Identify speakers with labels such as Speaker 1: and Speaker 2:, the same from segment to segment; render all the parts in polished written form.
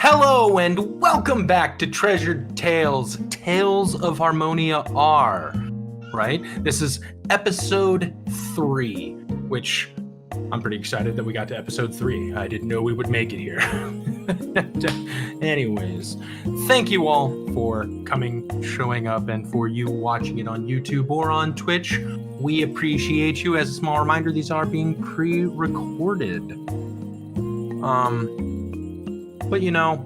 Speaker 1: Hello and welcome back to Treasured Tales, Tales of Harmonia R, right? This is episode 3, which I'm pretty excited that we got to episode 3. I didn't know we would make it here. Anyways, thank you all for coming, showing up, and for you watching it on YouTube or on Twitch. We appreciate you. As a small reminder, these are being pre-recorded. But you know,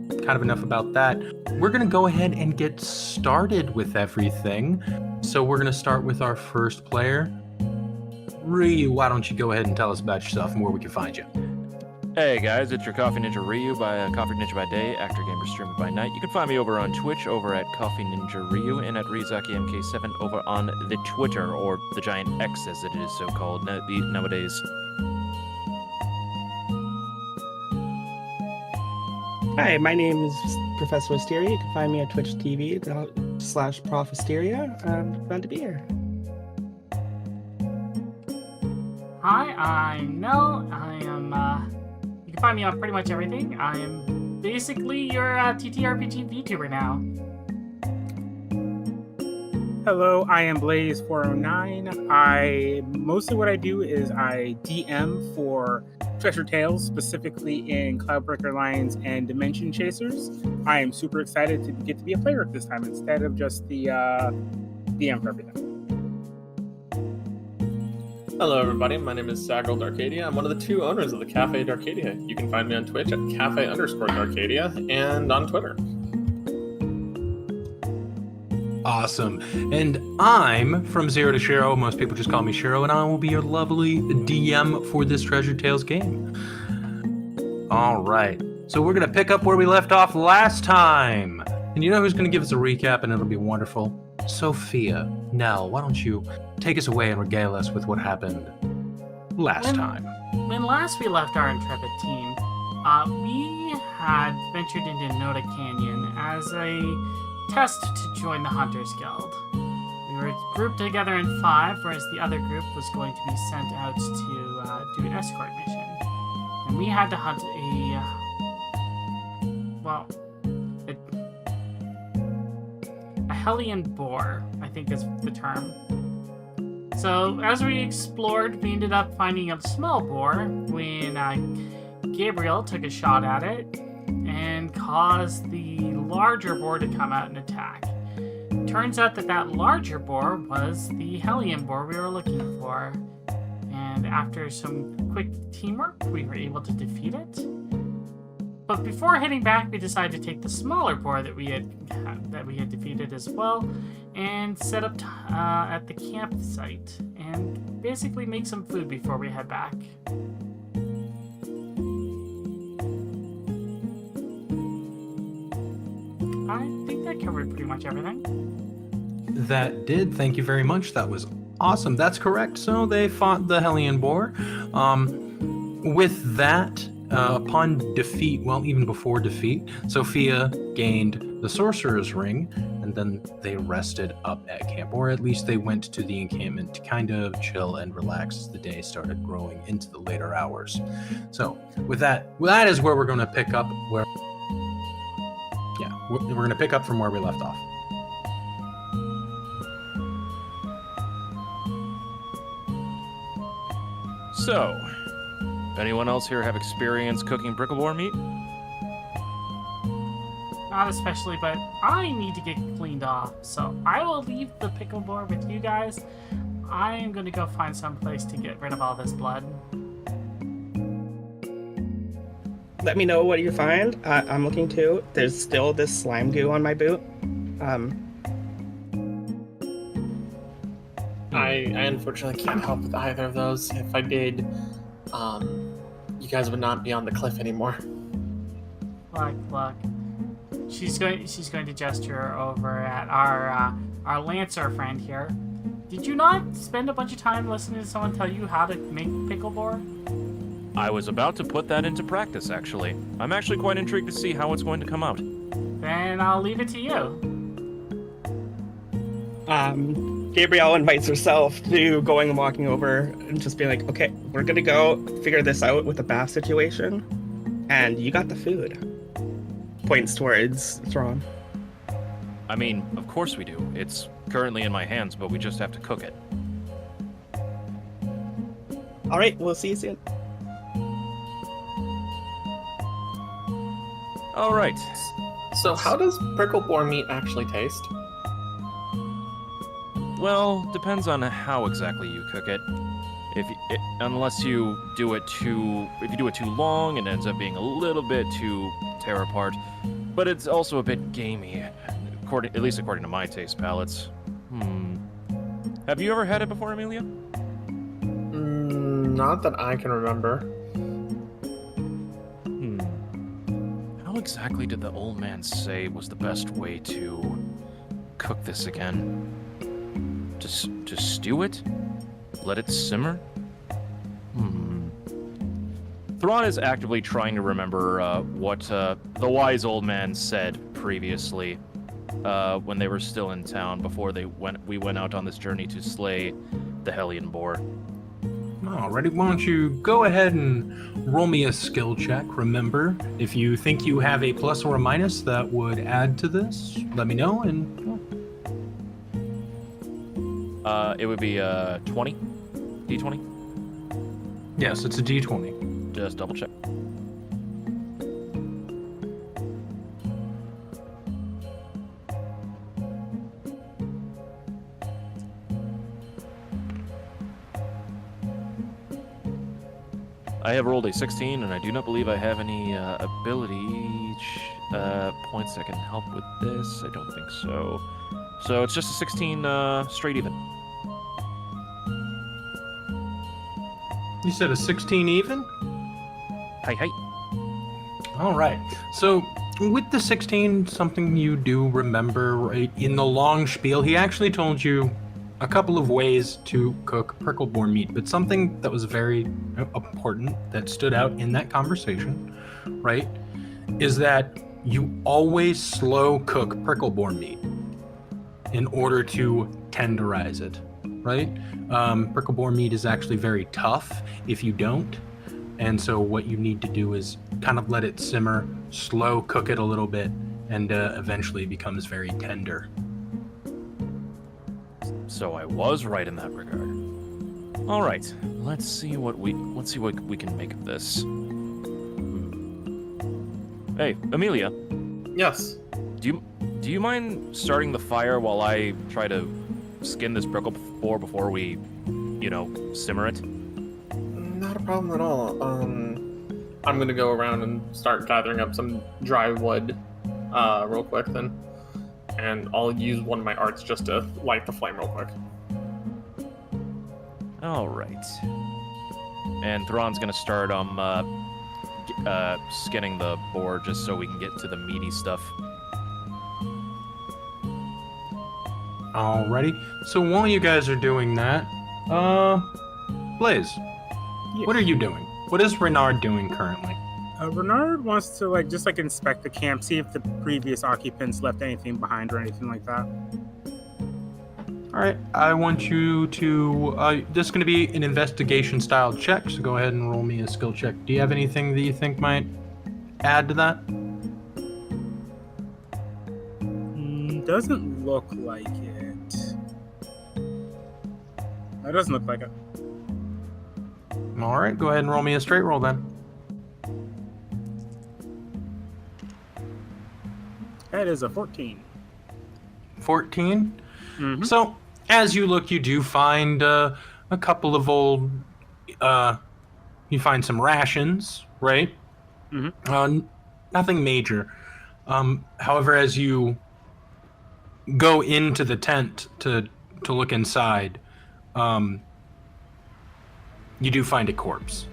Speaker 1: kind of enough about that. We're going to go ahead and get started with everything. So we're going to start with our first player. Ryu, why don't you go ahead and tell us about yourself and where we can find you?
Speaker 2: Hey guys, it's your Coffee Ninja Ryu Coffee Ninja by day, Actor Gamer Streamer by night. You can find me over on Twitch over at Coffee Ninja Ryu and at RizakiMK7 over on the Twitter, or the giant X as it is so called nowadays.
Speaker 3: Hi, my name is Professor Wisteria. You can find me at Twitch TV/Profisteria. I'm glad to be here.
Speaker 4: Hi, I'm Nell. You can find me on pretty much everything. I am basically your TTRPG VTuber now.
Speaker 5: Hello, I am Blaze409. Mostly what I do is I DM for Treasure Tales, specifically in Cloudbreaker Lines and Dimension Chasers. I am super excited to get to be a player at this time instead of just the DM for everything.
Speaker 6: Hello everybody, my name is Sagold Arcadia. I'm one of the 2 owners of the Cafe Darcadia. You can find me on Twitch at Cafe_Darcadia and on Twitter.
Speaker 1: Awesome. And I'm from Zero to Shiro. Most people just call me Shiro, and I will be your lovely DM for this Treasure Tales game. All right. So we're going to pick up where we left off last time. And you know who's going to give us a recap, and it'll be wonderful? Sophia. Nell, why don't you take us away and regale us with what happened last time?
Speaker 4: When last we left our intrepid team, we had ventured into Noda Canyon as a test to join the Hunters Guild. We were grouped together in 5, whereas the other group was going to be sent out to do an escort mission. And we had to hunt a Hellion boar, I think is the term. So as we explored, we ended up finding a small boar when Gabriel took a shot at it and caused the larger boar to come out and attack. Turns out that larger boar was the Hellion boar we were looking for, and after some quick teamwork, we were able to defeat it. But before heading back, we decided to take the smaller boar that we had defeated as well, and set up at the campsite and basically make some food before we head back. I think that covered pretty much everything.
Speaker 1: That did. Thank you very much. That was awesome. That's correct. So they fought the Hellion boar. With that, upon defeat, well, even before defeat, Sophia gained the Sorcerer's Ring, and then they rested up at camp, or at least they went to the encampment to kind of chill and relax as the day started growing into the later hours. So with that is where we're going to pick up where... Yeah, we're going to pick up from where we left off.
Speaker 2: So, anyone else here have experience cooking bricklebore meat?
Speaker 4: Not especially, but I need to get cleaned off, so I will leave the pickleball with you guys. I am going to go find some place to get rid of all this blood.
Speaker 3: Let me know what you find. I'm looking too. There's still this slime goo on my boot.
Speaker 6: I unfortunately can't help with either of those. If I did, you guys would not be on the cliff anymore.
Speaker 4: Look. She's going to gesture over at our Lancer friend here. Did you not spend a bunch of time listening to someone tell you how to make pickleball?
Speaker 2: I was about to put that into practice, actually. I'm actually quite intrigued to see how it's going to come out.
Speaker 4: Then I'll leave it to you.
Speaker 3: Gabrielle invites herself to going and walking over and just being like, okay, we're gonna go figure this out with the bath situation, and you got the food. points towards Thrawn.
Speaker 2: I mean, of course we do. It's currently in my hands, but we just have to cook it.
Speaker 3: All right, we'll see you soon.
Speaker 2: All right.
Speaker 6: So how does prickle boar meat actually taste?
Speaker 2: Well, depends on how exactly you cook it. Unless you do it too long, it ends up being a little bit too tear apart. But it's also a bit gamey, at least according to my taste palates. Have you ever had it before, Amelia?
Speaker 6: Not that I can remember.
Speaker 2: How exactly did the old man say was the best way to cook this again? To stew it? Let it simmer? Thrawn is actively trying to remember what the wise old man said previously when they were still in town before we went out on this journey to slay the Hellion boar.
Speaker 1: Alrighty, why don't you go ahead and roll me a skill check. Remember, if you think you have a plus or a minus that would add to this, let me know. And
Speaker 2: It would be 20? D20?
Speaker 1: yes, it's a D20.
Speaker 2: Just double check. I have rolled a 16, and I do not believe I have any ability points that can help with this. I don't think so. So it's just a 16 straight even.
Speaker 1: You said a 16 even?
Speaker 2: Hi.
Speaker 1: All right. So with the 16, something you do remember, right? In the long spiel, he actually told you a couple of ways to cook prickle boar meat, but something that was very important that stood out in that conversation, right, is that you always slow cook prickle boar meat in order to tenderize it, right? Prickle boar meat is actually very tough if you don't. And so what you need to do is kind of let it simmer, slow cook it a little bit, and eventually it becomes very tender.
Speaker 2: So I was right in that regard. All right, let's see what we can make of this. Hey, Amelia,
Speaker 6: Yes.
Speaker 2: do you mind starting the fire while I try to skin this prickle boar before we, simmer it?
Speaker 6: Not a problem at all. I'm gonna go around and start gathering up some dry wood real quick then. And I'll use one of my arts just to light the flame real quick.
Speaker 2: All right. And Thrawn's gonna start skinning the boar just so we can get to the meaty stuff.
Speaker 1: Alrighty. So while you guys are doing that, Blaze, what are you doing? What is Renard doing currently?
Speaker 5: Renard wants to just inspect the camp, see if the previous occupants left anything behind or anything like that.
Speaker 1: Alright, I want you to, this is going to be an investigation style check, so go ahead and roll me a skill check. Do you have anything that you think might add to that?
Speaker 5: Doesn't look like it. That doesn't look like it.
Speaker 1: Alright, go ahead and roll me a straight roll then.
Speaker 5: That is a 14.
Speaker 1: 14?
Speaker 5: Mhm.
Speaker 1: So, as you look, you do find a couple of old, you find some rations, right? Nothing major. However, as you go into the tent to look inside, you do find a corpse.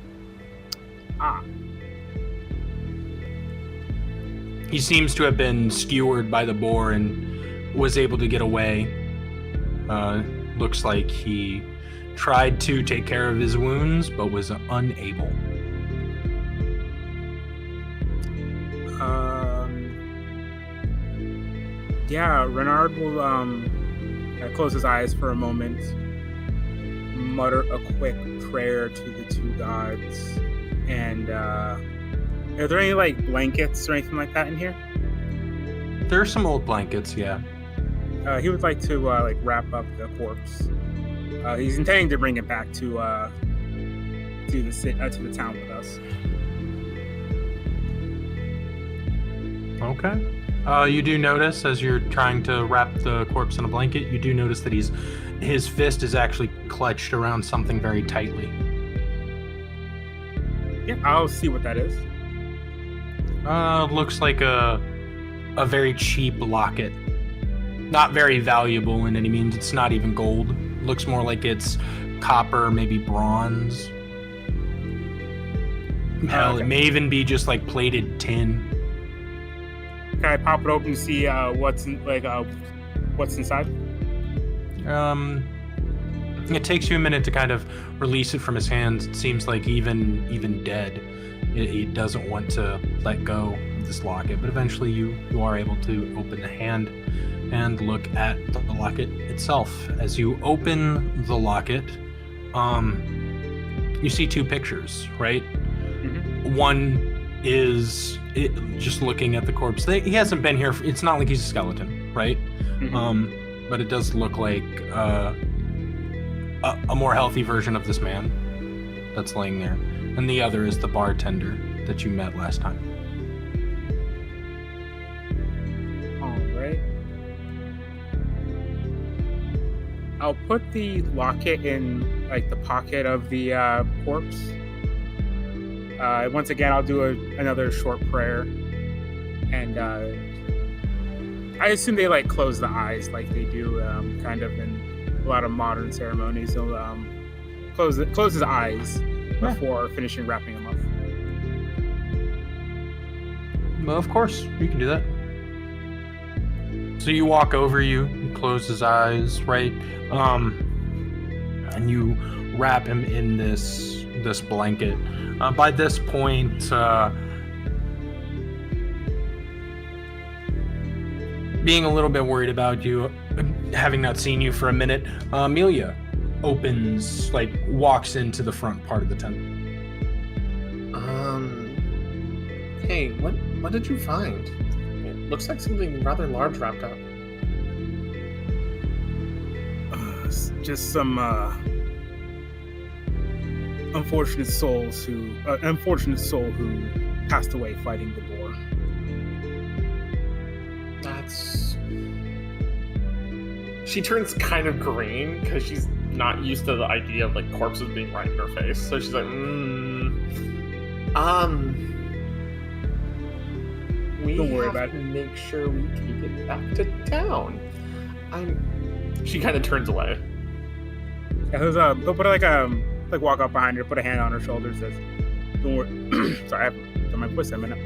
Speaker 5: Ah.
Speaker 1: He seems to have been skewered by the boar and was able to get away. Looks like he tried to take care of his wounds, but was unable.
Speaker 5: Yeah, Renard will close his eyes for a moment, mutter a quick prayer to the two gods, and are there any blankets or anything like that in here?
Speaker 1: There are some old blankets, yeah.
Speaker 5: He would like to wrap up the corpse. He's intending to bring it back to the town with us.
Speaker 1: Okay. You do notice as you're trying to wrap the corpse in a blanket, you do notice that his fist is actually clutched around something very tightly.
Speaker 5: Yeah, I'll see what that is.
Speaker 1: Looks like a very cheap locket. Not very valuable in any means. It's not even gold. Looks more like it's copper, maybe bronze. Hell,
Speaker 5: Okay.
Speaker 1: it may even be just like plated tin.
Speaker 5: Can I pop it open to see what's inside?
Speaker 1: It takes you a minute to kind of release it from his hands. It seems like even dead, he doesn't want to let go of this locket. But eventually, you are able to open the hand and look at the locket itself. As you open the locket, you see two pictures, right?
Speaker 5: Mm-hmm.
Speaker 1: One is just looking at the corpse. He hasn't been here. It's not like he's a skeleton, right?
Speaker 5: Mm-hmm.
Speaker 1: But it does look like a more healthy version of this man that's laying there. And the other is the bartender that you met last time.
Speaker 5: All right. I'll put the locket in the pocket of the corpse. Once again, I'll do another short prayer, and I assume they close the eyes like they do kind of in a lot of modern ceremonies. They'll close his eyes before finishing wrapping him up.
Speaker 1: Well, of course, you can do that. So you walk over, you close his eyes, right? And you wrap him in this blanket. By this point, being a little bit worried about you, having not seen you for a minute, Amelia walks into the front part of the tent.
Speaker 6: Hey, what did you find? It looks like something rather large wrapped up.
Speaker 5: Just some unfortunate soul who passed away fighting the boar.
Speaker 6: She turns kind of green because she's not used to the idea of corpses being right in her face. So she's like, we
Speaker 5: Don't worry
Speaker 6: have
Speaker 5: about
Speaker 6: to make sure we take it back to town. She kind of turns away.
Speaker 5: Yeah, he'll put walk up behind her, put a hand on her shoulder, says, "Don't worry." Sorry, I have done my voice a minute.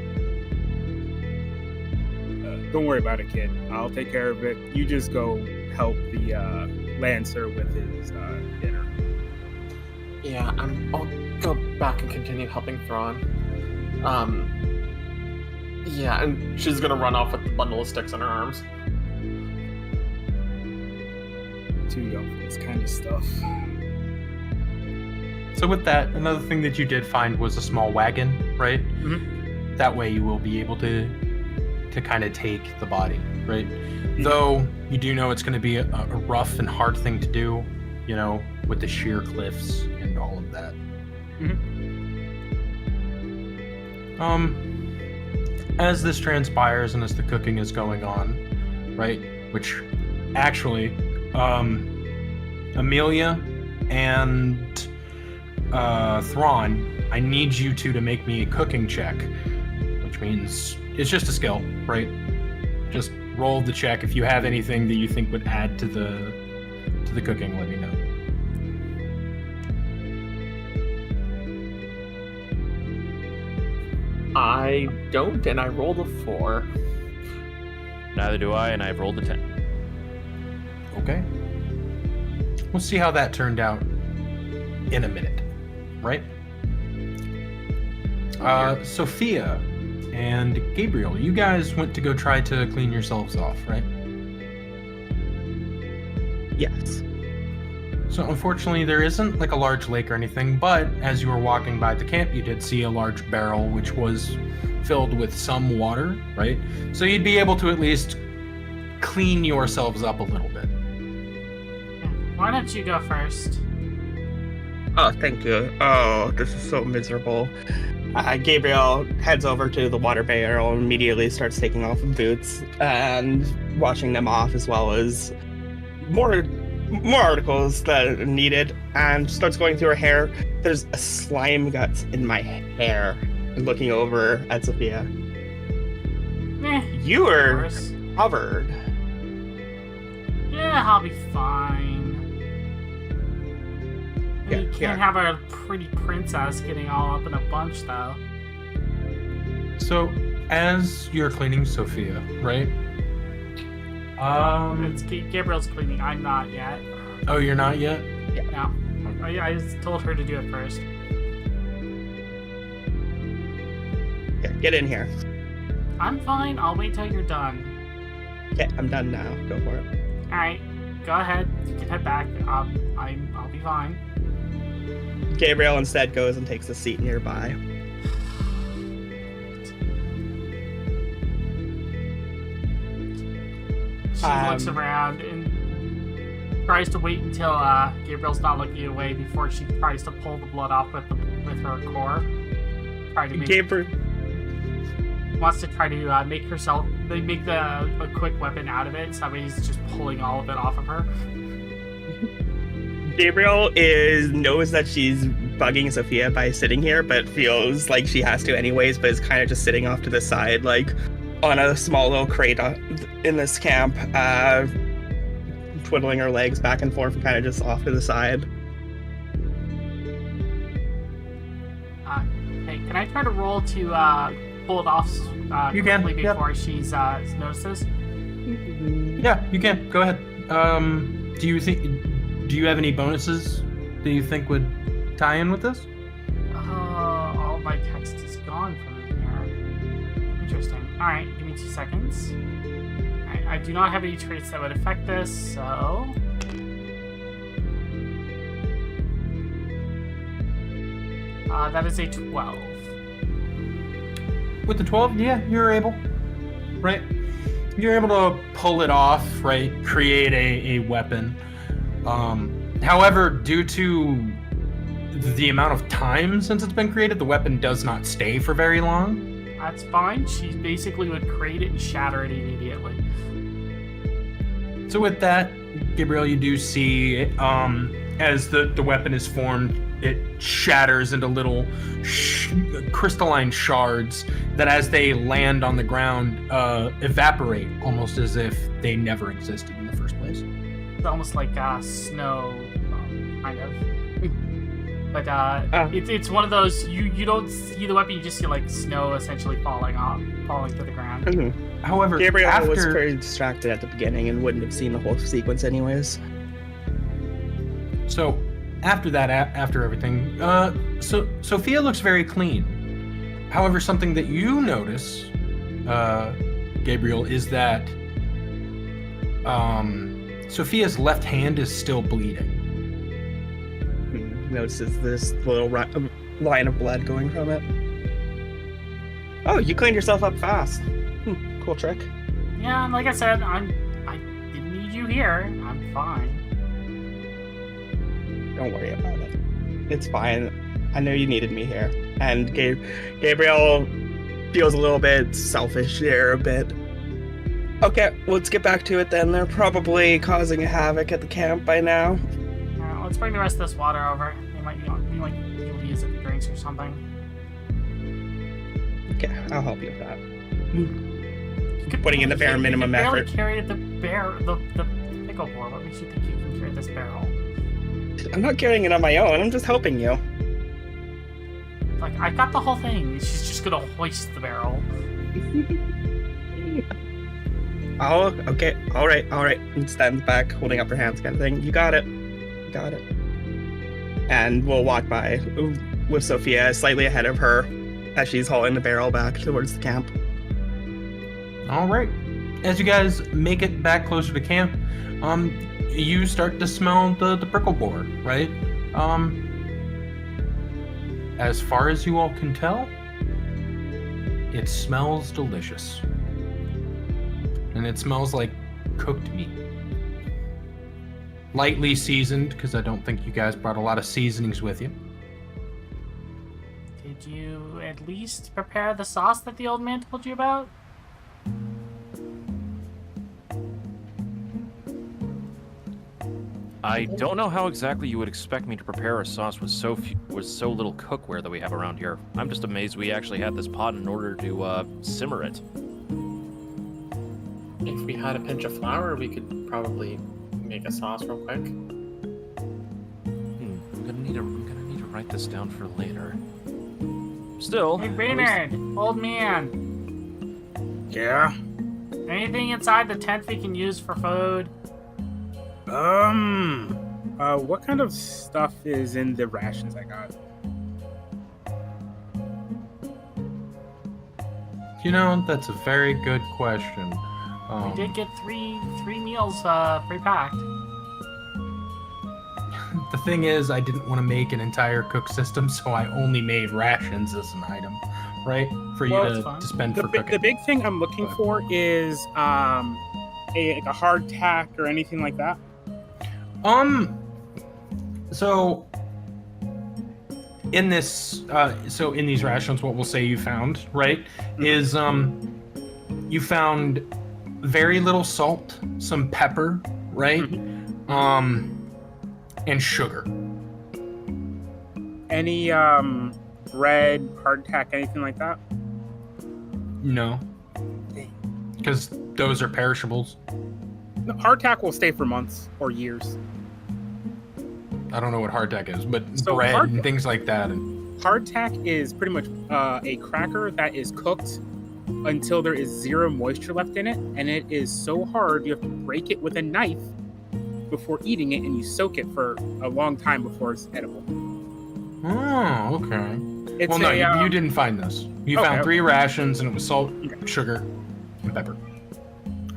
Speaker 5: Don't worry about it, kid. I'll take care of it. You just go help the Lancer with his dinner.
Speaker 6: Yeah, I'll go back and continue helping Thrawn. Yeah, and she's gonna run off with the bundle of sticks in her arms.
Speaker 5: Too young for this kind of stuff.
Speaker 1: So with that, another thing that you did find was a small wagon, right?
Speaker 5: Mm-hmm.
Speaker 1: That way you will be able to kind of take the body, right? Though you do know it's going to be a rough and hard thing to do, with the sheer cliffs and all of that. As this transpires and as the cooking is going on, right? Which actually, Amelia and Thrawn, I need you two to make me a cooking check, which means it's just a skill, right? Just roll the check. If you have anything that you think would add to the cooking, let me know.
Speaker 6: I don't, and I rolled a 4.
Speaker 2: Neither do I, and I've rolled a 10.
Speaker 1: Okay. We'll see how that turned out in a minute, right? Sophia and Gabriel, you guys went to go try to clean yourselves off, right?
Speaker 3: Yes.
Speaker 1: So unfortunately, there isn't a large lake or anything, but as you were walking by the camp, you did see a large barrel, which was filled with some water, right? So you'd be able to at least clean yourselves up a little bit.
Speaker 4: Why don't you go first?
Speaker 3: Oh, thank you. Oh, this is so miserable. Gabriel heads over to the water barrel and immediately starts taking off boots and washing them off, as well as more articles that are needed, and starts going through her hair. There's a slime guts in my hair. Looking over at Sophia. You
Speaker 4: of
Speaker 3: are
Speaker 4: course.
Speaker 3: covered.
Speaker 4: Yeah, I'll be fine.
Speaker 3: Yeah,
Speaker 4: You can't
Speaker 3: yeah.
Speaker 4: have a pretty princess getting all up in a bunch, though.
Speaker 1: So, as you're cleaning Sophia, right?
Speaker 4: Gabriel's cleaning. I'm not yet.
Speaker 1: Oh, you're not yet?
Speaker 4: No. I just told her to do it first.
Speaker 3: Yeah, get in here.
Speaker 4: I'm fine. I'll wait till you're done.
Speaker 3: Okay, I'm done now. Go for it.
Speaker 4: All right, go ahead. You can head back. I'll be fine.
Speaker 3: Gabriel instead goes and takes a seat nearby.
Speaker 4: She looks around and tries to wait until Gabriel's not looking away before she tries to pull the blood off with her core. Try to make
Speaker 3: Gabriel.
Speaker 4: wants to try to make herself. They make a quick weapon out of it, so that way he's just pulling all of it off of her.
Speaker 3: Gabriel knows that she's bugging Sophia by sitting here, but feels like she has to anyways, but is kind of just sitting off to the side, like on a small little crate in this camp, twiddling her legs back and forth, kind of just off to the side.
Speaker 4: Hey, can I try to roll to pull it off
Speaker 1: You can,
Speaker 4: quickly
Speaker 1: yep.
Speaker 4: before she's notices?
Speaker 1: Yeah, you can. Go ahead. Do you have any bonuses that you think would tie in with this?
Speaker 4: All my text is gone from here. Interesting. All right, give me 2 seconds. I do not have any traits that would affect this, so... that is a 12.
Speaker 1: With the 12, yeah, you're able. Right? You're able to pull it off, right? Create a weapon. However, due to the amount of time since it's been created, the weapon does not stay for very long.
Speaker 4: That's fine. She basically would create it and shatter it immediately.
Speaker 1: So with that, Gabriel, you do see as the weapon is formed, it shatters into little crystalline shards that, as they land on the ground, evaporate almost as if they never existed in the first place.
Speaker 4: It's almost like snow, kind of. But it's one of those you don't see the weapon, you just see like snow essentially falling to the ground.
Speaker 3: Mm-hmm.
Speaker 1: However,
Speaker 3: Gabriel was
Speaker 1: after
Speaker 3: very distracted at the beginning and wouldn't have seen the whole sequence anyways.
Speaker 1: So after that, after everything, so Sophia looks very clean. However, something that you notice, Gabriel, is that Sophia's left hand is still bleeding.
Speaker 3: Notices this little line of blood going from it. Oh, you cleaned yourself up fast. Cool trick.
Speaker 4: Yeah, and like I said, I didn't need you here. I'm fine.
Speaker 3: Don't worry about it. It's fine. I know you needed me here. And Gabriel feels a little bit selfish here, a bit. Okay, let's get back to it then. They're probably causing a havoc at the camp by now.
Speaker 4: Let's bring the rest of this water over. They might be able to use it for drinks or something.
Speaker 3: Okay, I'll help you with that.
Speaker 4: You could
Speaker 3: Putting in the bare minimum
Speaker 4: you
Speaker 3: effort.
Speaker 4: could barely carry the pickle board. What makes you think you can carry this barrel?
Speaker 3: I'm not carrying it on my own. I'm just helping you.
Speaker 4: Like, I got the whole thing. She's just gonna hoist the barrel.
Speaker 3: Oh, okay. All right. And stands back, holding up her hands kind of thing. You got it. Got it. And we'll walk by with Sophia slightly ahead of her as she's hauling the barrel back towards the camp.
Speaker 1: All right. As you guys make it back closer to camp, you start to smell the prickle boar, right? As far as you all can tell, It smells delicious. And it smells like cooked meat. Lightly seasoned, because I don't think you guys brought a lot of seasonings with you.
Speaker 4: Did you at least prepare the sauce that the old man told you about?
Speaker 2: I don't know how exactly you would expect me to prepare a sauce with so little cookware that we have around here. I'm just amazed we actually had this pot in order to simmer it.
Speaker 6: If we had a pinch of flour, we could probably make a sauce real quick.
Speaker 2: I'm gonna need to write this down for later. Still,
Speaker 4: Hey, Brainerd, old man.
Speaker 5: Yeah.
Speaker 4: Anything inside the tent we can use for food?
Speaker 5: What kind of stuff is in the rations I got?
Speaker 1: You know, that's a very good question.
Speaker 4: We did get three meals pre-packed.
Speaker 1: The thing is, I didn't want to make an entire cook system, so I only made rations as an item, right? For you
Speaker 5: Well,
Speaker 4: that's fine.
Speaker 1: to spend
Speaker 5: The,
Speaker 1: for
Speaker 5: bi-
Speaker 1: cooking.
Speaker 5: the big thing I'm looking for is like a hardtack or anything like that.
Speaker 1: So in this, in these rations, what we'll say you found, right, is you found very little salt, some pepper, right, and sugar.
Speaker 5: Any bread, hardtack, anything like that?
Speaker 1: No, because those are perishables.
Speaker 5: No, hardtack will stay for months or years.
Speaker 1: I don't know what hardtack is, but
Speaker 5: So
Speaker 1: bread
Speaker 5: hard-
Speaker 1: and things like that. And
Speaker 5: Hardtack is pretty much a cracker that is cooked until there is zero moisture left in it, and it is so hard you have to break it with a knife before eating it, and you soak it for a long time before it's edible.
Speaker 1: oh, okay.
Speaker 5: It's
Speaker 1: Well, no,
Speaker 5: a,
Speaker 1: you didn't find this. You
Speaker 5: okay,
Speaker 1: found
Speaker 5: okay.
Speaker 1: 3 rations, and it was salt,
Speaker 5: Okay.
Speaker 1: sugar, and pepper.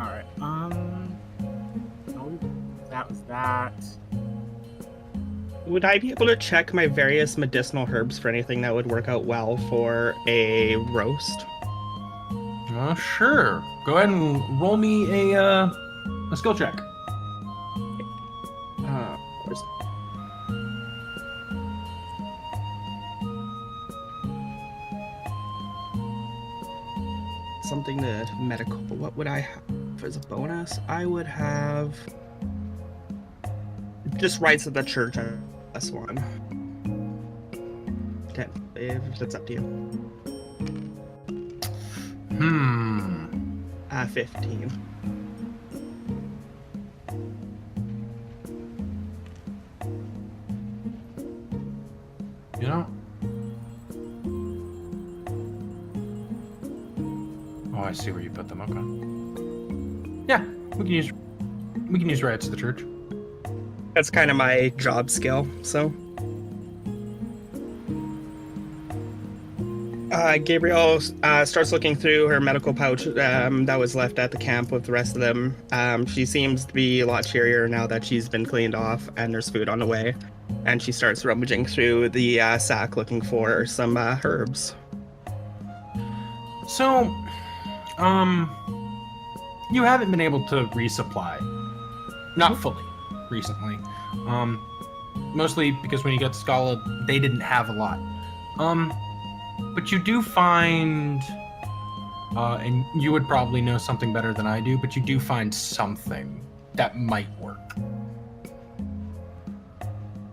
Speaker 5: All right. No, that was that.
Speaker 3: Would I be able to check my various medicinal herbs for anything that would work out well for a roast?
Speaker 1: Sure. Go ahead and roll me a skill check.
Speaker 3: Where's... Something to medical. What would I have as a bonus? I would have just rights of the church plus 1. 10. If that's up to you. 15.
Speaker 1: You know? Oh, I see where you put them. Okay. Yeah, we can use rights of the church.
Speaker 3: That's kind of my job skill, so. Gabriel starts looking through her medical pouch that was left at the camp with the rest of them. She seems to be a lot cheerier now that she's been cleaned off and there's food on the way. And she starts rummaging through the sack looking for some herbs.
Speaker 1: So, you haven't been able to resupply. Not fully, recently. Mostly because when you got to Scala, they didn't have a lot. But you do find, and you would probably know something better than I do, but you do find something that might work.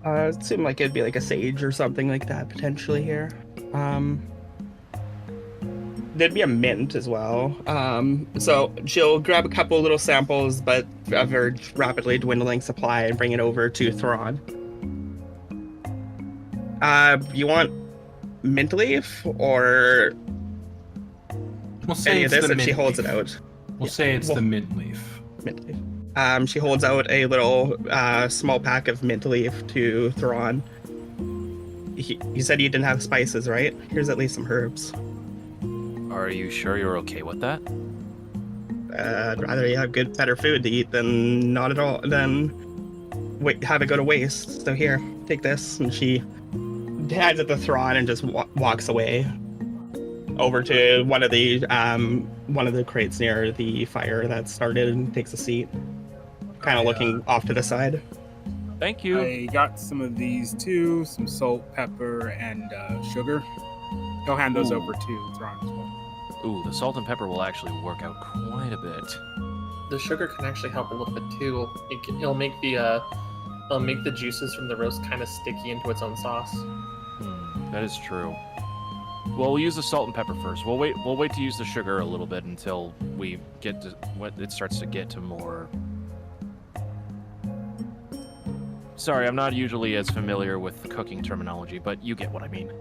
Speaker 3: It seemed like it'd be like a sage or something like that potentially here. There'd be a mint as well. So she'll grab a couple little samples, but of her rapidly dwindling supply and bring it over to Thrawn. You want mint leaf or
Speaker 1: We'll say
Speaker 3: any of
Speaker 1: it's
Speaker 3: this?
Speaker 1: the
Speaker 3: And
Speaker 1: mint
Speaker 3: she holds
Speaker 1: leaf.
Speaker 3: it out.
Speaker 1: We'll
Speaker 3: Yeah.
Speaker 1: say it's
Speaker 3: Well-
Speaker 1: the mint leaf.
Speaker 3: Mint leaf. She holds out a little small pack of mint leaf to Thrawn. You said you didn't have spices, right? Here's at least some herbs.
Speaker 2: Are you sure you're okay with that?
Speaker 3: I'd rather you have better food to eat than not at all, than have it go to waste. So here, take this. And she hands it to Thrawn and just walks away. over to one of the crates near the fire that started and takes a seat, kind of looking off to the side.
Speaker 2: Thank you.
Speaker 5: I got some of these too, some salt, pepper, and sugar. I'll hand those
Speaker 2: Ooh.
Speaker 5: over to Thrawn as well.
Speaker 2: Ooh, the salt and pepper will actually work out quite a bit.
Speaker 6: The sugar can actually help a little bit too. It'll make the juices from the roast kind of sticky into its own sauce.
Speaker 2: That is true. Well, we'll use the salt and pepper first. We'll wait to use the sugar a little bit until we get to what it starts to get to more. Sorry, I'm not usually as familiar with cooking terminology, but you get what I mean.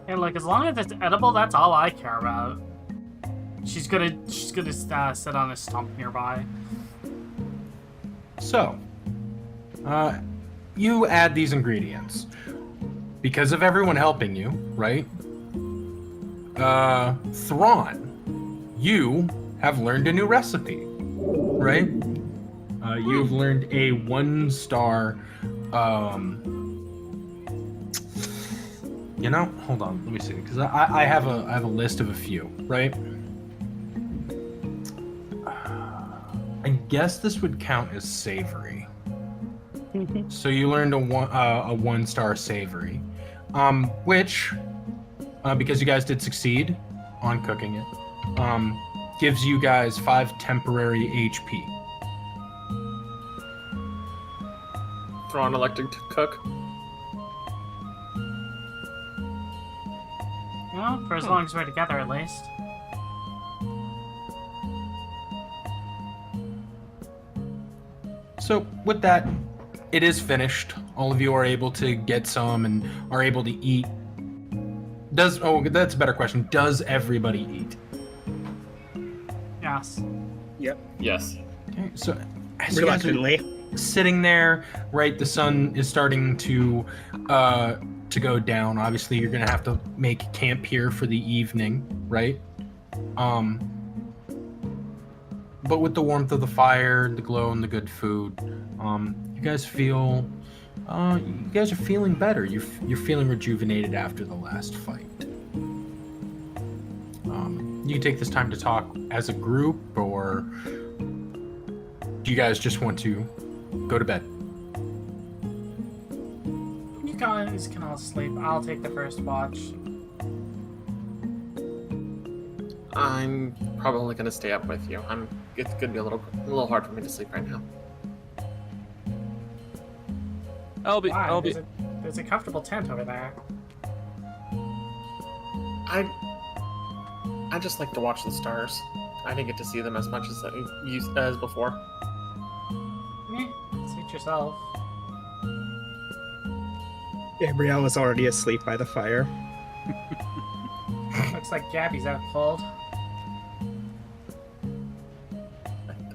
Speaker 4: And like, as long as it's edible, that's all I care about. She's gonna sit on a stump nearby.
Speaker 1: So, you add these ingredients because of everyone helping you, right? Thrawn, you have learned a new recipe, right? You've learned a 1-star. Hold on, let me see, because I have a list of a few, right? I guess this would count as savory. So you learned a 1-star savory, which, because you guys did succeed on cooking it, gives you guys 5 temporary HP.
Speaker 6: Thrawn elected to cook.
Speaker 4: Well, for as long as we're together, at least.
Speaker 1: So with that, it is finished. All of you are able to get some and are able to eat. That's a better question. Does everybody eat?
Speaker 4: Yes.
Speaker 6: Yes.
Speaker 1: Okay, so as you guys are
Speaker 3: Reluctantly.
Speaker 1: sitting there, right, the sun is starting to go down. Obviously, you're gonna have to make camp here for the evening, right? But with the warmth of the fire, the glow, and the good food, you guys feel, you guys are feeling better. You're feeling rejuvenated after the last fight. You can take this time to talk as a group, or do you guys just want to go to bed?
Speaker 4: You guys can all sleep. I'll take the first watch.
Speaker 6: I'm probably gonna stay up with you. It's gonna be a little hard for me to sleep right now.
Speaker 4: Why? There's a comfortable tent over there.
Speaker 6: I just like to watch the stars. I didn't get to see them as much as before.
Speaker 4: Suit yourself.
Speaker 3: Gabrielle was already asleep by the fire.
Speaker 4: Looks like Gabby's out cold.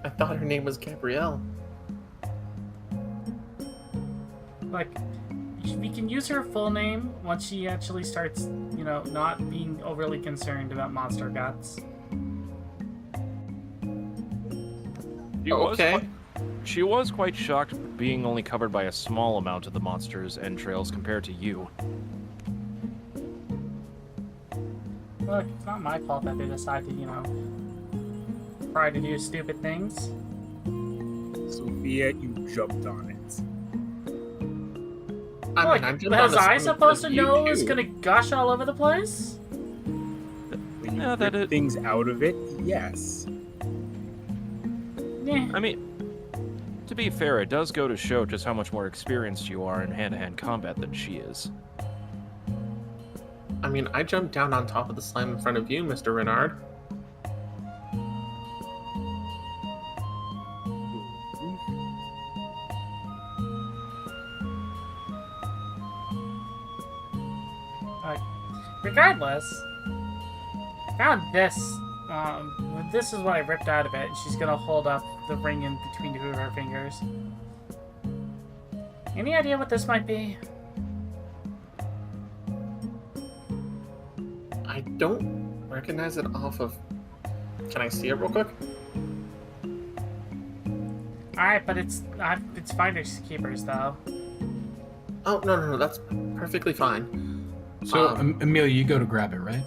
Speaker 6: I thought her name was Gabrielle.
Speaker 4: Like, we can use her full name once she actually starts, not being overly concerned about monster guts.
Speaker 6: Okay.
Speaker 2: She was quite shocked being only covered by a small amount of the monster's entrails compared to you.
Speaker 4: Look, it's not my fault that they decided to, try to do stupid things.
Speaker 5: Sophia, you jumped on it.
Speaker 4: Look,
Speaker 6: I'm just
Speaker 4: was I supposed to know it was gonna gush all over the place?
Speaker 5: When you
Speaker 2: Yeah, that
Speaker 5: rip
Speaker 2: is-
Speaker 5: things out of it, yes.
Speaker 4: Yeah.
Speaker 2: I mean, to be fair, it does go to show just how much more experienced you are in hand-to-hand combat than she is.
Speaker 6: I mean, I jumped down on top of the slime in front of you, Mr. Renard.
Speaker 4: Regardless, found this. This is what I ripped out of it. She's gonna hold up the ring in between two of her fingers. Any idea what this might be?
Speaker 6: I don't recognize it off of... Can I see it real quick?
Speaker 4: Alright, but it's finders keepers though.
Speaker 6: Oh, no, that's perfectly fine.
Speaker 1: So, Amelia, you go to grab it, right?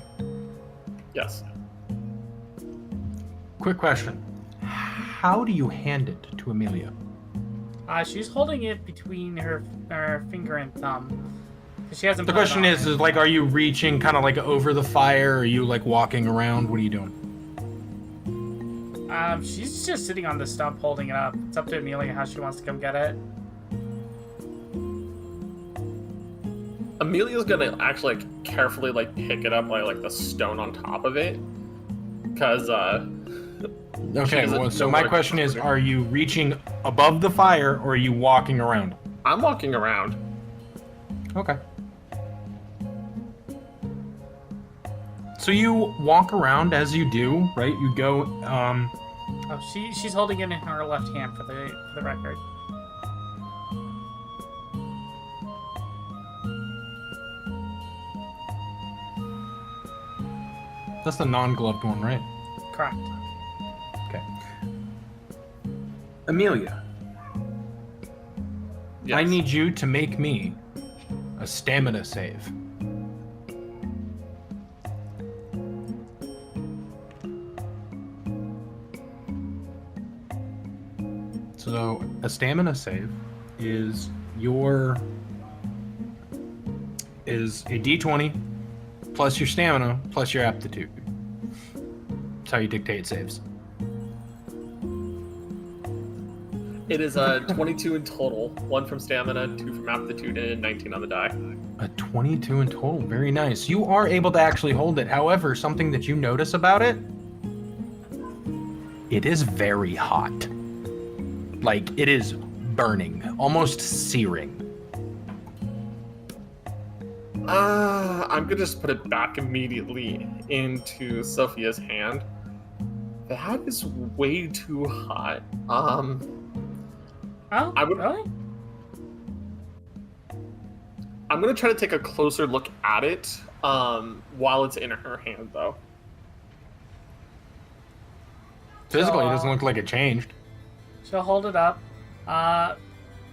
Speaker 6: Yes.
Speaker 1: Quick question. How do you hand it to Amelia?
Speaker 4: She's holding it between her finger and thumb. She hasn't.
Speaker 1: The
Speaker 4: put it
Speaker 1: question
Speaker 4: on
Speaker 1: is
Speaker 4: it.
Speaker 1: like, are you reaching kind of like over the fire? Or are you like walking around? What are you doing?
Speaker 4: She's just sitting on the stump holding it up. It's up to Amelia how she wants to come get it.
Speaker 6: Amelia's gonna actually like carefully like pick it up by like the stone on top of it, because
Speaker 1: Okay,
Speaker 6: doesn't
Speaker 1: well, so
Speaker 6: know
Speaker 1: my
Speaker 6: what to
Speaker 1: question is,
Speaker 6: do.
Speaker 1: are you reaching above the fire or are you walking around?
Speaker 6: I'm walking around.
Speaker 1: Okay. So you walk around as you do, right? You go,
Speaker 4: Oh, she's holding it in her left hand for the record.
Speaker 1: that's the non-gloved one, right?
Speaker 4: Correct.
Speaker 1: Okay. Amelia,
Speaker 6: Yes.
Speaker 1: I need you to make me a stamina save. So a stamina save is a d20 plus your stamina plus your aptitude. That's how you dictate saves.
Speaker 6: It is 22 in total. 1 from stamina, 2 from aptitude, and 19 on the die.
Speaker 1: A 22 in total. Very nice. You are able to actually hold it. However, something that you notice about it, it is very hot. Like, it is burning, almost searing.
Speaker 6: I'm gonna just put it back immediately into Sophia's hand. That is way too hot.
Speaker 4: Oh,
Speaker 6: I would-
Speaker 4: really?
Speaker 6: I'm gonna try to take a closer look at it while it's in her hand, though.
Speaker 1: Physically, it
Speaker 4: So,
Speaker 1: doesn't look like it changed.
Speaker 4: She'll hold it up.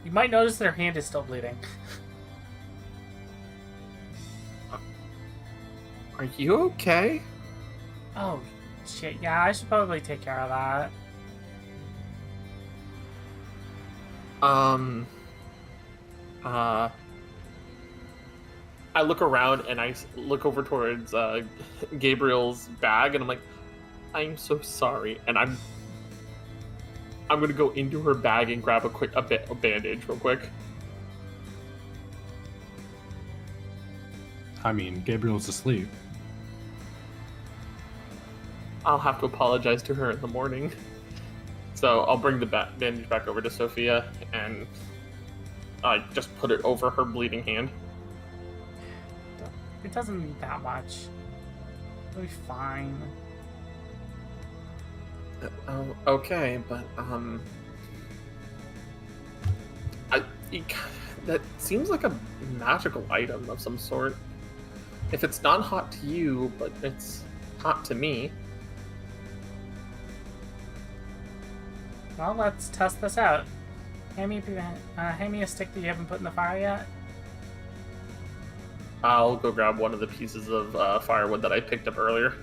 Speaker 4: You might notice their hand is still bleeding.
Speaker 6: Are you okay?
Speaker 4: Oh, shit. Yeah, I should probably take care of that.
Speaker 6: I look around and I look over towards Gabriel's bag and I'm like, I'm so sorry. And I'm gonna go into her bag and grab a bandage real quick.
Speaker 1: I mean, Gabriel's asleep.
Speaker 6: I'll have to apologize to her in the morning. So I'll bring the bandage back over to Sophia and I just put it over her bleeding hand.
Speaker 4: It doesn't need that much. It'll be fine.
Speaker 6: Okay, but that seems like a magical item of some sort. If it's not hot to you, but it's hot to me.
Speaker 4: Well, let's test this out. Hand me a stick that you haven't put in the fire yet.
Speaker 6: I'll go grab one of the pieces of firewood that I picked up earlier.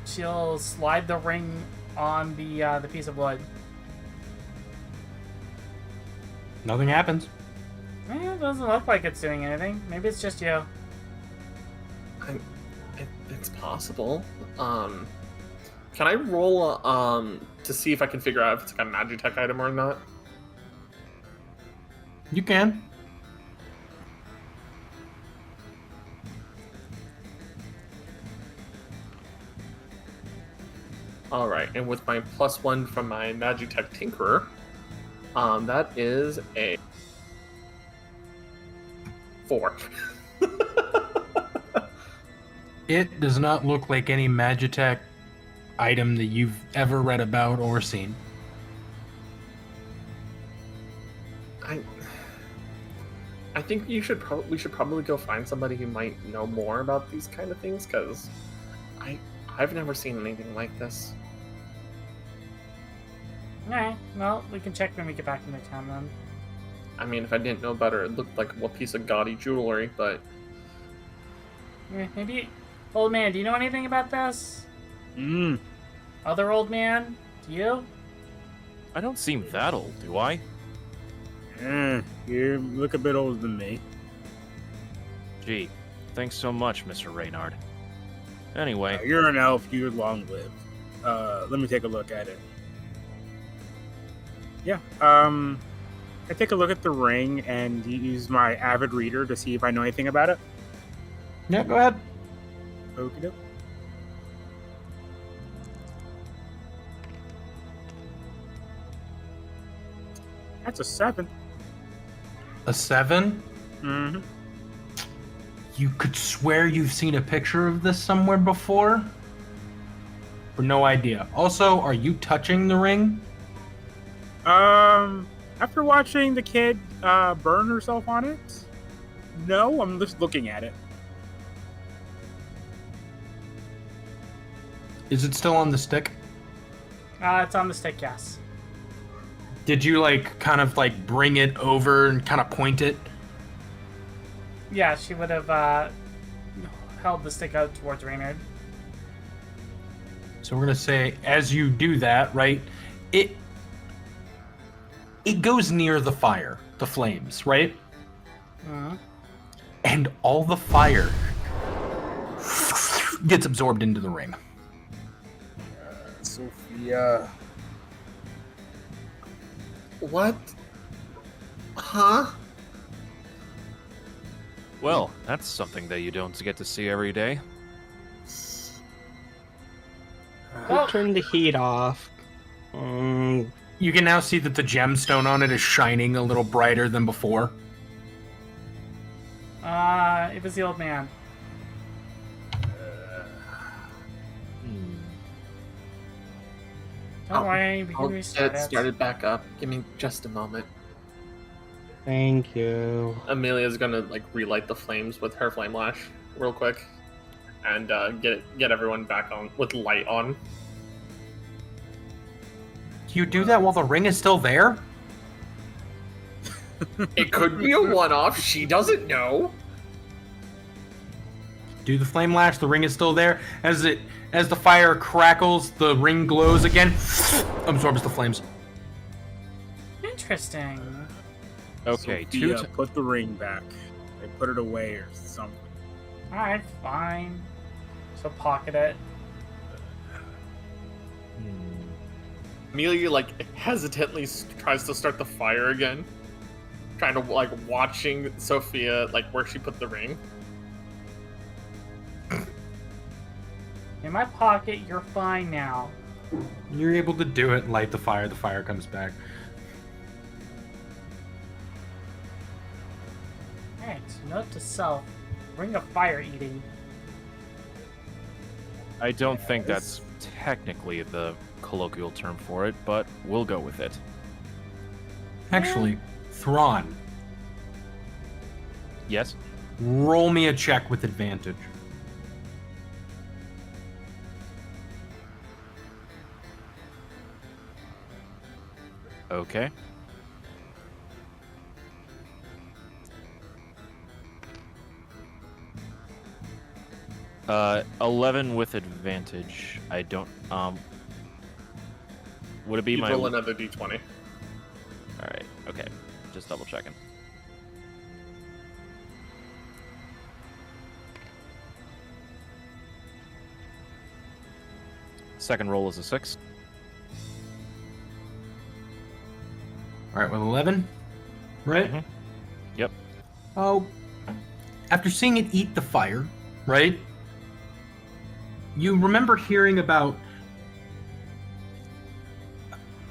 Speaker 4: She'll slide the ring on the piece of wood.
Speaker 1: Nothing happens.
Speaker 4: It doesn't look like it's doing anything. Maybe it's just you.
Speaker 6: It's possible. Can I roll to see if I can figure out if it's like a Magitech item or not?
Speaker 1: You can.
Speaker 6: All right, and with my +1 from my Magitech Tinkerer, that is a 4.
Speaker 1: It does not look like any Magitech item that you've ever read about or seen.
Speaker 6: I think we should probably go find somebody who might know more about these kind of things, because I've never seen anything like this.
Speaker 4: Alright, well, we can check when we get back into town then.
Speaker 6: I mean, if I didn't know better, it looked like a piece of gaudy jewelry, but
Speaker 4: Maybe, old man, do you know anything about this?
Speaker 5: Mm.
Speaker 4: Other old man, do you?
Speaker 2: I don't seem that old, do I?
Speaker 5: You look a bit older than me.
Speaker 2: Gee, thanks so much, Mr. Reynard. Anyway,
Speaker 5: You're an elf. You're long lived. Let me take a look at it. Yeah. I take a look at the ring and use my avid reader to see if I know anything about it.
Speaker 1: Yeah, go ahead.
Speaker 5: Okie doke. That's a 7.
Speaker 1: A 7?
Speaker 5: Mm-hmm.
Speaker 1: You could swear you've seen a picture of this somewhere before? But no idea. Also, are you touching the ring?
Speaker 5: After watching the kid burn herself on it, no, I'm just looking at it.
Speaker 1: Is it still on the stick?
Speaker 4: It's on the stick, yes.
Speaker 1: Did you kind of bring it over and kind of point it?
Speaker 4: Yeah, she would have held the stick out towards Reynard.
Speaker 1: So we're gonna say, as you do that, right? It goes near the fire, the flames, right?
Speaker 4: Mm-hmm.
Speaker 1: And all the fire gets absorbed into the ring.
Speaker 5: Sophia.
Speaker 6: what? Huh?
Speaker 2: well, that's something that you don't get to see every day.
Speaker 3: I'll turn the heat off.
Speaker 1: You can now see that the gemstone on it is shining a little brighter than before.
Speaker 4: It was the old man. Don't worry, we can
Speaker 6: I'll
Speaker 4: restart
Speaker 6: get
Speaker 4: it.
Speaker 6: started back up. Give me just a moment.
Speaker 3: Thank you.
Speaker 6: Amelia's gonna relight the flames with her flame lash real quick, and get everyone back on with light on.
Speaker 1: Do you do that while the ring is still there?
Speaker 6: It could be a one-off. She doesn't know.
Speaker 1: Do the flame lash, the ring is still there. As the fire crackles, the ring glows again, absorbs the flames.
Speaker 4: Interesting.
Speaker 2: Okay,
Speaker 5: Sophia, put the ring back. They put it away or something.
Speaker 4: Alright, fine. So pocket it.
Speaker 6: Amelia hesitantly tries to start the fire again, trying to watching Sophia where she put the ring.
Speaker 4: In my pocket, you're fine now.
Speaker 1: You're able to do it, light the fire comes back.
Speaker 4: Alright, note to self. Ring of fire eating.
Speaker 2: I don't think that's technically the colloquial term for it, but we'll go with it.
Speaker 1: Actually, Thrawn,
Speaker 2: Yes?
Speaker 1: roll me a check with advantage.
Speaker 2: Okay. Uh, 11 with advantage. I don't, would it be
Speaker 6: You
Speaker 2: my...
Speaker 6: roll another d20.
Speaker 2: Alright, okay. Just double checking. Second roll is a 6.
Speaker 1: All right, with 11, right?
Speaker 2: Mhm. Yep.
Speaker 1: Oh, after seeing it eat the fire, right? You remember hearing about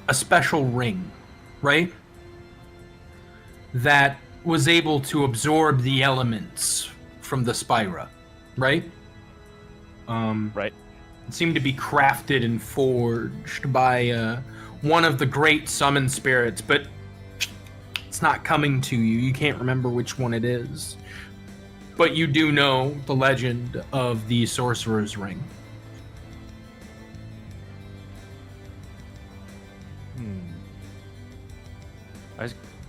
Speaker 1: a special ring, right? That was able to absorb the elements from the Spira, right?
Speaker 2: Right.
Speaker 1: It seemed to be crafted and forged by one of the great summon spirits, but it's not coming to you. You can't remember which one it is. But you do know the legend of the Sorcerer's Ring.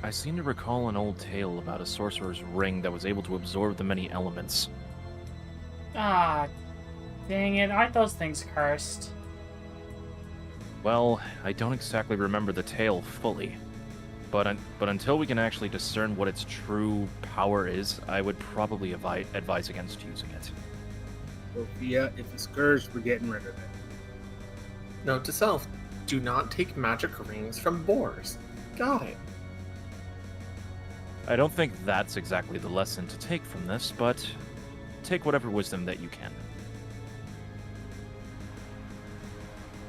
Speaker 2: I seem to recall an old tale about a sorcerer's ring that was able to absorb the many elements.
Speaker 4: Ah, dang it. Aren't those things cursed?
Speaker 2: Well, I don't exactly remember the tale fully. But until we can actually discern what its true power is, I would probably advise against using it.
Speaker 5: Sophia, if it's cursed, we're getting rid of it.
Speaker 6: Note to self, do not take magic rings from boars. Got it.
Speaker 2: I don't think that's exactly the lesson to take from this, but take whatever wisdom that you can.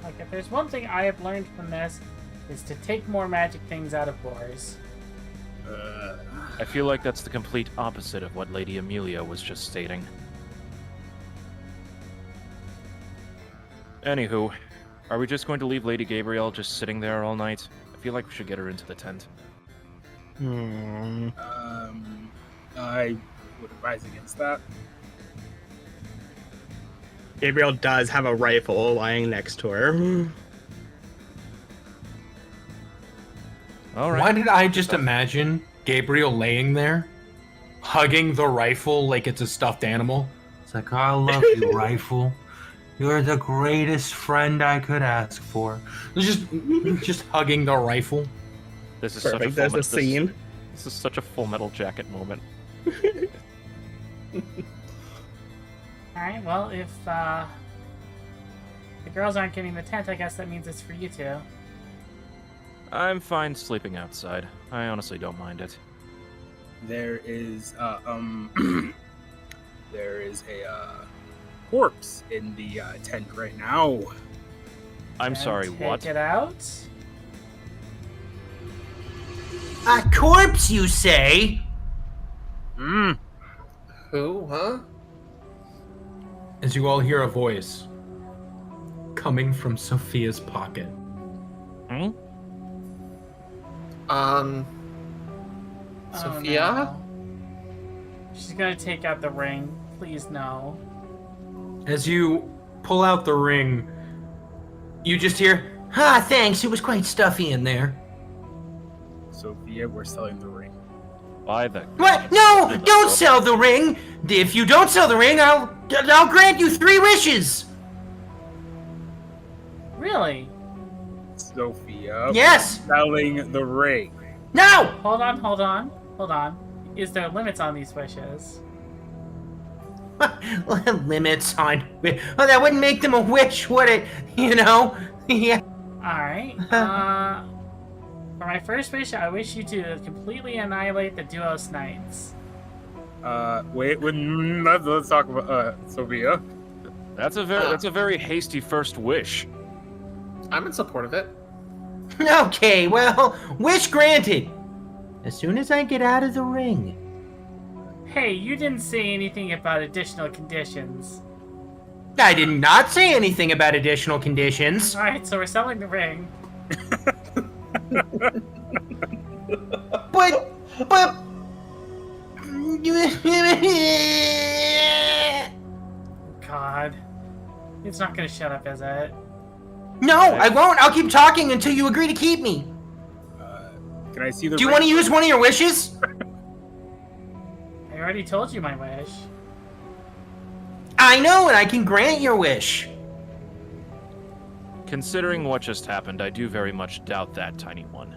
Speaker 4: Like, if there's one thing I have learned from this, is to take more magic things out of boars.
Speaker 2: I feel like that's the complete opposite of what Lady Amelia was just stating. Anywho, are we just going to leave Lady Gabrielle just sitting there all night? I feel like we should get her into the tent.
Speaker 5: I would advise against that.
Speaker 3: Gabriel does have a rifle lying next to her.
Speaker 2: All right.
Speaker 1: Why did I just imagine Gabriel laying there, hugging the rifle like it's a stuffed animal? It's like, I love you, rifle. You're the greatest friend I could ask for. Just hugging the rifle.
Speaker 2: This is
Speaker 3: Perfect.
Speaker 2: such a
Speaker 3: There's
Speaker 2: full
Speaker 3: a scene.
Speaker 2: This is such a Full Metal Jacket moment.
Speaker 4: Alright, well, if the girls aren't getting the tent, I guess that means it's for you two.
Speaker 2: I'm fine sleeping outside. I honestly don't mind it.
Speaker 5: There is there is a corpse in the tent right now.
Speaker 2: I'm
Speaker 4: And
Speaker 2: sorry,
Speaker 4: take
Speaker 2: what?
Speaker 4: it out.
Speaker 7: A corpse, you say?
Speaker 6: Who, huh?
Speaker 1: As you all hear a voice coming from Sophia's pocket.
Speaker 2: Hmm?
Speaker 6: Sophia?
Speaker 4: Oh, no. She's gonna take out the ring. Please, no.
Speaker 1: As you pull out the ring, you just hear,
Speaker 7: Ah, thanks. It was quite stuffy in there.
Speaker 5: Sophia, we're selling the ring.
Speaker 2: By the
Speaker 7: What? No! Don't sell the ring! If you don't sell the ring, I'll grant you 3 wishes!
Speaker 4: Really?
Speaker 5: Sophia,
Speaker 7: Yes!
Speaker 5: we're selling the ring.
Speaker 7: No!
Speaker 4: Hold on. Is there limits on these wishes?
Speaker 7: Limits on... Well, that wouldn't make them a wish, would it? You know? Yeah.
Speaker 4: Alright, for my first wish, I wish you to completely annihilate the Duos Knights.
Speaker 5: Let's talk about Sophia.
Speaker 2: That's a very hasty first wish.
Speaker 6: I'm in support of it.
Speaker 7: Okay, well, wish granted. As soon as I get out of the ring.
Speaker 4: Hey, you didn't say anything about additional conditions.
Speaker 7: I did not say anything about additional conditions.
Speaker 4: Alright, so we're selling the ring.
Speaker 7: But...
Speaker 4: God. It's not gonna shut up, is it?
Speaker 7: No, I won't. I'll keep talking until you agree to keep me.
Speaker 5: Can I see the
Speaker 7: Do you
Speaker 5: ring?
Speaker 7: want to use one of your wishes?
Speaker 4: I already told you my wish.
Speaker 7: I know, and I can grant your wish.
Speaker 2: Considering what just happened, I do very much doubt that, Tiny One.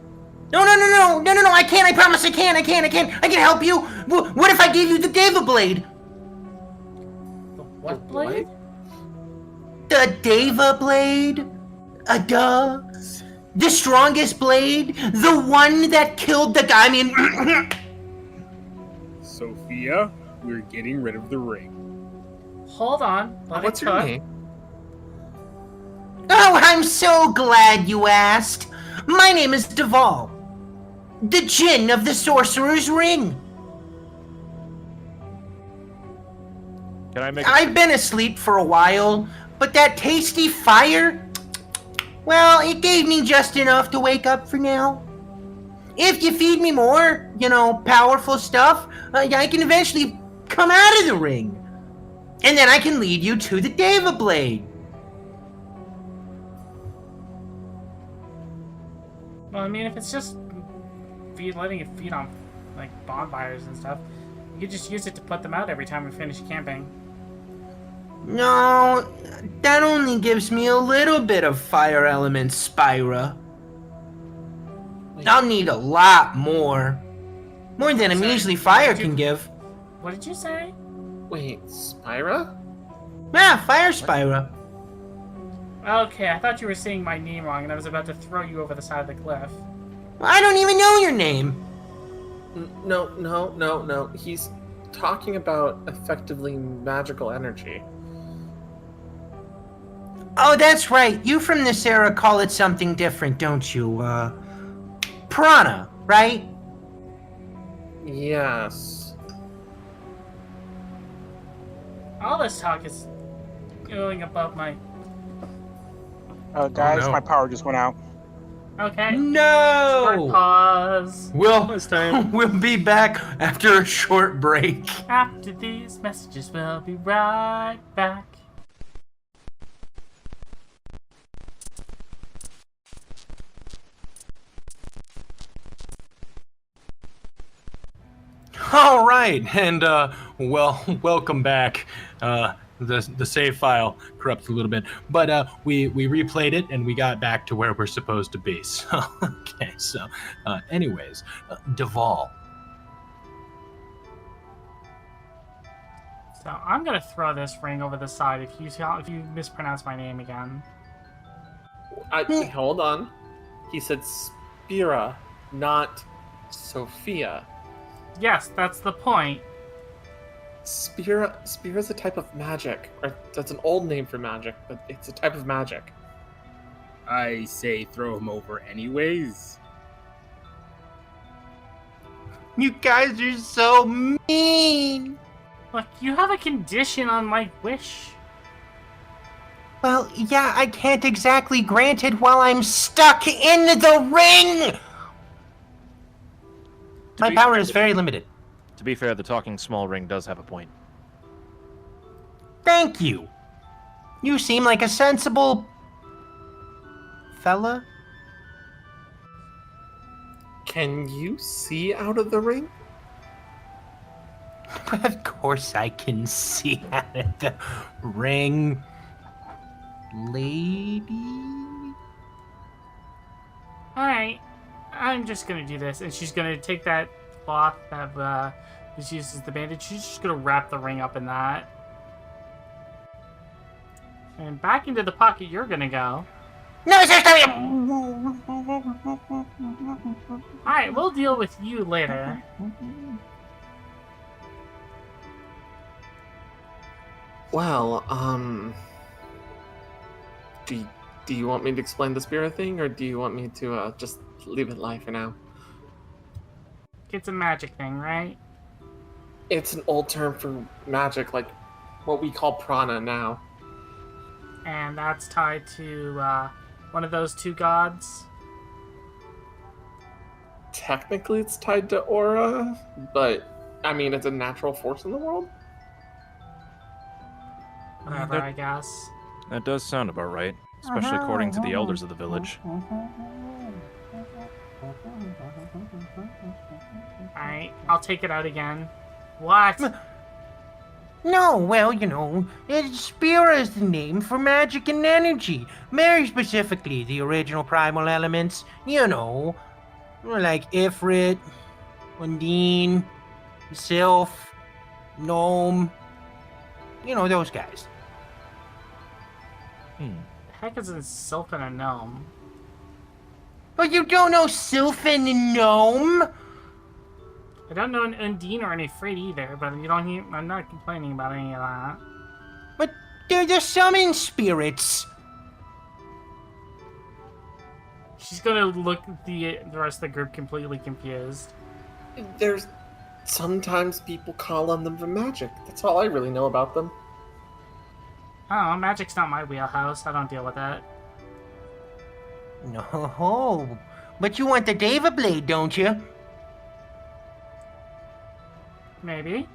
Speaker 7: No, I can't. I promise I can. I can help you. What if I gave you the Deva Blade?
Speaker 4: The what blade?
Speaker 7: The Deva Blade? Duh. The strongest blade? The one that killed the guy? I mean...
Speaker 5: Sophia, we're getting rid of the ring.
Speaker 4: Hold on. Let
Speaker 6: What's
Speaker 4: it
Speaker 6: your
Speaker 4: cook.
Speaker 6: name?
Speaker 7: Oh, I'm so glad you asked. My name is Duval. The Djinn of the Sorcerer's Ring.
Speaker 2: Can I make
Speaker 7: I've been asleep for a while, but that tasty fire, well, it gave me just enough to wake up for now. If you feed me more, powerful stuff, I can eventually come out of the ring. And then I can lead you to the Deva Blade.
Speaker 4: Well, I mean, if it's just letting it feed on like bonfires and stuff. You could just use it to put them out every time we finish camping.
Speaker 7: No, that only gives me a little bit of fire element, Spyra. I'll need a lot more. More than a
Speaker 4: Sorry,
Speaker 7: measly fire
Speaker 4: did you-
Speaker 7: can give.
Speaker 4: What did you say?
Speaker 6: Wait, Spyra?
Speaker 7: Yeah, fire Spyra.
Speaker 4: Okay, I thought you were saying my name wrong, and I was about to throw you over the side of the cliff.
Speaker 7: I don't even know your name.
Speaker 6: No. He's talking about effectively magical energy.
Speaker 7: Oh, that's right. You from this era call it something different, don't you? Prana, right?
Speaker 6: Yes.
Speaker 4: All this talk is going above my...
Speaker 5: Guys,
Speaker 1: no.
Speaker 5: my power just went out.
Speaker 4: Okay. Short
Speaker 7: No!
Speaker 4: pause.
Speaker 7: We'll be back after a short break.
Speaker 4: After these messages, we'll be right back.
Speaker 1: All right, and welcome back. The save file corrupted a little bit, but we replayed it and we got back to where we're supposed to be. So okay, so anyways, Duval.
Speaker 4: So I'm gonna throw this ring over the side if you mispronounce my name again.
Speaker 6: Hold on. He said Spira, not Sophia.
Speaker 4: Yes, that's the point.
Speaker 6: Spira's a type of magic. Or that's an old name for magic, but it's a type of magic.
Speaker 5: I say throw him over anyways.
Speaker 7: You guys are so mean.
Speaker 4: Look, you have a condition on my wish.
Speaker 7: Well, yeah, I can't exactly grant it while I'm stuck in the ring. My power is very limited.
Speaker 2: To be fair, the talking small ring does have a point.
Speaker 7: Thank you. You seem like a sensible fella.
Speaker 6: Can you see out of the ring?
Speaker 7: Of course I can see out of the ring, lady.
Speaker 4: Alright, I'm just gonna do this, and she's gonna take that cloth that is used as the bandage. She's just gonna wrap the ring up in that. And back into the pocket you're gonna go.
Speaker 7: No, sir, stop
Speaker 4: Alright, we'll deal with you later.
Speaker 6: Well, do you want me to explain the Spira thing, or do you want me to just leave it live for now?
Speaker 4: It's a magic thing, right?
Speaker 6: It's an old term for magic, like what we call prana now.
Speaker 4: And that's tied to one of those two gods.
Speaker 6: Technically, it's tied to aura, but I mean, it's a natural force in the world.
Speaker 4: Whatever,
Speaker 2: that-
Speaker 4: I guess.
Speaker 2: That does sound about right, especially according to the elders of the village.
Speaker 4: Alright, I'll take it out again. What?
Speaker 7: No, well, Spira is the name for magic and energy. Very specifically, the original primal elements. Like Ifrit, Undine, Sylph, Gnome. Those guys.
Speaker 4: The heck is a sylph and a gnome?
Speaker 7: But you don't know Sylphin and Gnome?
Speaker 4: I don't know an Undine or an Ifrit either, but I'm not complaining about any of that.
Speaker 7: But they're the summon spirits.
Speaker 4: She's gonna look at the rest of the group completely confused.
Speaker 6: There's sometimes people call on them for magic. That's all I really know about them.
Speaker 4: Oh, magic's not my wheelhouse. I don't deal with that.
Speaker 7: No, but you want the Deva Blade, don't you?
Speaker 4: Maybe.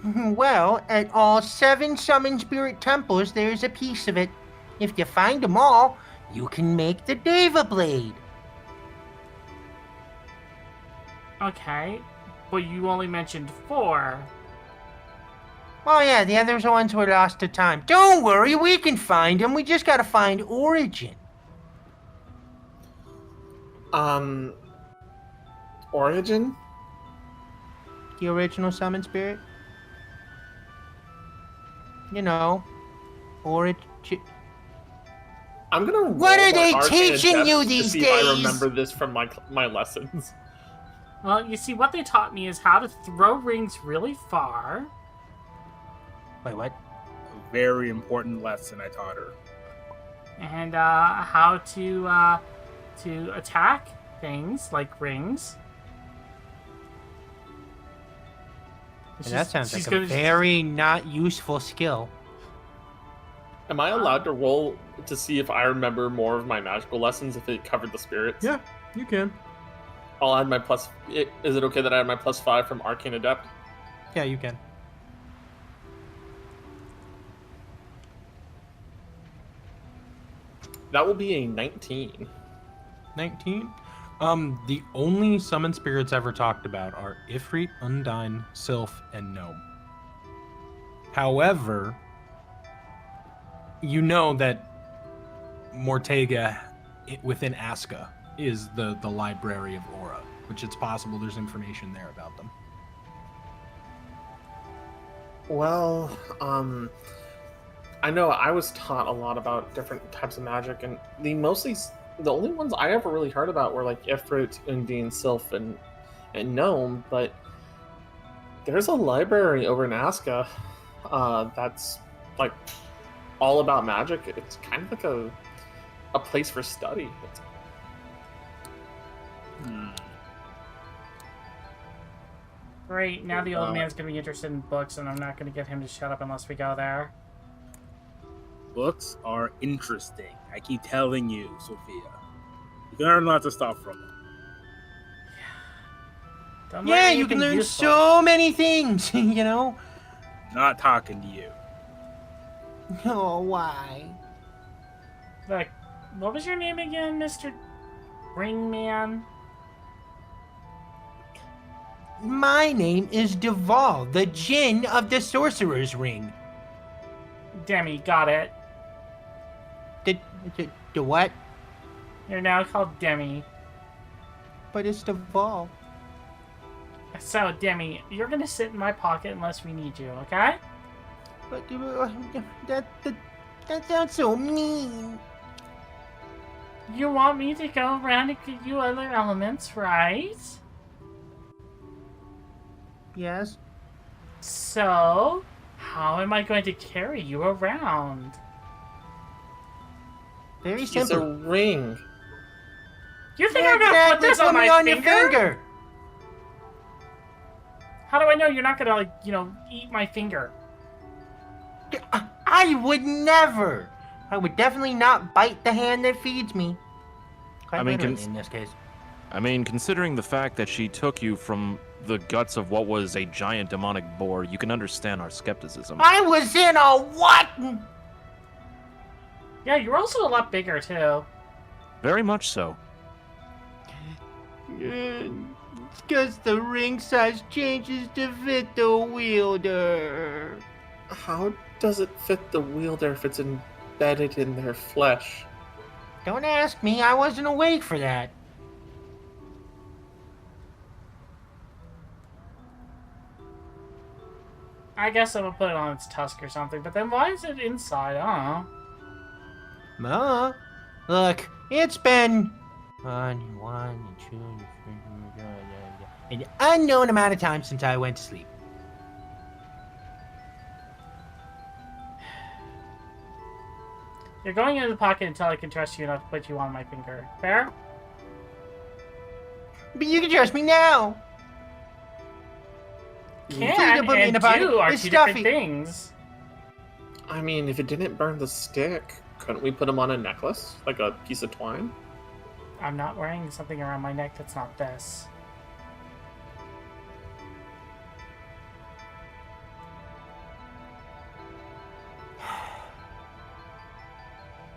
Speaker 7: Well, at all 7 summon spirit temples, there's a piece of it. If you find them all, you can make the Deva Blade.
Speaker 4: Okay, but you only mentioned 4.
Speaker 7: Oh yeah, the other ones were lost to time. Don't worry, we can find them. We just gotta find Origin.
Speaker 6: Origin?
Speaker 7: The original summon spirit. You know, Origin.
Speaker 6: I'm gonna roll
Speaker 7: What are
Speaker 6: my
Speaker 7: they
Speaker 6: arcane
Speaker 7: teaching
Speaker 6: adept
Speaker 7: you
Speaker 6: to
Speaker 7: these
Speaker 6: see if I
Speaker 7: days?
Speaker 6: remember this from my lessons.
Speaker 4: Well, you see, what they taught me is how to throw rings really far.
Speaker 7: Wait, what?
Speaker 5: A very important lesson I taught her.
Speaker 4: And how to attack things like rings.
Speaker 7: And that sounds like
Speaker 4: she's
Speaker 7: a
Speaker 4: gonna-
Speaker 7: very not useful skill.
Speaker 6: Am I allowed to roll to see if I remember more of my magical lessons if it covered the spirits?
Speaker 1: Yeah, you can.
Speaker 6: I'll add my plus. Is it okay that I add my +5 from Arcane Adept?
Speaker 1: Yeah, you can.
Speaker 6: That will be a 19.
Speaker 1: 19. The only summon spirits ever talked about are Ifrit, Undine, Sylph, and Gnome. However, you know that Mortega within Aska is the library of Aura, which it's possible there's information there about them.
Speaker 6: Well, I know I was taught a lot about different types of magic, and the only ones I ever really heard about were like Ifrit, Undine, Sylph, and Gnome. But there's a library over in Aska that's like all about magic. It's kind of like a place for study.
Speaker 4: Great, now the old man's gonna be interested in books, and I'm not gonna get him to shut up unless we go there.
Speaker 5: Books are interesting. I keep telling you, Sophia. You can learn lots of stuff from them.
Speaker 4: Don't
Speaker 7: Yeah,
Speaker 4: learn
Speaker 7: you can
Speaker 4: anything
Speaker 7: learn
Speaker 4: useful.
Speaker 7: so many things, you know?
Speaker 5: Not talking to you.
Speaker 7: Oh, why?
Speaker 4: Look, what was your name again, Mr. Ringman?
Speaker 7: My name is Duval, the Djinn of the Sorcerer's Ring.
Speaker 4: Demi, got it.
Speaker 7: The what?
Speaker 4: You're now called Demi.
Speaker 7: But it's Duval.
Speaker 4: So, Demi, you're gonna sit in my pocket unless we need you, okay?
Speaker 7: But that sounds so mean.
Speaker 4: You want me to go around and give you other elements, right?
Speaker 7: Yes?
Speaker 4: So, how am I going to carry you around?
Speaker 7: Very
Speaker 6: It's
Speaker 7: simple.
Speaker 6: a ring.
Speaker 4: You think I'm gonna put this on my
Speaker 7: your
Speaker 4: finger?
Speaker 7: finger.
Speaker 4: How do I know you're not gonna, like, eat my finger?
Speaker 7: I would never. I would definitely not bite the hand that feeds me. Quite
Speaker 2: I mean,
Speaker 7: literally in this case.
Speaker 2: I mean, considering the fact that she took you from the guts of what was a giant demonic boar, you can understand our skepticism.
Speaker 7: I was in a what?
Speaker 4: Yeah, you're also a lot bigger, too.
Speaker 2: Very much so.
Speaker 7: It's because the ring size changes to fit the wielder.
Speaker 6: How does it fit the wielder if it's embedded in their flesh?
Speaker 7: Don't ask me, I wasn't awake for that.
Speaker 4: I guess I would put it on its tusk or something, but then why is it inside? I don't know.
Speaker 7: Ma, look, it's been an unknown amount of time since I went to sleep.
Speaker 4: You're going into the pocket until I can trust you enough to put you on my finger. Fair?
Speaker 7: But you can trust me now.
Speaker 4: Can
Speaker 7: put me in
Speaker 4: and
Speaker 7: the pocket.
Speaker 4: do are
Speaker 7: It's
Speaker 4: two
Speaker 7: stuffy.
Speaker 4: different things.
Speaker 6: I mean, if it didn't burn the stick, couldn't we put him on a necklace? Like a piece of twine?
Speaker 4: I'm not wearing something around my neck that's not this.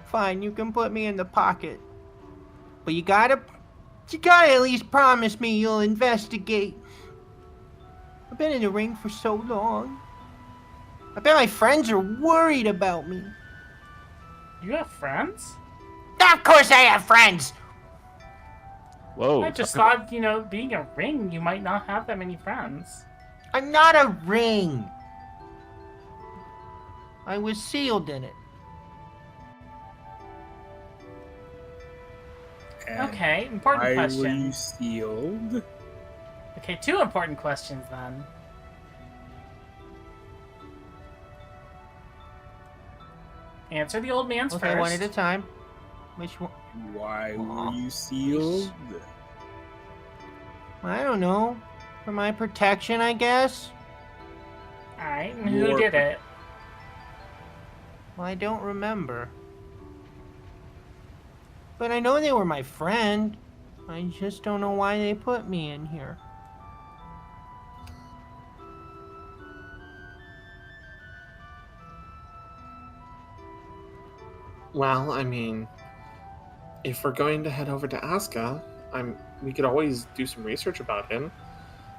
Speaker 7: Fine, you can put me in the pocket. But you gotta You gotta at least promise me you'll investigate. I've been in the ring for so long. I bet my friends are worried about me.
Speaker 4: You have friends?
Speaker 7: Of course I have friends!
Speaker 2: Whoa.
Speaker 4: I just
Speaker 2: talk
Speaker 4: thought, being a ring, you might not have that many friends.
Speaker 7: I'm not a ring. I was sealed in it.
Speaker 5: And
Speaker 4: Okay, important
Speaker 5: why
Speaker 4: question.
Speaker 5: were you sealed?
Speaker 4: Okay, 2 important questions then. Answer the old man's
Speaker 7: Okay,
Speaker 4: first.
Speaker 7: one at a time. Which one?
Speaker 5: Why were you sealed?
Speaker 7: I don't know. For my protection, I guess.
Speaker 4: Alright, and who
Speaker 5: Your-
Speaker 4: did it?
Speaker 7: Well, I don't remember. But I know they were my friend. I just don't know why they put me in here.
Speaker 6: Well, I mean, if we're going to head over to Aska, we could always do some research about him.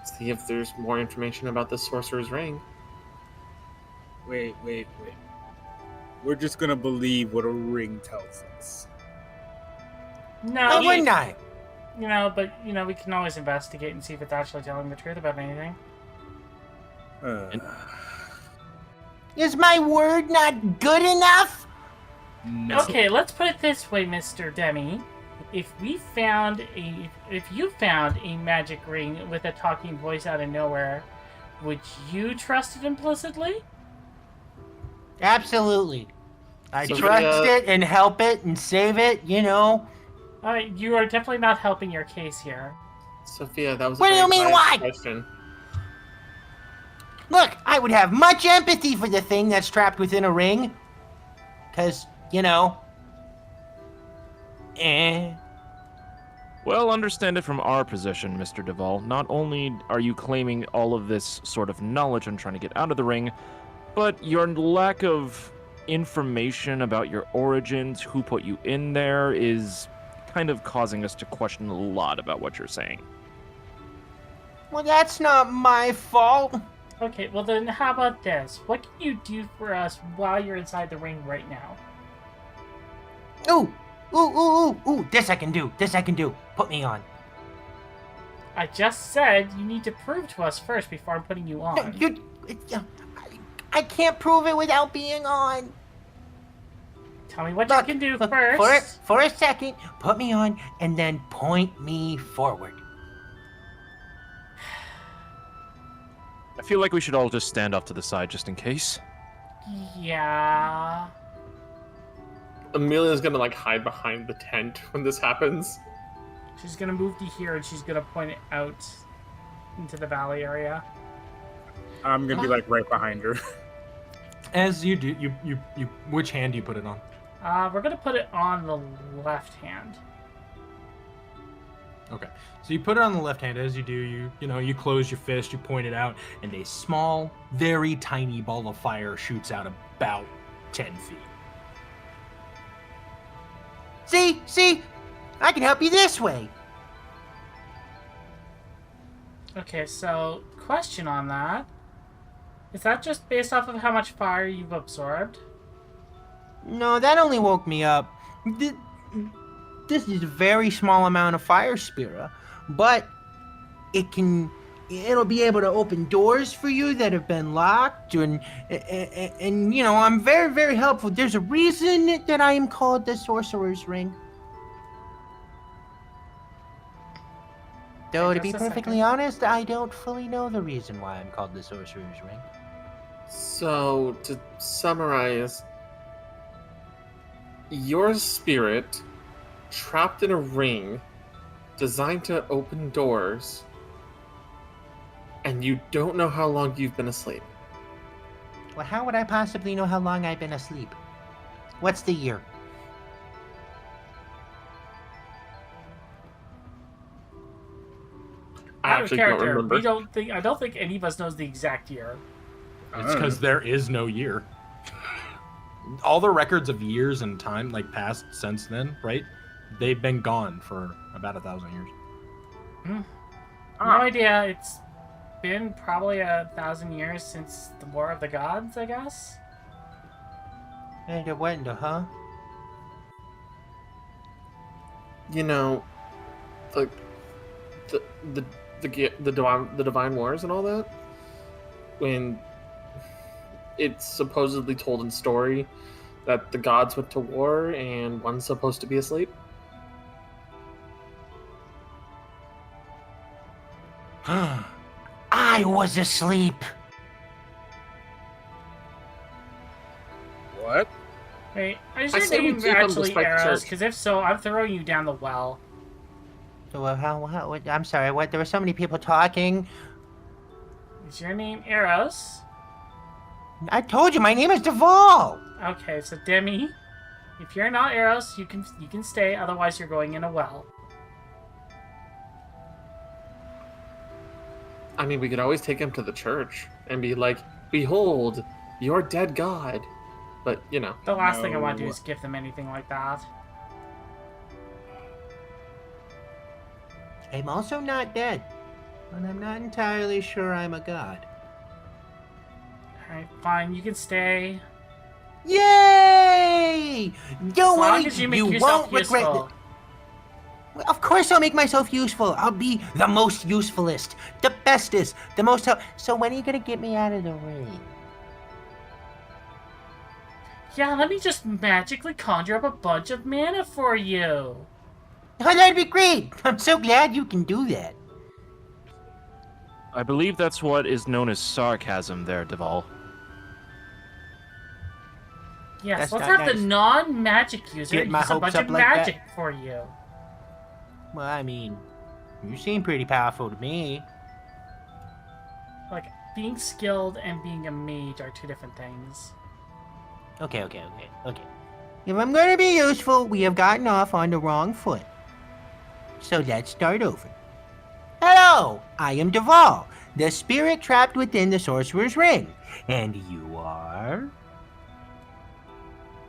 Speaker 6: See if there's more information about the Sorcerer's Ring.
Speaker 5: Wait. We're just gonna believe what a ring tells us.
Speaker 4: No,
Speaker 7: Why wouldn't I?
Speaker 4: but we can always investigate and see if it's actually telling the truth about anything.
Speaker 7: Is my word not good enough?
Speaker 5: No.
Speaker 4: Okay, let's put it this way, Mr. Demi. If you found a magic ring with a talking voice out of nowhere, would you trust it implicitly?
Speaker 7: Absolutely. I
Speaker 6: So,
Speaker 7: trust it and help it and save it,
Speaker 4: You are definitely not helping your case here.
Speaker 6: Sophia, that was a
Speaker 7: What do
Speaker 6: very
Speaker 7: you mean,
Speaker 6: biased
Speaker 7: why?
Speaker 6: question.
Speaker 7: Look, I would have much empathy for the thing that's trapped within a ring. Because,
Speaker 2: Well, understand it from our position, Mr. Duval. Not only are you claiming all of this sort of knowledge on trying to get out of the ring, but your lack of information about your origins, who put you in there, is kind of causing us to question a lot about what you're saying.
Speaker 7: Well, that's not my fault.
Speaker 4: Okay, well then how about this? What can you do for us while you're inside the ring right now?
Speaker 7: Ooh, this I can do. Put me on.
Speaker 4: I just said you need to prove to us first before I'm putting you on.
Speaker 7: I can't prove it without being on.
Speaker 4: Tell me what
Speaker 7: Look,
Speaker 4: you can do
Speaker 7: look,
Speaker 4: first.
Speaker 7: For a second, put me on and then point me forward.
Speaker 2: I feel like we should all just stand off to the side just in case.
Speaker 4: Yeah.
Speaker 6: Amelia's gonna hide behind the tent when this happens.
Speaker 4: She's gonna move to here and she's gonna point it out into the valley area.
Speaker 5: I'm gonna be right behind her.
Speaker 1: As you do, you which hand do you put it on?
Speaker 4: We're gonna put it on the left hand.
Speaker 1: Okay. So you put it on the left hand. As you do, you close your fist, you point it out, and a small, very tiny ball of fire shoots out about 10 feet.
Speaker 7: See? I can help you this way.
Speaker 4: Okay, so question on that. Is that just based off of how much fire you've absorbed?
Speaker 7: No, that only woke me up. This is a very small amount of fire spira, but it'll be able to open doors for you that have been locked, and I'm very, very helpful. There's a reason that I am called the Sorcerer's Ring. Though, to be
Speaker 4: Just a
Speaker 7: perfectly
Speaker 4: second.
Speaker 7: honest, I don't fully know the reason why I'm called the Sorcerer's Ring.
Speaker 6: So, to summarize, your spirit trapped in a ring designed to open doors, and you don't know how long you've been asleep.
Speaker 7: Well, how would I possibly know how long I've been asleep? What's the year?
Speaker 6: I
Speaker 4: Out of
Speaker 6: actually don't
Speaker 4: character.
Speaker 6: remember.
Speaker 4: I don't think any of us knows the exact year.
Speaker 1: It's because there is no year. All the records of years and time, past since then, right? They've been gone for about 1,000 years.
Speaker 4: No
Speaker 5: Ah,
Speaker 4: idea. It's been probably 1,000 years since the War of the Gods, I guess.
Speaker 7: And a wonder, huh?
Speaker 6: You know, the the the the divine wars and all that. When it's supposedly told in story that the gods went to war and one's supposed to be asleep.
Speaker 7: I was asleep.
Speaker 5: what?
Speaker 4: Wait, is
Speaker 6: I
Speaker 4: your
Speaker 6: say we
Speaker 4: name
Speaker 6: keep him
Speaker 4: actually
Speaker 6: despite the
Speaker 4: Eros?
Speaker 6: search.
Speaker 4: Because if so, I'm throwing you down the well.
Speaker 7: So, I'm sorry, what? There were so many people talking.
Speaker 4: Is your name Eros?
Speaker 7: I told you, my name is Duval.
Speaker 4: Okay, so Demi, if you're not Eros, you can stay. Otherwise, you're going in a well.
Speaker 6: I mean, we could always take him to the church and be like, "Behold, your dead god." But you know,
Speaker 4: The last thing I want to do
Speaker 5: No.
Speaker 4: is give them anything like that.
Speaker 7: I'm also not dead. And I'm not entirely sure I'm a god.
Speaker 4: Alright, fine, you can stay.
Speaker 7: Yay! Don't
Speaker 4: As long
Speaker 7: worry,
Speaker 4: as you make
Speaker 7: you
Speaker 4: yourself
Speaker 7: won't regret
Speaker 4: useful.
Speaker 7: it. Well, of course I'll make myself useful. I'll be the most usefulest, the bestest, the most help. So when are you gonna get me out of the ring?
Speaker 4: Yeah, let me just magically conjure up a bunch of mana for you.
Speaker 7: Oh, that'd be great. I'm so glad you can do that.
Speaker 2: I believe that's what is known as sarcasm there, Duval.
Speaker 4: Yes,
Speaker 7: That's
Speaker 4: let's
Speaker 7: not
Speaker 4: have the
Speaker 7: nice.
Speaker 4: non-magic user
Speaker 7: Get
Speaker 4: use
Speaker 7: my
Speaker 4: a
Speaker 7: hopes
Speaker 4: bunch
Speaker 7: up
Speaker 4: of
Speaker 7: like that.
Speaker 4: magic for you.
Speaker 7: Well, I mean, you seem pretty powerful to me.
Speaker 4: Like, being skilled and being a mage are two different things.
Speaker 7: Okay. If I'm gonna be useful, we have gotten off on the wrong foot. So let's start over. Hello, I am Duval, the spirit trapped within the sorcerer's ring. And you are?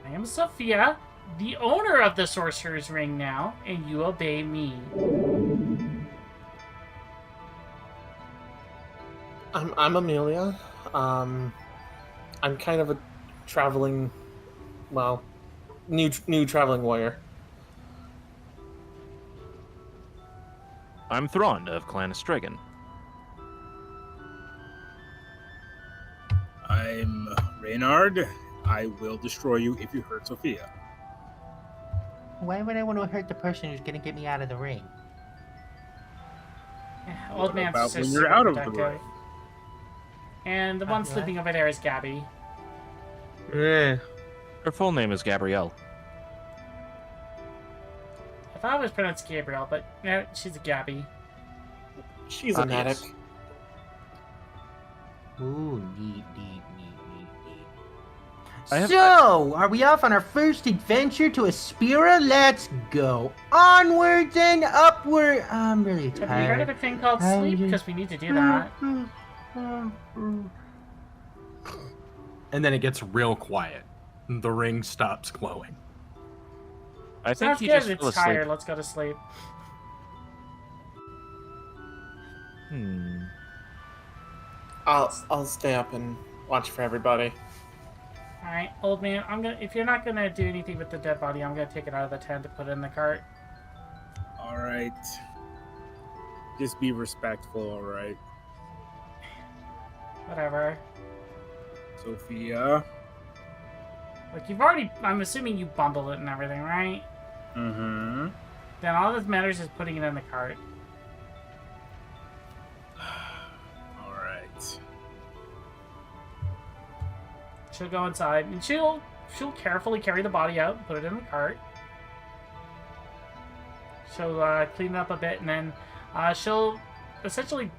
Speaker 4: I am Sophia, the owner of the Sorcerer's Ring now, and you obey me.
Speaker 6: I'm Amelia. I'm kind of a traveling, well, new traveling warrior.
Speaker 2: I'm Thrawn of Clan Estrigan.
Speaker 5: I'm Reynard. I will destroy you if you hurt Sophia.
Speaker 7: Why would I want to hurt the person who's gonna get me out of the ring?
Speaker 4: Old
Speaker 5: What
Speaker 4: man's
Speaker 5: about
Speaker 4: just
Speaker 5: when
Speaker 4: super
Speaker 5: you're out of the
Speaker 4: protective.
Speaker 5: ring?
Speaker 4: And the one
Speaker 7: what?
Speaker 4: sleeping over there is Gabby.
Speaker 3: Eh.
Speaker 2: Her full name is Gabrielle.
Speaker 4: I thought it was pronounced Gabriel, but yeah, she's a Gabby.
Speaker 6: She's a medic.
Speaker 2: Yes.
Speaker 7: Ooh, neat.
Speaker 2: I have-
Speaker 7: So, are we off on our first adventure to Aspira? Let's go. Onwards and upward. I'm really
Speaker 4: Have you heard of
Speaker 7: tired.
Speaker 4: a thing called
Speaker 7: I
Speaker 4: sleep?
Speaker 7: just-
Speaker 4: Because we need to do that.
Speaker 1: And then it gets real quiet. The ring stops glowing.
Speaker 2: I think
Speaker 4: Sounds
Speaker 2: he
Speaker 4: good.
Speaker 2: just
Speaker 4: It's
Speaker 2: fell asleep.
Speaker 4: tired. Let's go to sleep.
Speaker 6: I'll stay up and watch for everybody.
Speaker 4: All right, old man. If you're not gonna do anything with the dead body, I'm gonna take it out of the tent and put it in the cart.
Speaker 5: All right. Just be respectful, all right?
Speaker 4: Whatever.
Speaker 5: Sophia.
Speaker 4: Like you've already. I'm assuming you bundled it and everything, right?
Speaker 5: Mm-hmm.
Speaker 4: Then all that matters is putting it in the cart.
Speaker 5: All right.
Speaker 4: She'll go inside and she'll carefully carry the body out and put it in the cart. She'll clean it up a bit and then she'll essentially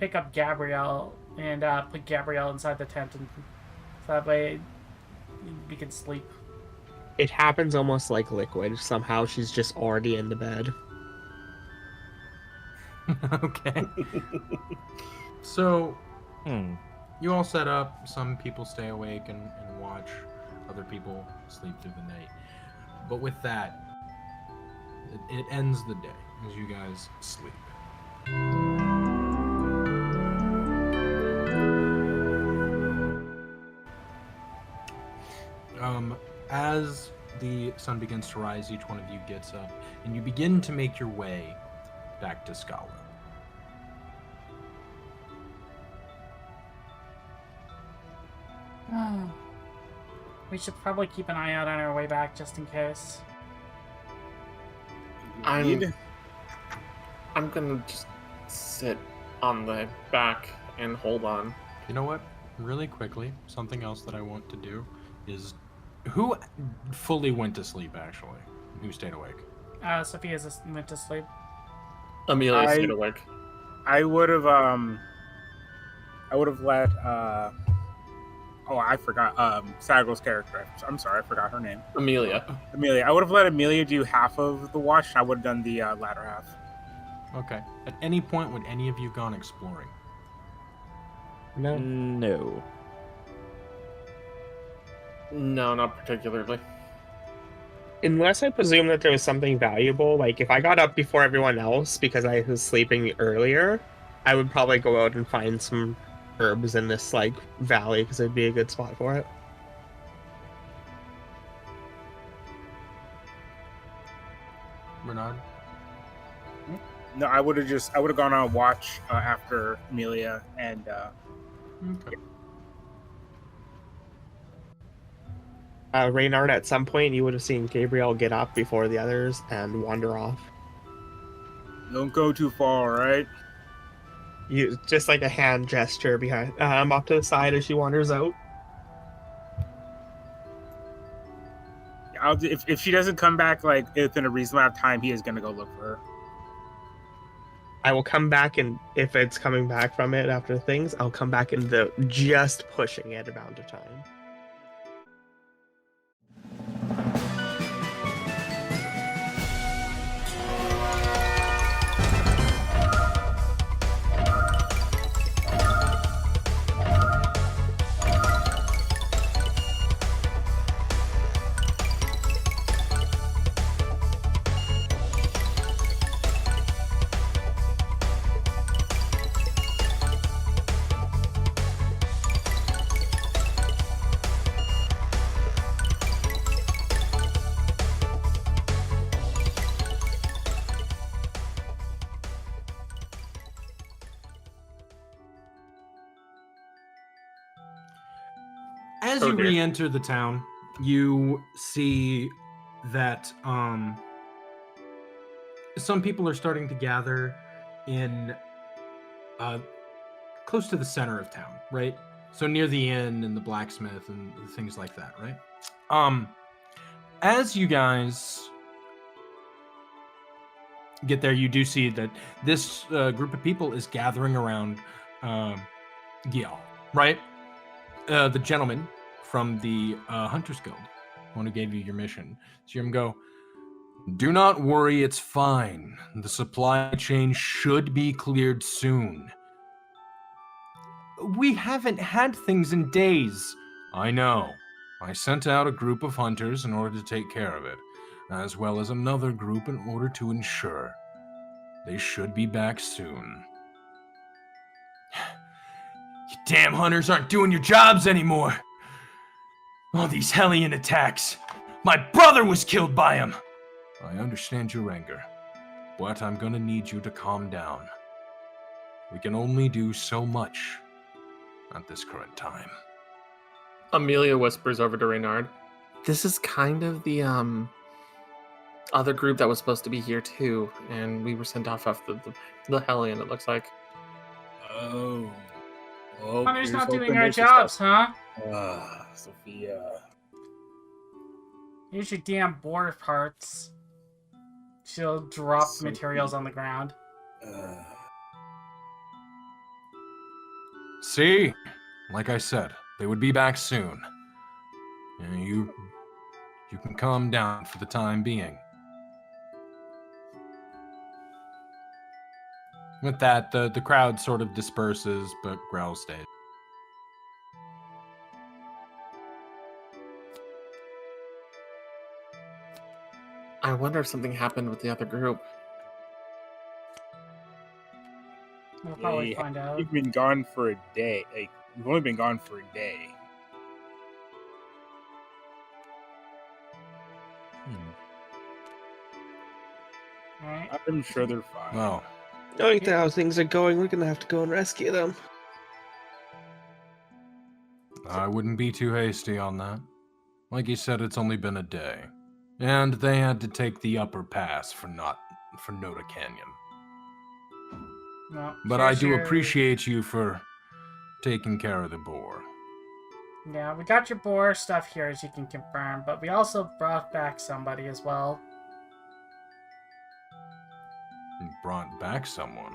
Speaker 4: pick up Gabrielle and put Gabrielle inside the tent, and so that way we can sleep.
Speaker 3: It happens almost like Liquid. Somehow she's just already in the bed.
Speaker 1: Okay. So,
Speaker 2: Hmm.
Speaker 1: you all set up. Some people stay awake and watch. Other people sleep through the night. But with that, it ends the day as you guys sleep. the sun begins to rise, each one of you gets up, and you begin to make your way back to Scala.
Speaker 4: We should probably keep an eye out on our way back just in case.
Speaker 5: Indeed.
Speaker 6: I'm gonna just sit on the back and hold on.
Speaker 1: You know what? Really quickly, something else that I want to do is who fully went to sleep, actually? Who stayed awake?
Speaker 4: Sophia went to sleep.
Speaker 6: Amelia stayed awake.
Speaker 5: I would have let I forgot Sagal's character. I'm sorry, I forgot her name.
Speaker 6: Amelia.
Speaker 5: Amelia. I would have let Amelia do half of the watch. I would have done the latter half.
Speaker 1: Okay. At any point, would any of you gone exploring?
Speaker 3: No.
Speaker 2: No.
Speaker 6: No, not particularly.
Speaker 3: Unless I presume that there was something valuable, like if I got up before everyone else because I was sleeping earlier, I would probably go out and find some herbs in this like valley because it'd be a good spot for it.
Speaker 1: Bernard?
Speaker 5: No, I would have gone on watch after Amelia and
Speaker 1: Okay.
Speaker 3: Reynard, at some point you would have seen Gabriel get up before the others and wander off.
Speaker 5: don't go too far, right?
Speaker 3: You just like a hand gesture behind, off to the side as she wanders out.
Speaker 5: If she doesn't come back like within a reasonable amount of time, he is gonna go look for her.
Speaker 3: I will come back, and if it's coming back from it after things, I'll come back in the just pushing it amount of time.
Speaker 1: As
Speaker 6: Oh,
Speaker 1: you
Speaker 6: dear.
Speaker 1: re-enter the town, you see that some people are starting to gather in close to the center of town, right? So near the inn and the blacksmith and things like that, right? As you guys get there, you do see that this group of people is gathering around Gial, right? The gentleman from the Hunters Guild, one who gave you your mission. So you hear him go, "Do not worry, it's fine. The supply chain should be cleared soon. We haven't had things in days." "I know. I sent out a group of hunters in order to take care of it, as well as another group in order to ensure. They should be back soon." "You damn hunters aren't doing your jobs anymore. All these Hellion attacks. My brother was killed by him." "I understand your anger, but I'm gonna need you to calm down. We can only do so much at this current time."
Speaker 6: Amelia whispers over to Reynard. This is kind of the other group that was supposed to be here too, and we were sent off after the Hellion, it looks like.
Speaker 5: Oh. Oh,
Speaker 4: Hunter's
Speaker 5: here's
Speaker 4: not
Speaker 5: hoping
Speaker 4: doing our
Speaker 5: this is
Speaker 4: jobs, huh?
Speaker 5: Sophia.
Speaker 4: Here's your damn boar parts. She'll drop
Speaker 5: Sophia.
Speaker 4: materials on the ground.
Speaker 1: See? Like I said, they would be back soon. And you can calm down for the time being. With that, the crowd sort of disperses, but Growl stays.
Speaker 6: I wonder if something happened with the other group.
Speaker 4: We'll probably find out.
Speaker 5: We've been gone for a day. Like, we've only been gone for a day.
Speaker 4: Alright.
Speaker 5: I'm sure they're fine.
Speaker 1: Well,
Speaker 3: Knowing how things are going, we're gonna have to go and rescue them.
Speaker 1: I wouldn't be too hasty on that. Like you said, it's only been a day. And they had to take the upper pass for Noda Canyon.
Speaker 4: Well,
Speaker 1: But I
Speaker 4: here's
Speaker 1: do
Speaker 4: your-
Speaker 1: appreciate you for taking care of the boar.
Speaker 4: Yeah, we got your boar stuff here, as you can confirm, but we also brought back somebody as well.
Speaker 1: You brought back someone.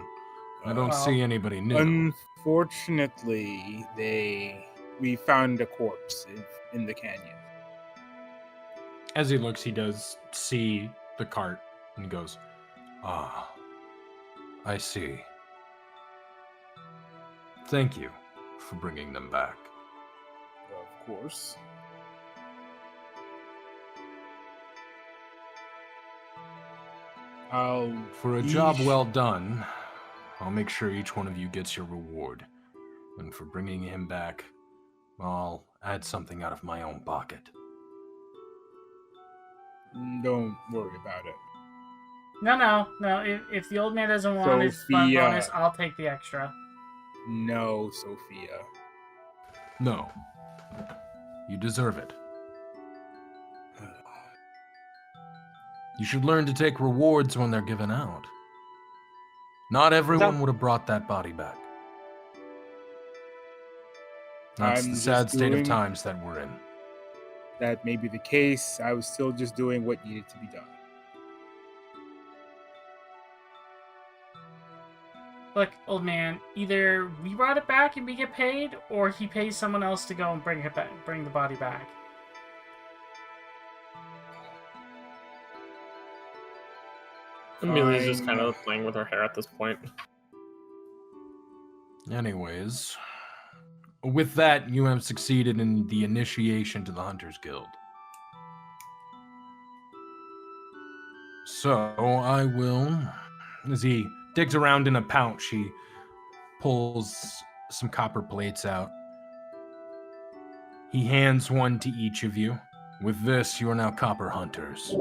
Speaker 1: I
Speaker 5: Uh,
Speaker 1: don't
Speaker 4: well,
Speaker 1: see anybody new.
Speaker 5: Unfortunately, we found a corpse in the canyon.
Speaker 1: As he looks, he does see the cart and goes, "Ah, I see. Thank you for bringing them back."
Speaker 5: Of course.
Speaker 1: For a job well done, I'll make sure each one of you gets your reward. And for bringing him back, I'll add something out of my own pocket.
Speaker 5: Don't worry about it.
Speaker 4: No. If the old man doesn't want his fun
Speaker 5: Sophia.
Speaker 4: bonus, I'll take the extra.
Speaker 5: No, Sophia.
Speaker 1: No. You deserve it. You should learn to take rewards when they're given out. Not everyone would have brought that body back. That's
Speaker 5: I'm
Speaker 1: the sad
Speaker 5: just
Speaker 1: state of
Speaker 5: doing-
Speaker 1: times that we're in.
Speaker 5: That may be the case. I was still just doing what needed to be done.
Speaker 4: Look, old man, either we brought it back and we get paid, or he pays someone else to go and bring it back, bring the body back.
Speaker 6: Amelia's just
Speaker 5: Fine.
Speaker 6: kind of playing with her hair at this point.
Speaker 1: Anyways, with that, you have succeeded in the initiation to the Hunters Guild. So, I will... As he digs around in a pouch, he pulls some copper plates out. He hands one to each of you. With this, you are now copper hunters.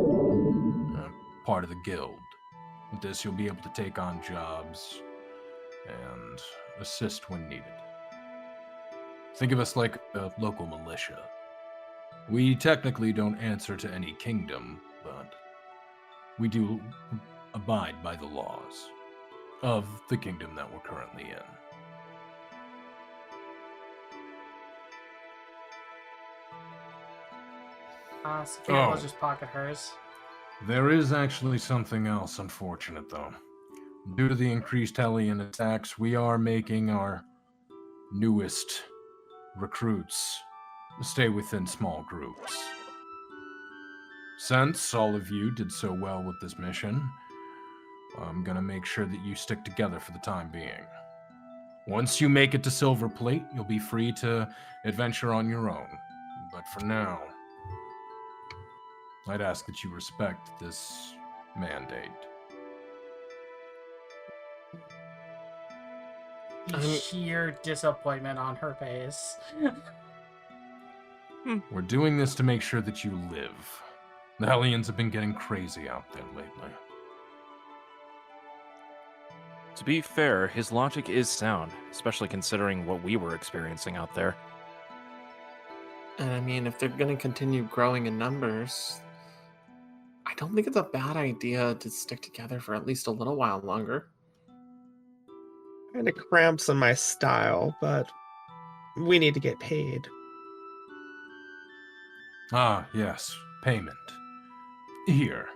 Speaker 1: Part of the guild. With this, you'll be able to take on jobs and assist when needed. Think of us like a local militia. We technically don't answer to any kingdom, but we do abide by the laws of the kingdom that we're currently in.
Speaker 4: Sophia will
Speaker 1: Oh.
Speaker 4: just pocket hers.
Speaker 1: There is actually something else unfortunate, though. Due to the increased Hellion attacks, we are making our newest recruits stay within small groups. Since all of you did so well with this mission, I'm gonna make sure that you stick together for the time being. Once you make it to Silver Plate, you'll be free to adventure on your own. But for now, I'd ask that you respect this mandate.
Speaker 4: The sheer disappointment on her face.
Speaker 1: We're doing this to make sure that you live. The Hellions have been getting crazy out there lately.
Speaker 2: To be fair, his logic is sound, especially considering what we were experiencing out there.
Speaker 6: And I mean, if they're going to continue growing in numbers, I don't think it's a bad idea to stick together for at least a little while longer.
Speaker 3: Kind of cramps in my style, but we need to get paid.
Speaker 1: Ah, yes, payment. Here.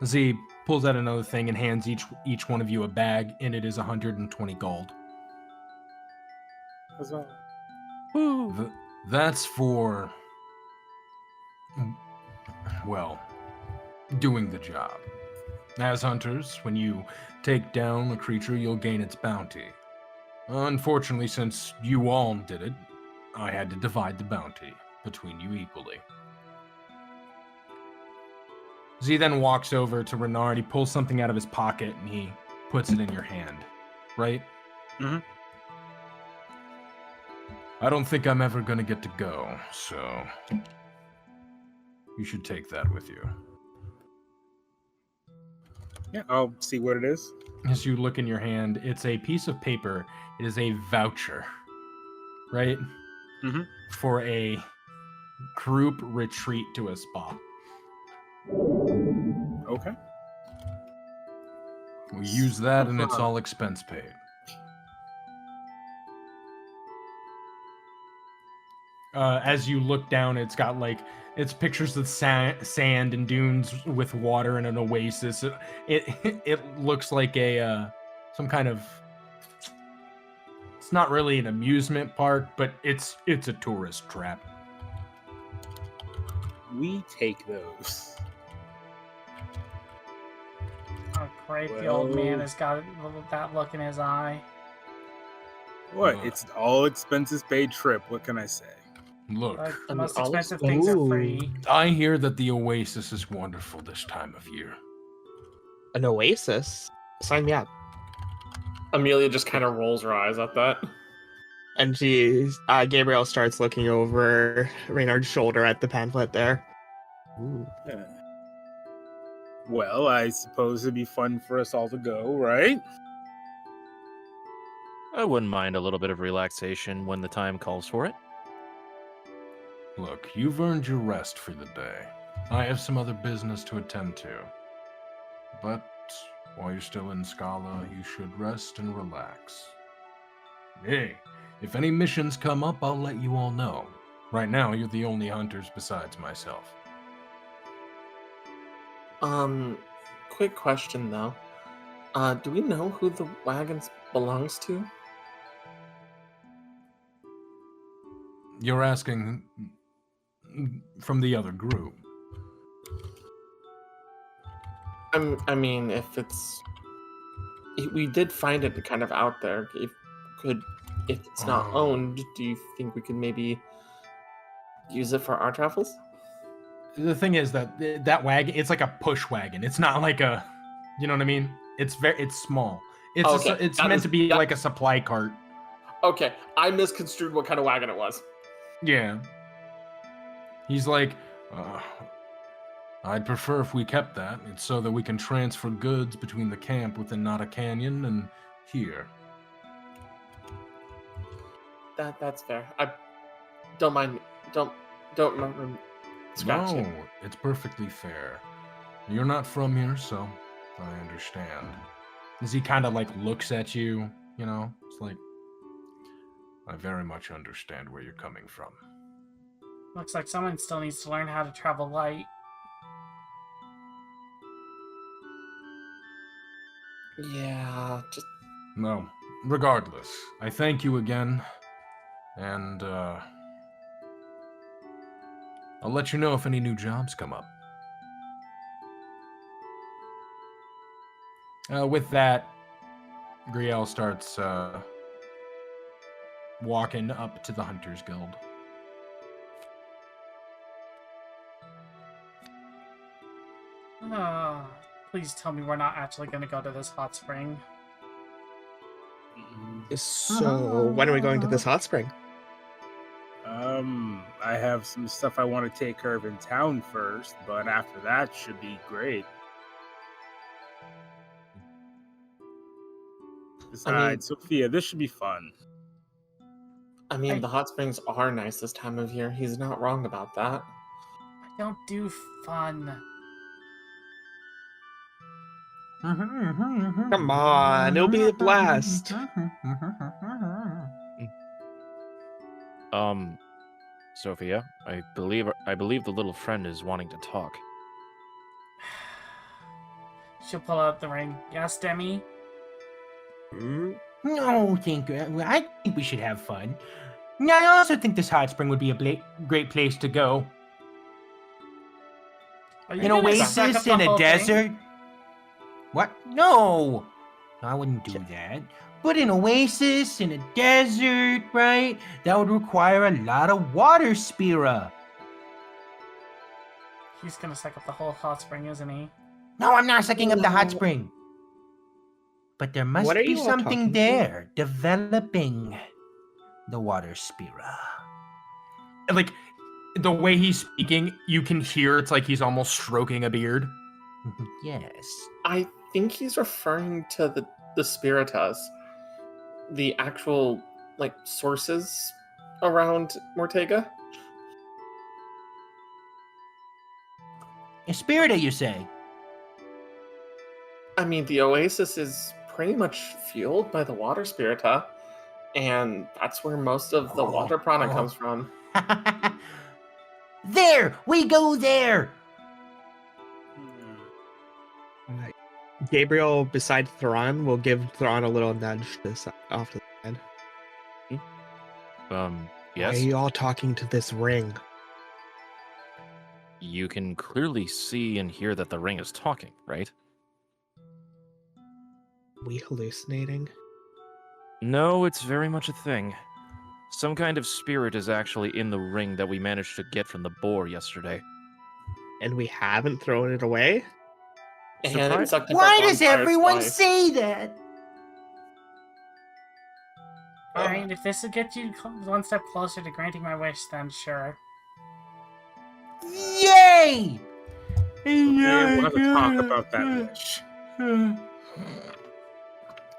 Speaker 1: As he pulls out another thing and hands each one of you a bag, and it is 120 gold.
Speaker 5: Huzzah.
Speaker 1: That's for, well, doing the job. As hunters, when you take down a creature, you'll gain its bounty. Unfortunately, since you all did it, I had to divide the bounty between you equally. As he then walks over to Renard, he pulls something out of his pocket and he puts it in your hand. Right?
Speaker 3: Mhm.
Speaker 1: I don't think I'm ever gonna get to go, so you should take that with you.
Speaker 5: Yeah, I'll see what it is.
Speaker 1: As you look in your hand, it's a piece of paper. It is a voucher, right?
Speaker 5: Mhm.
Speaker 1: For a group retreat to a spa.
Speaker 5: Okay.
Speaker 1: We use that and it's all expense paid. As you look down, it's got it's pictures of sand and dunes with water and an oasis. It looks like a some kind of. It's not really an amusement park, but it's a tourist trap.
Speaker 5: We take those.
Speaker 4: Oh, great. The old man
Speaker 5: Well-
Speaker 4: has got that look in his eye.
Speaker 5: What? It's an all expenses paid trip. What can I say?
Speaker 1: Look,
Speaker 4: Like, the
Speaker 6: I mean,
Speaker 4: most
Speaker 6: all
Speaker 4: expensive
Speaker 6: those-
Speaker 4: things are
Speaker 3: Ooh.
Speaker 4: free.
Speaker 1: I hear that the oasis is wonderful this time of year.
Speaker 3: An oasis? Sign me up.
Speaker 6: Amelia just kind of rolls her eyes at that.
Speaker 3: And Gabriel starts looking over Reynard's shoulder at the pamphlet there. Ooh.
Speaker 5: Yeah. Well, I suppose it'd be fun for us all to go, right?
Speaker 2: I wouldn't mind a little bit of relaxation when the time calls for it.
Speaker 1: Look, you've earned your rest for the day. I have some other business to attend to. But while you're still in Scala, you should rest and relax. Hey, if any missions come up, I'll let you all know. Right now, you're the only hunters besides myself.
Speaker 6: Quick question though. Do we know who the wagons belongs to?
Speaker 1: You're asking from the other group.
Speaker 6: I mean, if we did find it kind of out there. If it's not
Speaker 1: Oh.
Speaker 6: owned, do you think we could maybe use it for our travels?
Speaker 1: The thing is that wagon, it's like a push wagon. It's not like a, you know what I mean? It's small. It's
Speaker 6: Okay,
Speaker 1: it's
Speaker 6: that
Speaker 1: meant
Speaker 6: is-
Speaker 1: to be
Speaker 6: that-
Speaker 1: like a supply cart.
Speaker 6: Okay, I misconstrued what kind of wagon it was.
Speaker 1: Yeah. He's like, I'd prefer if we kept that. It's so that we can transfer goods between the camp within Nada Canyon and here.
Speaker 6: That's fair. I don't mind. Don't remember scratching.
Speaker 1: No, it's perfectly fair. You're not from here, so I understand. As he kind of looks at you, it's like, I very much understand where you're coming from.
Speaker 4: Looks like someone still needs to learn how to travel light.
Speaker 6: Yeah, just
Speaker 1: No, regardless, I thank you again, and I'll let you know if any new jobs come up. With that, Griel starts walking up to the Hunters Guild.
Speaker 4: Please tell me we're not actually going to go to this hot spring.
Speaker 3: So, when are we going to this hot spring?
Speaker 5: I have some stuff I want to take care of in town first, but after that should be great. Besides, Sophia, this should be fun.
Speaker 6: I mean,
Speaker 4: I-
Speaker 6: the hot springs are nice this time of year. He's not wrong about that.
Speaker 4: I don't do fun.
Speaker 3: Come on, it'll be a blast.
Speaker 2: Sophia, I believe the little friend is wanting to talk.
Speaker 4: She'll pull out the ring. Yes, Demi?
Speaker 7: No, I think we should have fun. I also think this hot spring would be a great place to go.
Speaker 4: Are you
Speaker 7: An
Speaker 4: gonna suck
Speaker 7: oasis
Speaker 4: up the
Speaker 7: in a
Speaker 4: whole thing?
Speaker 7: desert? What? No, I wouldn't do that. But an oasis in a desert, right? That would require a lot of water, Spira.
Speaker 4: He's gonna suck up the whole hot spring, isn't he?
Speaker 7: No, I'm not sucking up the hot
Speaker 3: No.
Speaker 7: spring. But there must
Speaker 3: What are
Speaker 7: be
Speaker 3: you all
Speaker 7: something
Speaker 3: talking
Speaker 7: there developing the water Spira.
Speaker 1: Like, the way he's speaking, you can hear it's like he's almost stroking a beard.
Speaker 7: Yes.
Speaker 6: I think he's referring to the Spiritas, the actual sources around Mortega.
Speaker 7: Espirita, you say?
Speaker 6: I mean, the oasis is pretty much fueled by the water Spirita, and that's where most of the water prana comes from.
Speaker 7: There! We go there!
Speaker 3: Gabriel, beside Thrawn, will give Thrawn a little nudge off to the side. Why
Speaker 2: Yes.
Speaker 3: are you all talking to this ring?
Speaker 2: You can clearly see and hear that the ring is talking, right?
Speaker 3: We hallucinating?
Speaker 2: No, it's very much a thing. Some kind of spirit is actually in the ring that we managed to get from the boar yesterday.
Speaker 3: And we haven't thrown it away?
Speaker 6: And
Speaker 2: Surprise-
Speaker 6: it sucked up
Speaker 7: Why
Speaker 6: our
Speaker 7: does
Speaker 6: bonfire's
Speaker 7: everyone
Speaker 6: life.
Speaker 7: say that?
Speaker 4: Alright, if this will get you one step closer to granting my wish, then sure.
Speaker 7: Yay!
Speaker 5: Yeah, we'll have to talk about that wish.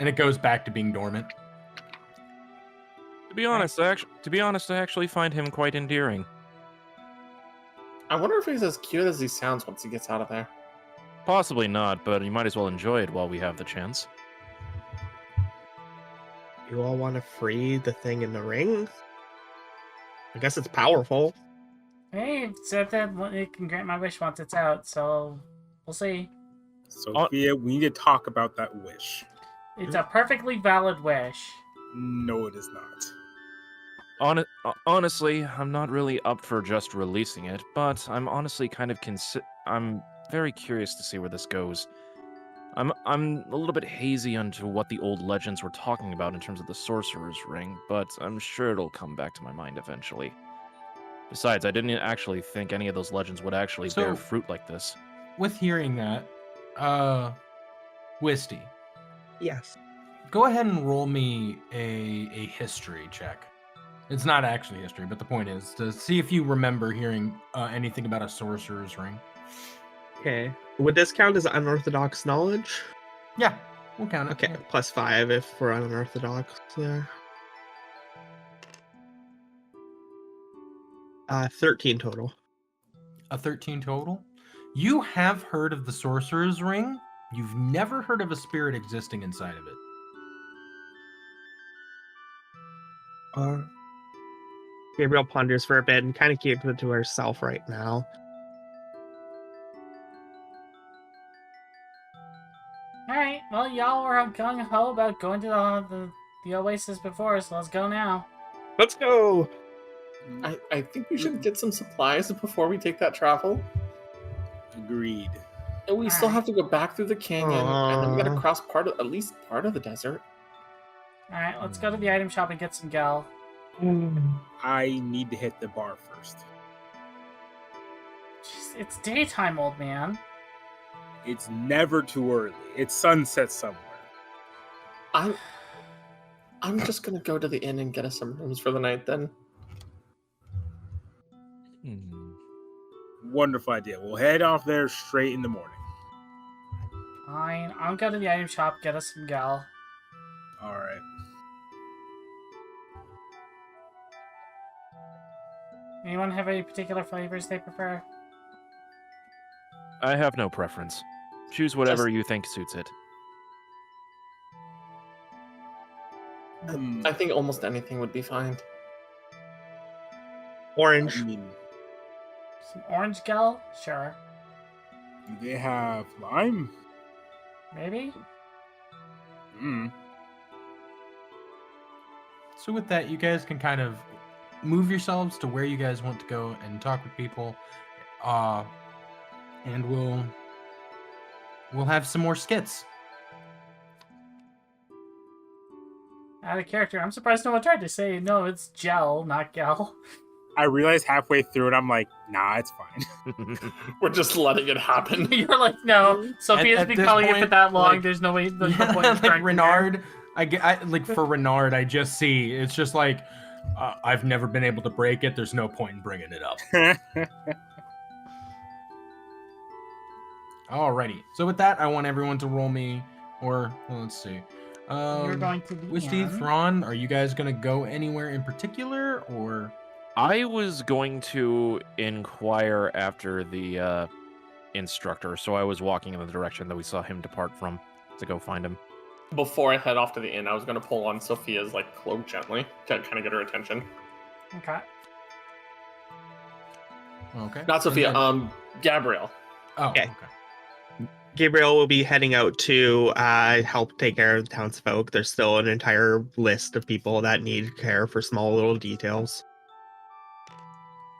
Speaker 1: And it goes back to being dormant.
Speaker 2: To be honest, I actually find him quite endearing.
Speaker 6: I wonder if he's as cute as he sounds once he gets out of there.
Speaker 2: Possibly not, but you might as well enjoy it while we have the chance.
Speaker 3: You all want to free the thing in the ring? I guess it's powerful.
Speaker 4: Hey, it said that it can grant my wish once it's out, so we'll see.
Speaker 5: Sophia, we need to talk about that wish.
Speaker 4: It's a perfectly valid wish.
Speaker 5: No, it is not.
Speaker 2: Honestly, I'm not really up for just releasing it, but I'm honestly kind of I'm very curious to see where this goes. I'm a little bit hazy onto what the old legends were talking about in terms of the Sorcerer's Ring, but I'm sure it'll come back to my mind eventually. Besides, I didn't actually think any of those legends would actually bear
Speaker 1: So-
Speaker 2: fruit like this.
Speaker 1: With hearing that, Wisty,
Speaker 3: Yes.
Speaker 1: go ahead and roll me a history check. It's not actually history, but the point is to see if you remember hearing anything about a sorcerer's ring.
Speaker 3: Okay. Would this count as unorthodox knowledge?
Speaker 1: Yeah, we'll count it.
Speaker 3: Okay, +5 if we're unorthodox there. 13 total.
Speaker 1: A 13 total. You have heard of the sorcerer's ring. You've never heard of a spirit existing inside of it.
Speaker 3: Gabriel ponders for a bit and kind of keeps it to herself right now.
Speaker 4: Alright, well, y'all were gung-ho about going to the Oasis before, so let's go now.
Speaker 3: Let's go!
Speaker 6: I think we should get some supplies before we take that travel.
Speaker 5: Agreed.
Speaker 6: And we still have to go back through the canyon, and then we gotta
Speaker 3: Aw.
Speaker 6: cross at least part of the desert.
Speaker 4: Alright, let's go to the item shop and get some gal.
Speaker 5: I need to hit the bar first.
Speaker 4: Jeez, it's daytime, old man.
Speaker 5: It's never too early. It's sunset somewhere.
Speaker 6: I'm just gonna go to the inn and get us some rooms for the night then.
Speaker 5: Wonderful idea. We'll head off there straight in the morning.
Speaker 4: Fine, I'll go to the item shop, get us some gal.
Speaker 5: All right.
Speaker 4: Anyone have any particular flavors they prefer?
Speaker 2: I have no preference. Choose whatever you think suits it.
Speaker 5: Hmm,
Speaker 6: I think almost anything would be fine.
Speaker 3: Orange.
Speaker 5: I mean,
Speaker 4: Some orange gal? Sure.
Speaker 5: do they have lime?
Speaker 4: Maybe?
Speaker 5: Hmm.
Speaker 1: So with that, you guys can kind of move yourselves to where you guys want to go and talk with people. And we'll have some more skits.
Speaker 4: Out of character. I'm surprised no one tried to say, no, it's gel, not gal.
Speaker 5: I realized halfway through it, I'm like, nah, it's fine.
Speaker 6: We're just letting it happen.
Speaker 4: You're like, no, Sophia's
Speaker 1: At
Speaker 4: been
Speaker 1: this
Speaker 4: calling it for
Speaker 1: point,
Speaker 4: that long.
Speaker 1: like-
Speaker 4: There's no way. There's no
Speaker 1: Yeah,
Speaker 4: point in
Speaker 1: like
Speaker 4: correcting her.
Speaker 1: Renard, I like for Renard, I just see it's just like I've never been able to break it. There's no point in bringing it up. Alrighty. So with that, I want everyone to roll me, or well, let's see.
Speaker 4: You're going to be
Speaker 1: Wisty,
Speaker 4: in.
Speaker 1: Thrawn, are you guys gonna go anywhere in particular, or?
Speaker 2: I was going to inquire after the instructor, so I was walking in the direction that we saw him depart from to go find him.
Speaker 6: Before I head off to the inn, I was going to pull on Sophia's like cloak gently to kind of get her attention.
Speaker 4: Okay.
Speaker 1: Okay.
Speaker 6: Not Sophia,
Speaker 1: And then-
Speaker 6: Gabrielle.
Speaker 1: Oh,
Speaker 3: Okay.
Speaker 1: okay.
Speaker 3: Gabriel will be heading out to help take care of the townsfolk. There's still an entire list of people that need care for small little details.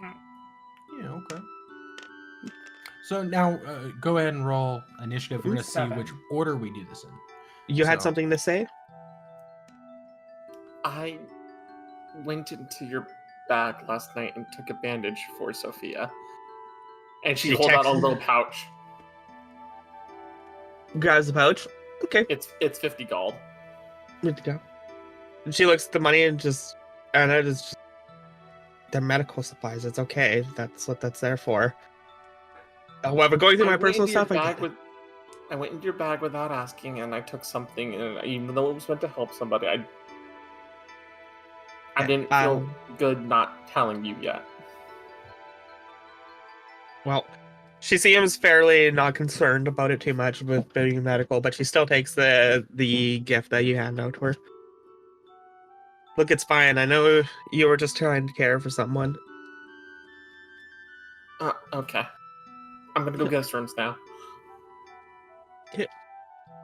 Speaker 1: Yeah, okay. So now, go ahead and roll initiative. We're gonna
Speaker 4: Who's
Speaker 1: see
Speaker 4: seven?
Speaker 1: which order we do this in.
Speaker 3: You had
Speaker 1: So-
Speaker 3: something to say?
Speaker 6: I went into your bag last night and took a bandage for Sophia. And she
Speaker 3: You
Speaker 6: pulled out a
Speaker 3: text-
Speaker 6: little pouch.
Speaker 3: Grabs the pouch. Okay,
Speaker 6: It's 50 gold.
Speaker 3: good to go. And she looks at the money and just, and it is just, they're medical supplies. It's okay. That's what that's there for. However, going through
Speaker 6: I
Speaker 3: my
Speaker 6: went
Speaker 3: personal
Speaker 6: into your
Speaker 3: stuff, I
Speaker 6: bag
Speaker 3: get it.
Speaker 6: I went into your bag without asking, and I took something, and even though it was meant to help somebody, I
Speaker 3: Yeah,
Speaker 6: didn't feel good not telling you yet.
Speaker 3: Well, she seems fairly not concerned about it too much with being medical, but she still takes the gift that you hand out to her. Look, it's fine. I know you were just trying to care for someone.
Speaker 6: Okay. I'm gonna go get us rooms now.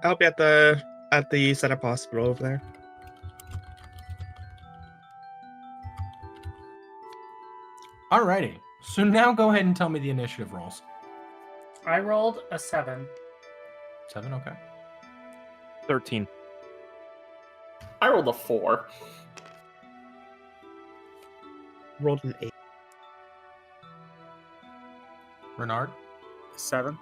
Speaker 3: I'll be at the setup hospital over there.
Speaker 1: Alrighty. So now go ahead and tell me the initiative rolls.
Speaker 4: I rolled a 7.
Speaker 1: 7, okay.
Speaker 2: 13.
Speaker 6: I rolled a 4.
Speaker 3: Rolled an 8.
Speaker 1: Renard?
Speaker 5: 7.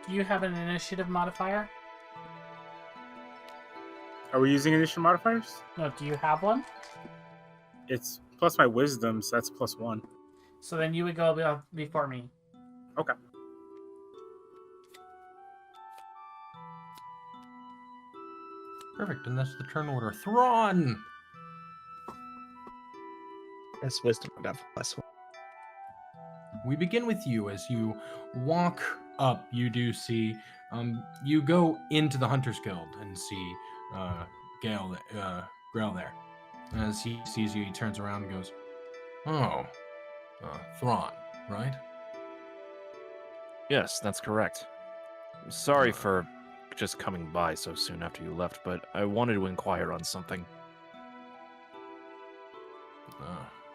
Speaker 4: Do you have an initiative modifier?
Speaker 5: Are we using initiative modifiers?
Speaker 4: No, do you have one?
Speaker 5: It's plus my wisdom, so that's +1.
Speaker 4: So then you would go before me.
Speaker 5: Okay.
Speaker 1: Perfect, and that's the turn order. Thrawn!
Speaker 3: That's wisdom enough. +1.
Speaker 1: We begin with you. As you walk up, you do see, you go into the Hunter's Guild and see Grail there. As he sees you, he turns around and goes, "Oh, Thrawn, right?"
Speaker 2: Yes, that's correct. Sorry for just coming by so soon after you left, but I wanted to inquire on something.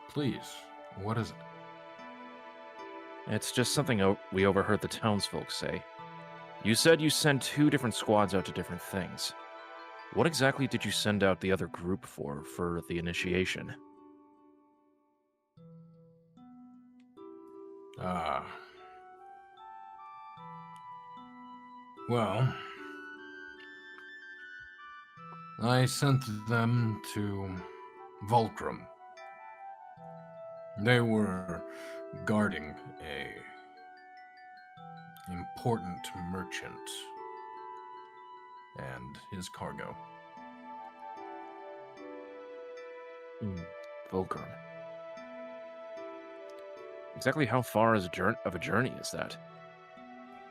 Speaker 1: Please, what is it?
Speaker 2: It's just something we overheard the townsfolk say. You said you sent 2 different squads out to different things. What exactly did you send out the other group for the initiation?
Speaker 1: Well, I sent them to Volcrum. They were guarding a important merchant and his cargo.
Speaker 2: Volcrum. Exactly how far of a journey is that?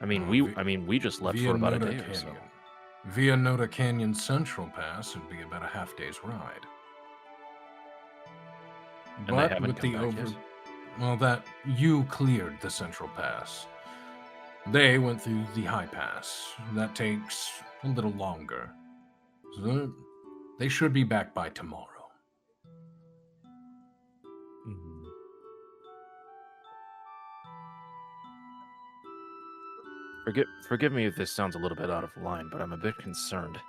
Speaker 2: I mean, we just left for about a day or so.
Speaker 1: Via Noda Canyon Central Pass would be about a half day's ride.
Speaker 2: And they
Speaker 1: But
Speaker 2: haven't
Speaker 1: with
Speaker 2: come
Speaker 1: the
Speaker 2: back yet?
Speaker 1: well, that you cleared the Central Pass. They went through the High Pass. That takes a little longer. So they should be back by tomorrow.
Speaker 2: Forgive me if this sounds a little bit out of line, but I'm a bit concerned.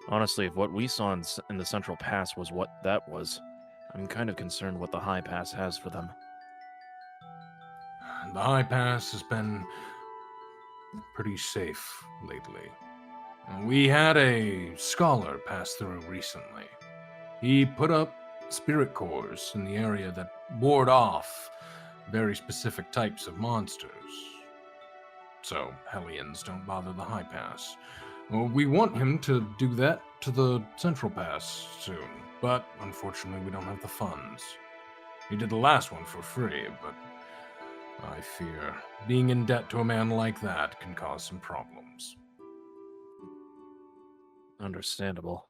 Speaker 2: Honestly, if what we saw in the Central Pass was what that was, I'm kind of concerned what the High Pass has for them.
Speaker 1: The High Pass has been pretty safe lately. We had a scholar pass through recently. He put up spirit cores in the area that ward off very specific types of monsters. So Hellions don't bother the High Pass. Well, we want him to do that to the Central Pass soon, but unfortunately we don't have the funds. He did the last one for free, but I fear being in debt to a man like that can cause some problems.
Speaker 2: Understandable.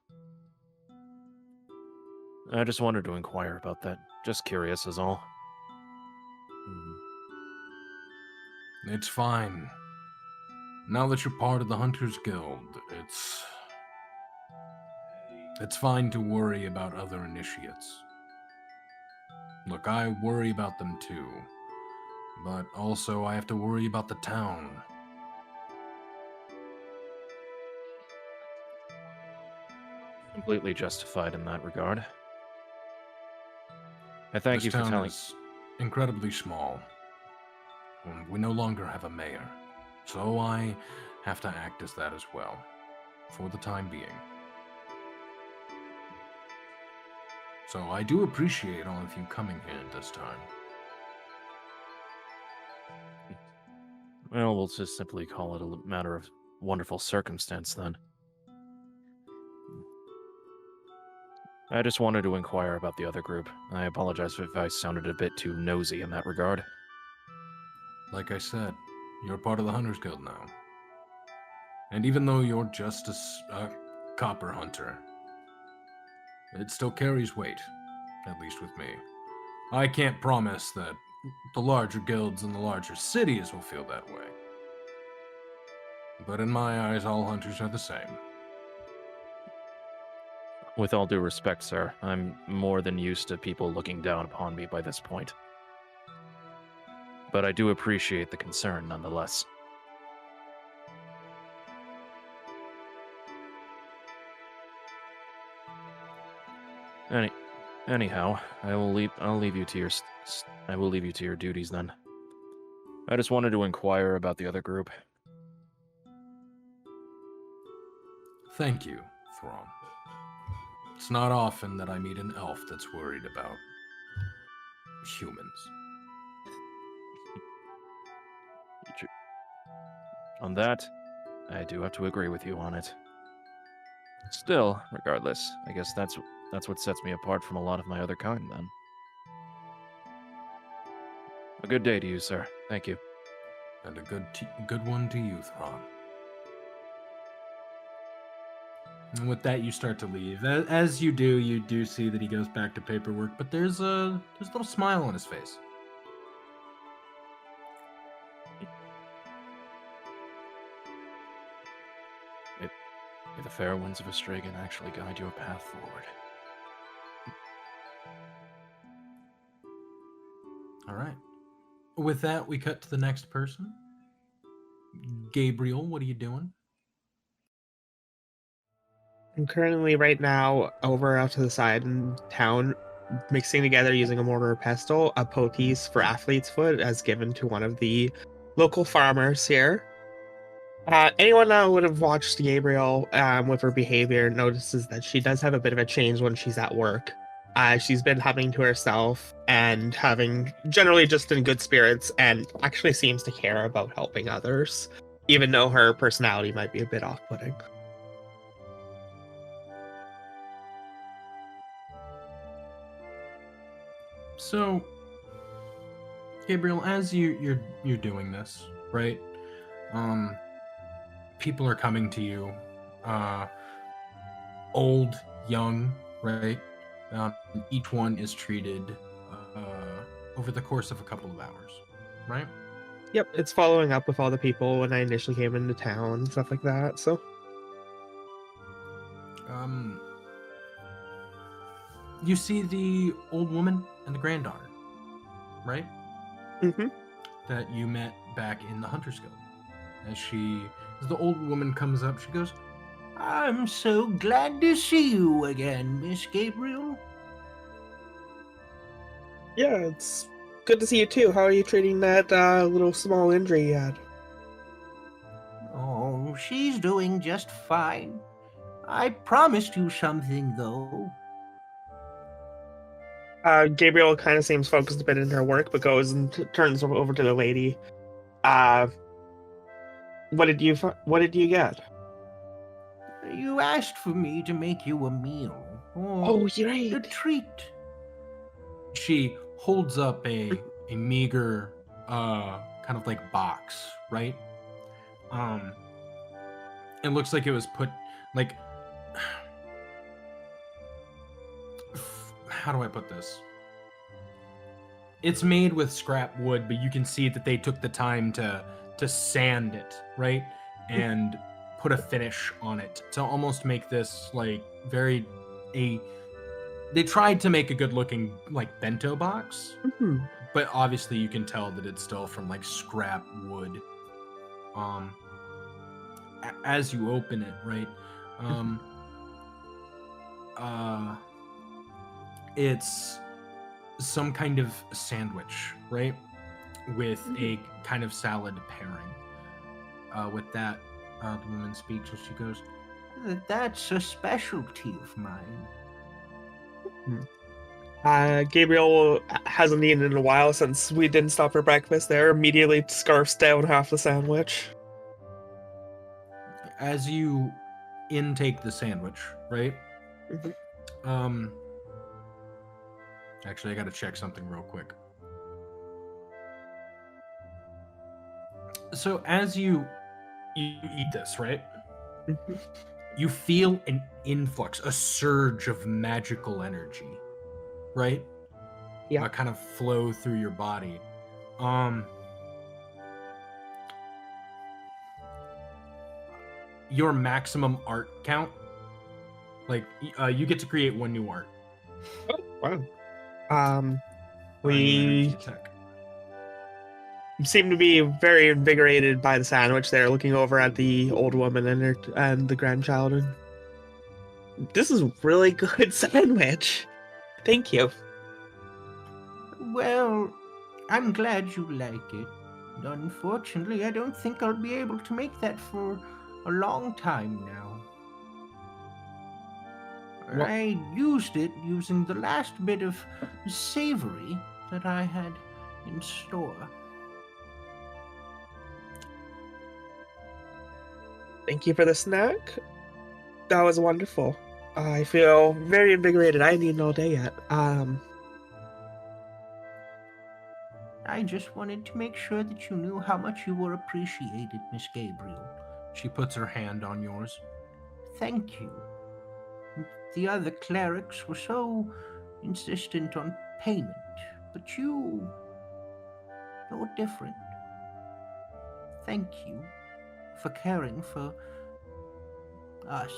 Speaker 2: I just wanted to inquire about that. Just curious is all.
Speaker 1: It's fine. Now that you're part of the Hunters Guild, it's fine to worry about other initiates. Look, I worry about them too, but also I have to worry about the town.
Speaker 2: Completely justified in that regard. I thank
Speaker 1: This
Speaker 2: you for
Speaker 1: town
Speaker 2: telling.
Speaker 1: is incredibly small. And we no longer have a mayor, so I have to act as that as well, for the time being. So I do appreciate all of you coming here at this time.
Speaker 2: Well, we'll just simply call it a matter of wonderful circumstance then. I just wanted to inquire about the other group. I apologize if I sounded a bit too nosy in that regard.
Speaker 1: Like I said, you're part of the Hunters Guild now. And even though you're just a copper hunter, it still carries weight, at least with me. I can't promise that the larger guilds and the larger cities will feel that way. But in my eyes, all hunters are the same.
Speaker 2: With all due respect, sir, I'm more than used to people looking down upon me by this point. But I do appreciate the concern nonetheless. Anyhow, I'll leave you to your duties then. I just wanted to inquire about the other group.
Speaker 1: Thank you, Thrawn. It's not often that I meet an elf that's worried about humans.
Speaker 2: On that, I do have to agree with you on it. Still, regardless, I guess that's what sets me apart from a lot of my other kind, then. A good day to you, sir. Thank you.
Speaker 1: And a good one to you, Thrawn. And with that, you start to leave. As you do see that he goes back to paperwork, but there's a little smile on his face.
Speaker 2: May the fair winds of Astragan actually guide your path forward.
Speaker 1: All right. With that, we cut to the next person. Gabriel, what are you doing?
Speaker 3: I'm currently right now over out to the side in town, mixing together using a mortar and pestle a poultice for athlete's foot as given to one of the local farmers here. Anyone that would have watched Gabriel with her behavior notices that she does have a bit of a change when she's at work. She's been humming to herself and having generally just in good spirits and actually seems to care about helping others, even though her personality might be a bit off-putting.
Speaker 1: So, Gabriel, as you're doing this, right? People are coming to you, old, young, right? Each one is treated over the course of a couple of hours, right?
Speaker 3: Yep, it's following up with all the people when I initially came into town and stuff like that, so.
Speaker 1: You see the old woman and the granddaughter, right?
Speaker 3: Mm-hmm.
Speaker 1: That you met back in the Hunters Guild. As the old woman comes up, she goes,
Speaker 7: I'm so glad to see you again, Miss Gabriel.
Speaker 3: Yeah, it's good to see you too. How are you treating that little small injury you had?
Speaker 7: Oh, she's doing just fine. I promised you something, though.
Speaker 3: Gabriel kind of seems focused a bit in her work, but goes and turns over to the lady. Uh, what did you get?
Speaker 7: You asked for me to make you a meal.
Speaker 3: Oh, you're
Speaker 7: A
Speaker 3: right.
Speaker 7: treat.
Speaker 1: She holds up a meager kind of like box, right? It looks like it was put like how do I put this? It's made with scrap wood, but you can see that they took the time to sand it, right? And put a finish on it to almost make this like very they tried to make a good looking like bento box, but obviously you can tell that it's still from like scrap wood. As you open it, right? It's some kind of sandwich, right? With a kind of salad pairing. With that, the woman speaks and she goes,
Speaker 7: That's a specialty of mine.
Speaker 3: Gabriel hasn't eaten in a while since we didn't stop for breakfast there. Immediately scarfs down half the sandwich.
Speaker 1: as you intake the sandwich, right? Actually, I gotta check something real quick. So as you eat this, right? You feel an influx, a surge of magical energy, right?
Speaker 3: Yeah.
Speaker 1: Kind of flow through your body. Your maximum art count, like you get to create one new art.
Speaker 3: Wow.
Speaker 1: New
Speaker 3: We
Speaker 1: energy attack.
Speaker 3: seem to be very invigorated by the sandwich there, looking over at the old woman and the grandchild. And this is really good sandwich. Thank you.
Speaker 7: Well, I'm glad you like it. Unfortunately, I don't think I'll be able to make that for a long time now.
Speaker 3: Well-
Speaker 7: I used it using the last bit of savory that I had in store.
Speaker 3: Thank you for the snack. That was wonderful. I feel very invigorated. I ain't eaten all day yet.
Speaker 7: I just wanted to make sure that you knew how much you were appreciated, Miss Gabriel.
Speaker 1: She puts her hand on yours.
Speaker 7: Thank you. The other clerics were so insistent on payment, but you're different. Thank you for caring for us.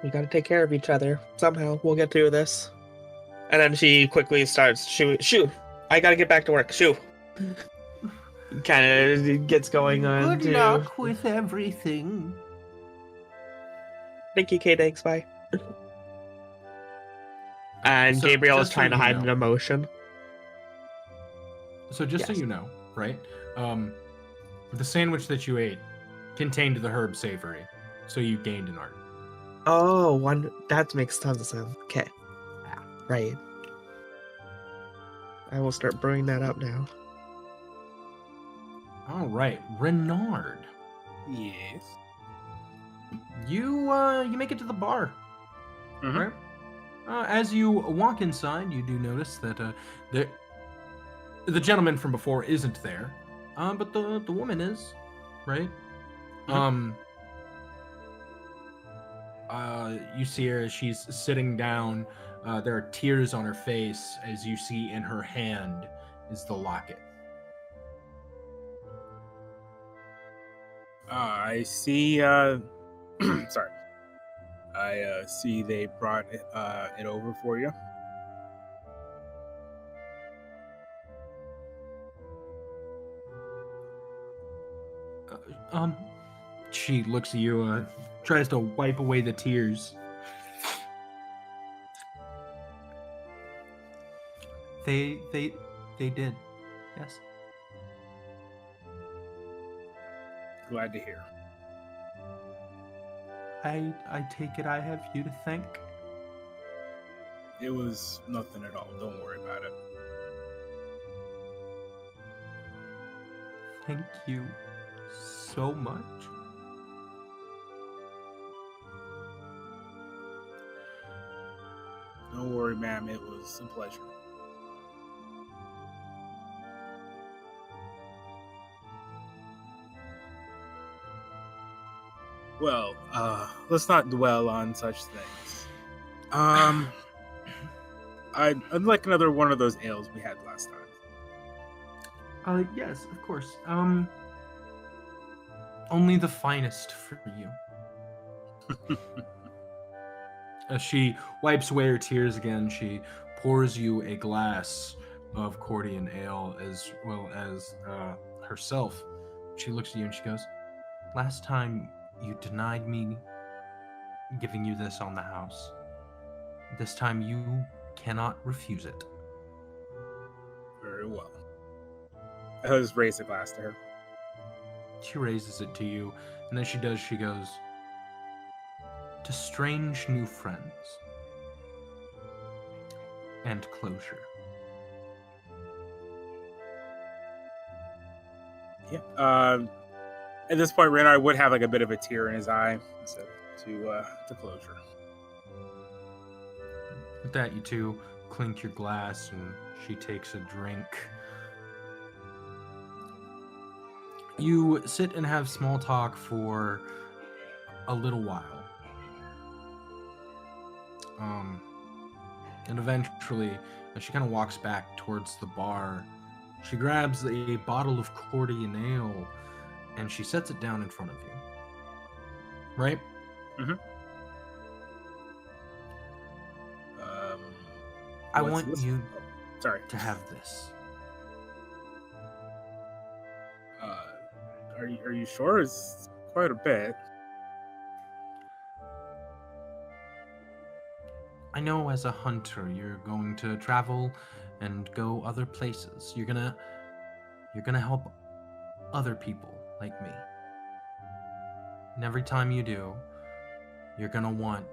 Speaker 3: We gotta take care of each other. Somehow, we'll get through this. And then she quickly starts, shoo, I gotta get back to work, shoo. Kind of gets going on
Speaker 7: Good
Speaker 3: to...
Speaker 7: luck with everything.
Speaker 3: Thank you, Kay, thanks, bye. And
Speaker 1: So,
Speaker 3: Gabriel is
Speaker 1: just so
Speaker 3: trying to
Speaker 1: you
Speaker 3: hide
Speaker 1: know.
Speaker 3: an emotion.
Speaker 1: So just so
Speaker 3: Yes.
Speaker 1: you know, right? The sandwich that you ate contained the herb savory, so you gained an art.
Speaker 3: Oh, that makes tons of sense. Okay. Right. I will start brewing that up now.
Speaker 1: All right, Renard,
Speaker 5: Yes.
Speaker 1: you make it to the bar.
Speaker 5: Mhm.
Speaker 1: Right? As you walk inside, you do notice that the gentleman from before isn't there, but the woman is, right? You see her as she's sitting down. There are tears on her face as you see in her hand is the locket.
Speaker 5: I see. Sorry. I see they brought it over for you.
Speaker 1: She looks at you, tries to wipe away the tears.
Speaker 7: They did. Yes.
Speaker 5: Glad to hear.
Speaker 7: I take it I have you to thank.
Speaker 5: It was nothing at all. Don't worry about it.
Speaker 1: Thank you so much.
Speaker 5: Don't worry, ma'am. It was a pleasure. Well, let's not dwell on such things. I'd like another one of those ales we had last time.
Speaker 1: Yes, of course. Only the finest for you. As she wipes away her tears again, she pours you a glass of Cordian ale as well as herself. She looks at you and she goes, "Last time you denied me giving you this on the house. This time you cannot refuse it."
Speaker 5: Very well. I'll just raise a glass to her.
Speaker 1: She raises it to you, and as she does, she goes, "To strange new friends and closure."
Speaker 5: Yeah. At this point, Renard would have like a bit of a tear in his eye, so to closure.
Speaker 1: With that, you two clink your glass, and she takes a drink. You sit and have small talk for a little while. And eventually, as she kind of walks back towards the bar, she grabs a bottle of Cordian ale and she sets it down in front of you. Right?
Speaker 5: Mm-hmm.
Speaker 1: I
Speaker 5: What's
Speaker 1: want
Speaker 5: this?
Speaker 1: you
Speaker 5: Sorry.
Speaker 1: to have this.
Speaker 5: Are you sure? It's quite a bit.
Speaker 1: I know as a hunter, you're going to travel and go other places. You're gonna help other people like me. And every time you do, you're gonna want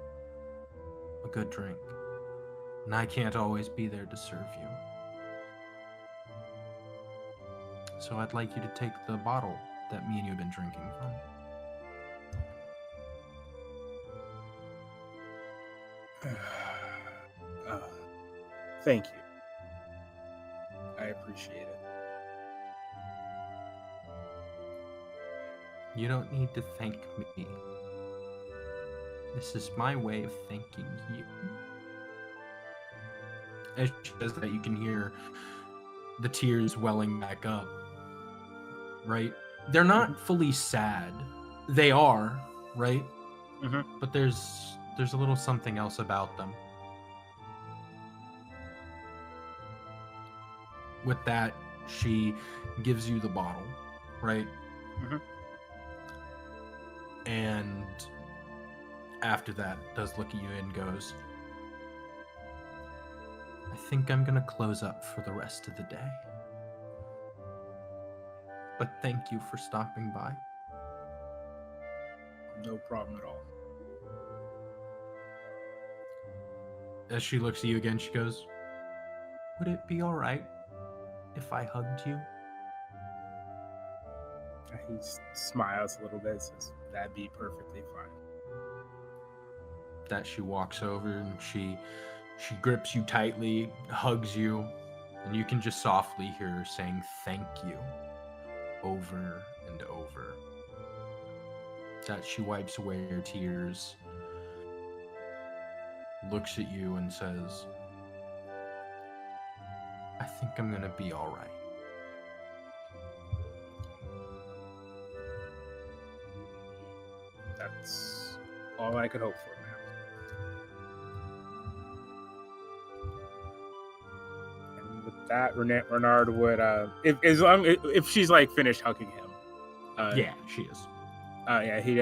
Speaker 1: a good drink. And I can't always be there to serve you. So I'd like you to take the bottle that me and you have been drinking from.
Speaker 5: Thank you. I appreciate it.
Speaker 1: You don't need to thank me. This is my way of thanking you. As she does that, you can hear the tears welling back up. Right? They're not fully sad. They are, right?
Speaker 5: Mm-hmm.
Speaker 1: But there's a little something else about them. With that, she gives you the bottle, right?
Speaker 5: Mhm.
Speaker 1: And after that, does look at you and goes, "I think I'm gonna close up for the rest of the day. But thank you for stopping by."
Speaker 5: No problem at all.
Speaker 1: As she looks at you again, she goes, "Would it be all right if I hugged you?"
Speaker 5: He smiles a little bit, says, "That'd be perfectly fine."
Speaker 1: That she walks over and she grips you tightly, hugs you, and you can just softly hear her saying thank you over and over. That she wipes away her tears, looks at you and says, "I think I'm gonna be all right."
Speaker 5: That's all I could hope for, ma'am. And with that, Renard would, if she's like finished hugging him,
Speaker 1: Yeah, she is.
Speaker 5: he'd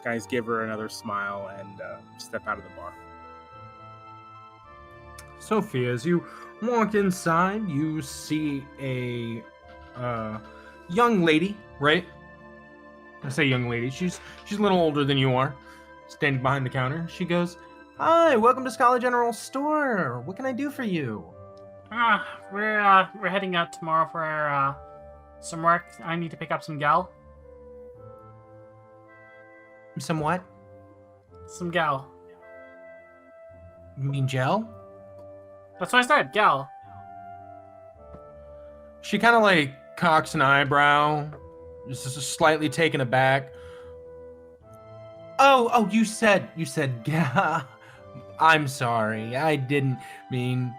Speaker 5: guys give her another smile and step out of the bar.
Speaker 1: Sophia, as you walk inside, you see a young lady, right? I say young lady. She's a little older than you are, standing behind the counter. She goes, Hi, welcome to Scala General Store. What can I do for you?
Speaker 4: We're heading out tomorrow for some work. I need to pick up some gal.
Speaker 1: Some what?
Speaker 4: Some gal.
Speaker 1: You mean gel?
Speaker 4: That's what I said, gal.
Speaker 1: She kind of like cocks an eyebrow, just slightly taken aback. Oh, you said, yeah. I'm sorry, I didn't mean,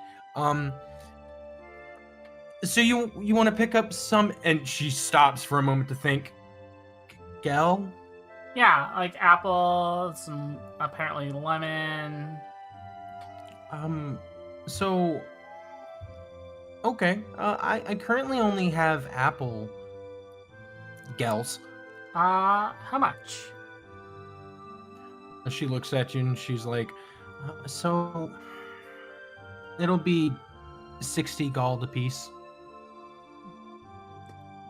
Speaker 1: so you want to pick up some, and she stops for a moment to think. Gel?
Speaker 4: Yeah, like apple, some apparently lemon.
Speaker 1: So, okay, I currently only have apple gels.
Speaker 4: How much?
Speaker 1: She looks at you and she's like, so it'll be 60 gold apiece.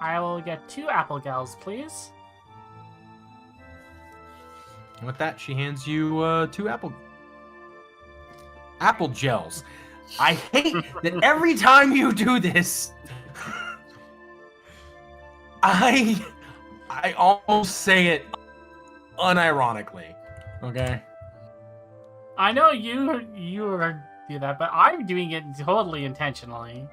Speaker 4: I will get 2 apple gals, please.
Speaker 1: And with that, she hands you 2 apple gels. I hate that every time you do this, I almost say it unironically. Okay.
Speaker 4: I know you are do that, but I'm doing it totally intentionally.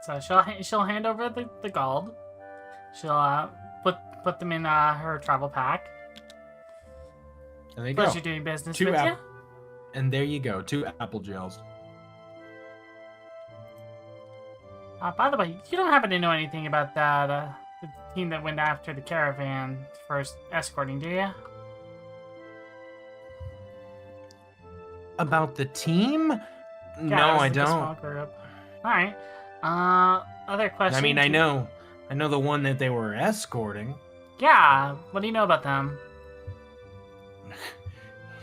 Speaker 4: So she'll hand over the gold. She'll put them in her travel pack.
Speaker 1: And there you go.
Speaker 4: Pleasure doing business
Speaker 1: 2
Speaker 4: with you.
Speaker 1: And there you go. 2 apple gels.
Speaker 4: By the way, you don't happen to know anything about that the team that went after the caravan first escorting, do you?
Speaker 1: About the team?
Speaker 4: Yeah,
Speaker 1: No,
Speaker 4: it was
Speaker 1: I
Speaker 4: like a
Speaker 1: don't.
Speaker 4: small group. All right. Other questions?
Speaker 1: I mean, I know the one that they were escorting.
Speaker 4: Yeah. What do you know about them?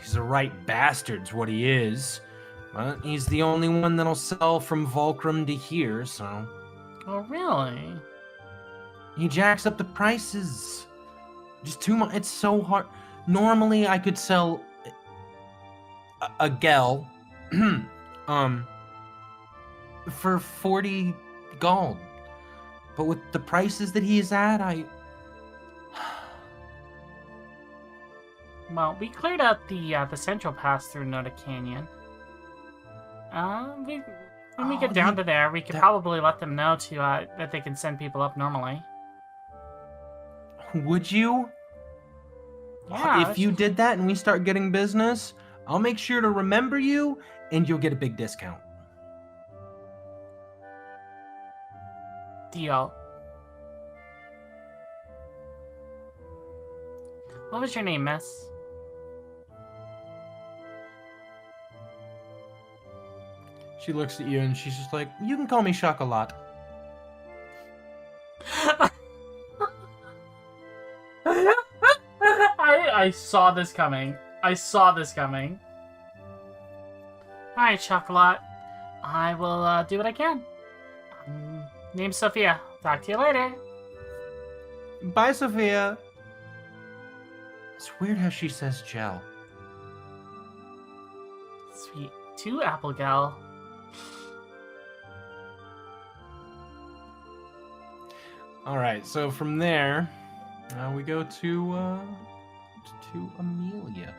Speaker 1: He's a right bastard's what he is. But he's the only one that'll sell from Volcrum to here, so...
Speaker 4: Oh, really?
Speaker 1: He jacks up the prices. Just too much. It's so hard. Normally, I could sell a gel for 40 gold. But with the prices that he is at,
Speaker 4: Well, we cleared out the central pass through Noda Canyon. When we get down to there, we could probably let them know to that they can send people up normally.
Speaker 1: Would you?
Speaker 4: Yeah.
Speaker 1: If you did that and we start getting business, I'll make sure to remember you and you'll get a big discount.
Speaker 4: Deal. What was your name, miss?
Speaker 1: She looks at you and she's just like, you can call me Chocolat.
Speaker 4: I saw this coming. I saw this coming. Alright, Chocolat. I will do what I can. Name's Sophia. Talk to you later.
Speaker 1: Bye, Sophia. It's weird how she says gel.
Speaker 4: Sweet. 2 apple gal.
Speaker 1: All right, so from there, we go to Amelia.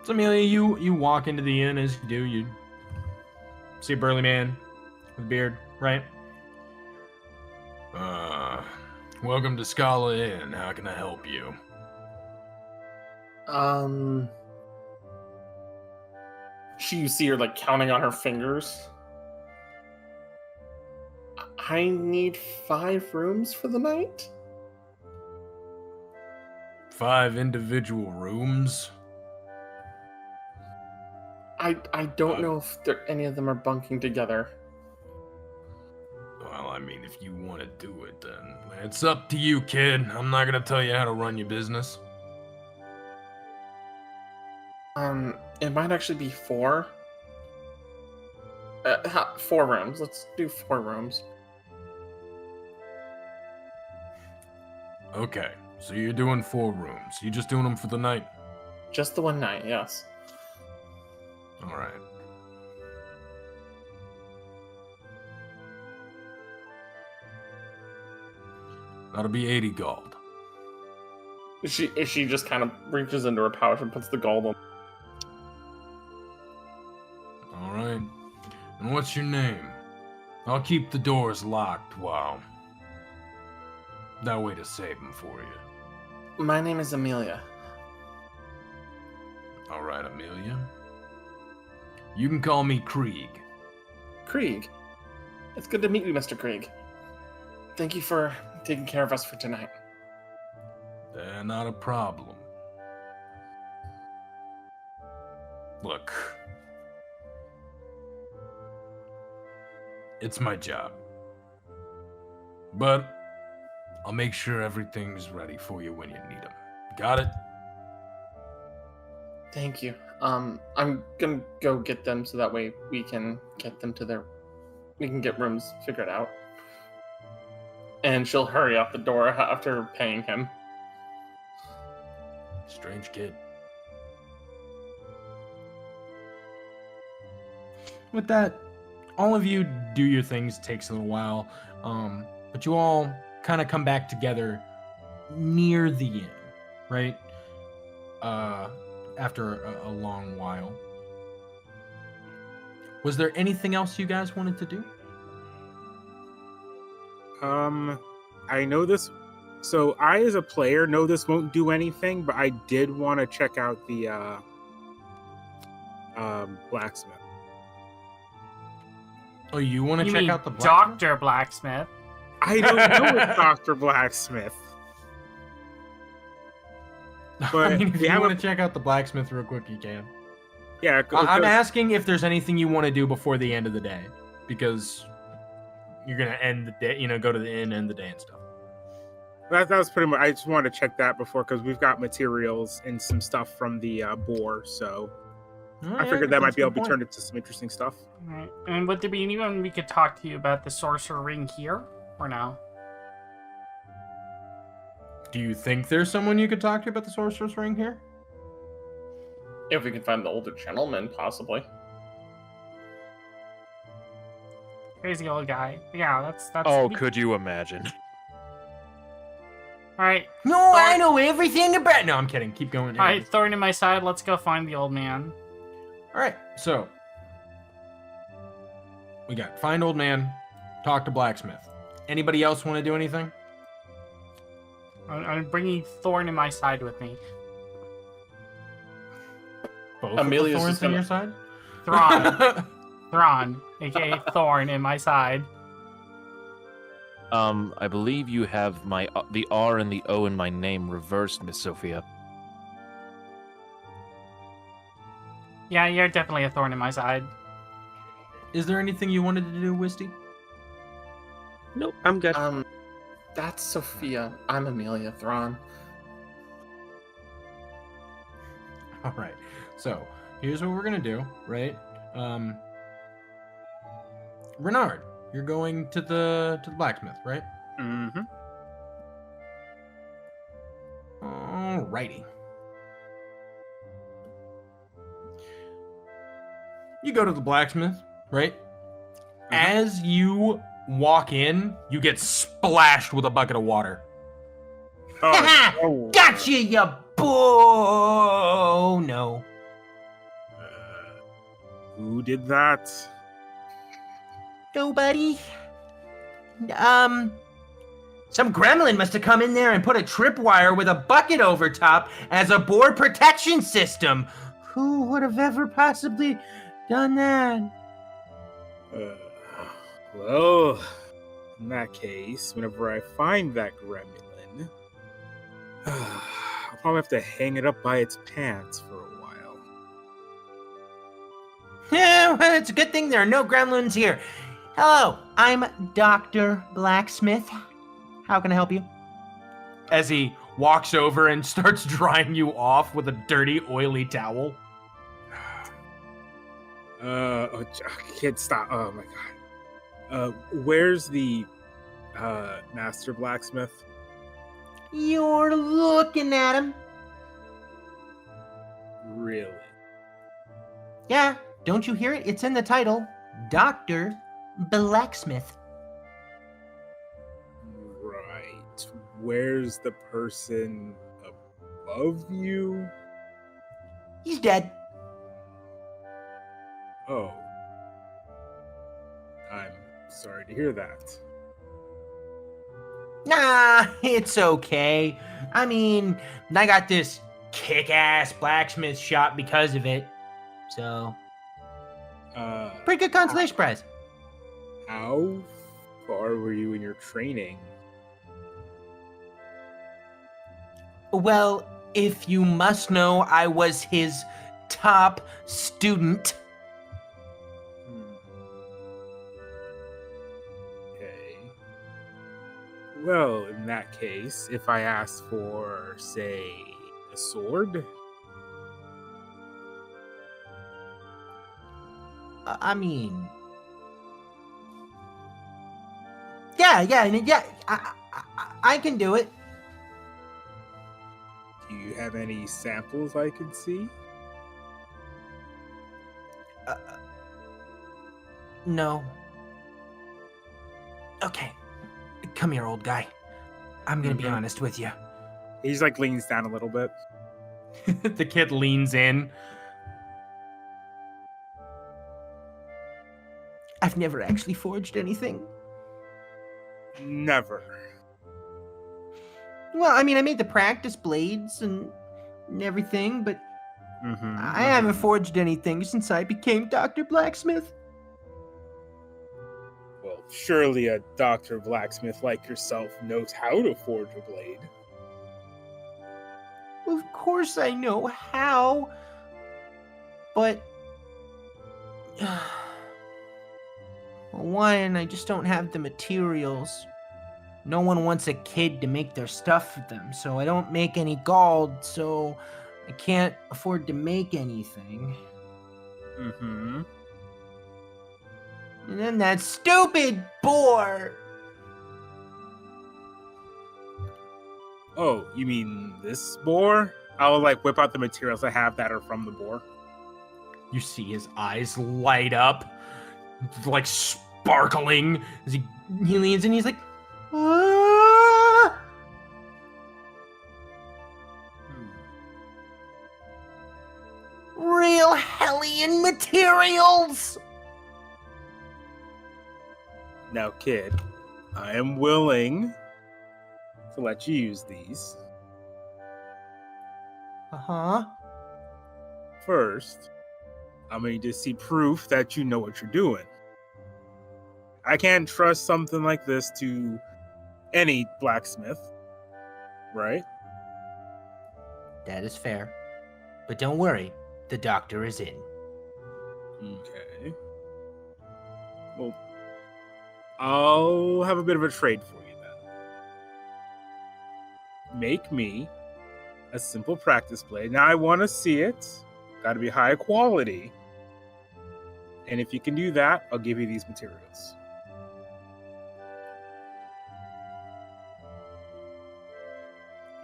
Speaker 1: So Amelia, you walk into the inn as you do. You see a burly man with a beard, right? Welcome to Scala Inn. How can I help you?
Speaker 6: You see her like counting on her fingers. I need 5 rooms for the night.
Speaker 1: 5 individual rooms.
Speaker 6: I don't know if any of them are bunking together.
Speaker 1: Well, I mean, if you want to do it, then it's up to you, kid. I'm not gonna tell you how to run your business.
Speaker 6: It might actually be 4. 4 rooms. Let's do 4 rooms.
Speaker 1: Okay, so you're doing 4 rooms. You just doing them for the night?
Speaker 6: Just the one night, yes.
Speaker 1: All right. That'll be 80 gold.
Speaker 6: She just kind of reaches into her pouch and puts the gold on.
Speaker 1: All right. And what's your name? I'll keep the doors locked while... That way to save them for you.
Speaker 6: My name is Amelia.
Speaker 1: All right, Amelia. You can call me Krieg.
Speaker 6: Krieg. It's good to meet you, Mr. Krieg. Thank you for taking care of us for tonight.
Speaker 1: Not a problem. Look. It's my job. But I'll make sure everything's ready for you when you need them. Got it?
Speaker 6: Thank you. I'm gonna go get them so that way we can get them to their... We can get rooms figured out. And she'll hurry out the door after paying him.
Speaker 1: Strange kid. With that, all of you do your things. Takes a little while, but you all kind of come back together near the end, right? After a long while. Was there anything else you guys wanted to do?
Speaker 5: I know this. So I, as a player, know this won't do anything, but I did want to check out the blacksmith.
Speaker 1: Oh, you want to
Speaker 4: You
Speaker 1: check
Speaker 4: mean
Speaker 1: out the blacksmith?
Speaker 4: Dr. Blacksmith?
Speaker 5: I don't know it's Dr. Blacksmith. But
Speaker 1: I mean, if
Speaker 5: we
Speaker 1: you
Speaker 5: have
Speaker 1: want
Speaker 5: a-
Speaker 1: to check out the blacksmith real quick, you can.
Speaker 5: Yeah,
Speaker 1: I'm asking if there's anything you want to do before the end of the day, because you're gonna end the day, go to the inn, end the day and stuff.
Speaker 5: that was pretty much. I just wanted to check that before because we've got materials and some stuff from the boar, so I figured that might be able to be turned into some interesting stuff.
Speaker 4: Alright. And would there be anyone we could talk to you about the sorcerer ring here? Or no?
Speaker 1: Do you think there's someone you could talk to about the sorcerer's ring here?
Speaker 6: If we can find the older gentleman, possibly.
Speaker 4: Crazy old guy. Yeah, that's
Speaker 2: Oh, could you imagine?
Speaker 4: Alright.
Speaker 7: No, I know everything about.
Speaker 1: No, I'm kidding. Keep going.
Speaker 4: Alright, thorn in my side, let's go find the old man.
Speaker 1: All right. So we got find old man, talk to blacksmith. Anybody else want to do anything?
Speaker 4: I'm bringing Thorn in my side with me.
Speaker 1: Both
Speaker 6: Amelia's
Speaker 1: of the
Speaker 6: just
Speaker 1: thorns on
Speaker 6: gonna-
Speaker 1: your side.
Speaker 4: Thrawn. Thrawn, aka Thorn in my side.
Speaker 2: I believe you have the R and the O in my name reversed, Miss Sophia.
Speaker 4: Yeah, you're definitely a thorn in my side.
Speaker 1: Is there anything you wanted to do, Wisty?
Speaker 3: Nope, I'm good.
Speaker 6: That's Sophia. I'm Amelia Thrawn.
Speaker 1: All right. So here's what we're gonna do, right? Renard, you're going to the blacksmith, right?
Speaker 5: Mm-hmm.
Speaker 1: Alrighty. You go to the blacksmith, right? As you walk in, you get splashed with a bucket of water.
Speaker 5: Oh,
Speaker 7: Gotcha, you Oh no.
Speaker 5: Who did that?
Speaker 7: Nobody. Some gremlin must have come in there and put a tripwire with a bucket over top as a board protection system. Who would have ever possibly done that?
Speaker 5: Well, in that case, whenever I find that gremlin, I'll probably have to hang it up by its pants for a while.
Speaker 7: Yeah, well, it's a good thing there are no gremlins here. Hello, I'm Dr. Blacksmith. How can I help you?
Speaker 1: As he walks over and starts drying you off with a dirty, oily towel.
Speaker 5: I can't stop. Oh my god. Where's the master blacksmith?
Speaker 7: You're looking at him.
Speaker 5: Really?
Speaker 7: Yeah, don't you hear it? It's in the title. Dr. Blacksmith.
Speaker 5: Right. Where's the person above you?
Speaker 7: He's dead.
Speaker 5: Oh. I'm sorry to hear that.
Speaker 7: Nah, it's okay. I mean, I got this kick-ass blacksmith shop because of it. So, pretty good consolation prize.
Speaker 5: How far were you in your training?
Speaker 7: Well, if you must know, I was his top student.
Speaker 5: Okay. Well, in that case, if I asked for, say, a sword?
Speaker 7: I mean, yeah. I can do it.
Speaker 5: Do you have any samples I could see?
Speaker 7: No. Okay, come here, old guy. I'm gonna be
Speaker 5: Mhm.
Speaker 7: honest with you.
Speaker 5: He's like leans down a little bit.
Speaker 1: The kid leans in.
Speaker 7: I've never actually forged anything.
Speaker 5: Never.
Speaker 7: Well, I mean, I made the practice blades and everything, but
Speaker 5: Mm-hmm.
Speaker 7: I haven't forged anything since I became Dr. Blacksmith.
Speaker 5: Well, surely a Dr. Blacksmith like yourself knows how to forge a blade.
Speaker 7: Of course I know how, but one, I just don't have the materials. No one wants a kid to make their stuff for them, so I don't make any gold, so I can't afford to make anything.
Speaker 5: Mm-hmm.
Speaker 7: And then that stupid boar!
Speaker 5: Oh, you mean this boar? I'll like whip out the materials I have that are from the boar.
Speaker 1: You see his eyes light up, like sparkling as he
Speaker 7: He leans in, he's like, "Ah!" Real Hellion materials!
Speaker 5: Now, kid, I am willing to let you use these.
Speaker 7: Uh-huh.
Speaker 5: First, I'm going to see proof that you know what you're doing. I can't trust something like this to any blacksmith, right?
Speaker 7: That is fair. But don't worry, the doctor is in.
Speaker 5: Okay. Well, I'll have a bit of a trade for you then. Make me a simple practice blade. Now I want to see it. Got to be high quality. And if you can do that, I'll give you these materials.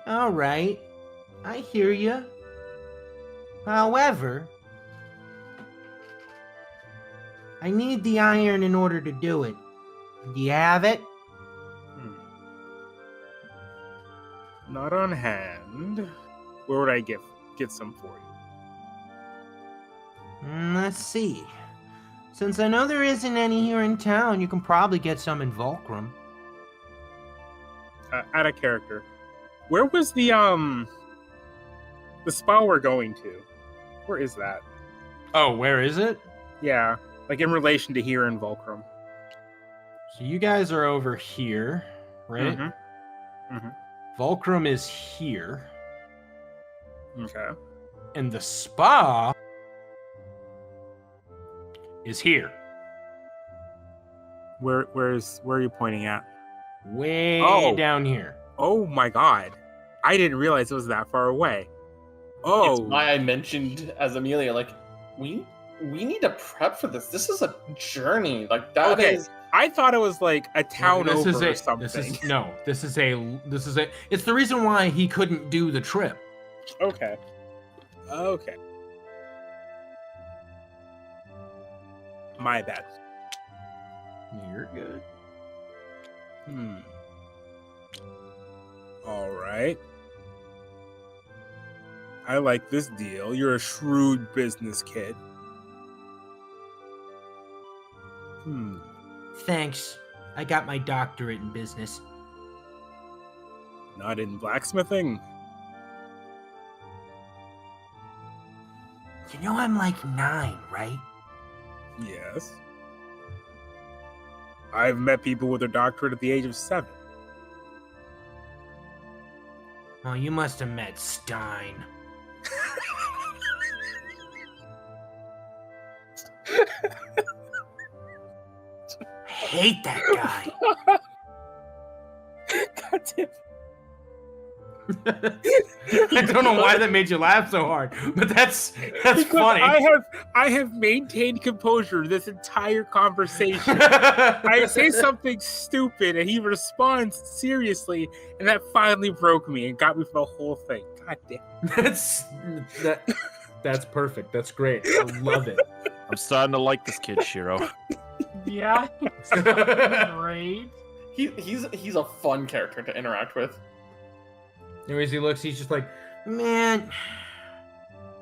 Speaker 7: All right. I hear you. However, I need the iron in order to do it. Do you have it?
Speaker 5: Not on hand. Where would I get some for you?
Speaker 7: Let's see. Since I know there isn't any here in town, you can probably get some in Volcrum.
Speaker 5: Out of character. Where was the spa we're going to? Where is that?
Speaker 1: Oh, where is it?
Speaker 5: Yeah, like in relation to here in Volcrum.
Speaker 1: So you guys are over here, right?
Speaker 5: Mm-hmm.
Speaker 1: Volcrum is here,
Speaker 5: Okay.
Speaker 1: and the spa is here.
Speaker 5: Where are you pointing at?
Speaker 1: Way
Speaker 5: Oh.
Speaker 1: down here.
Speaker 5: Oh my god. I didn't realize it was that far away. Oh.
Speaker 6: It's why I mentioned as Amelia, like, we need to prep for this. This is a journey. Like that
Speaker 5: Okay.
Speaker 6: is
Speaker 5: I thought it was like a town
Speaker 1: This
Speaker 5: over
Speaker 1: is
Speaker 5: or
Speaker 1: a,
Speaker 5: something.
Speaker 1: This is a. It's the reason why he couldn't do the trip.
Speaker 5: Okay. Okay. My bad.
Speaker 1: You're good.
Speaker 5: All right. I like this deal. You're a shrewd business kid.
Speaker 7: Thanks. I got my doctorate in business.
Speaker 5: Not in blacksmithing.
Speaker 7: You know I'm like 9, right?
Speaker 5: Yes. I've met people with a doctorate at the age of 7.
Speaker 7: Oh, you must have met Stein. I hate that guy.
Speaker 5: God damn.
Speaker 1: I don't know why that made you laugh so hard, but that's
Speaker 5: Because
Speaker 1: funny.
Speaker 5: I have maintained composure this entire conversation. I say something stupid and he responds seriously, and that finally broke me and got me for the whole thing. God damn.
Speaker 1: That's perfect. That's great. I love it.
Speaker 2: I'm starting to like this kid, Shiro.
Speaker 4: Yeah. Great.
Speaker 6: He's a fun character to interact with.
Speaker 1: Anyways, he looks. He's just like,
Speaker 7: Man,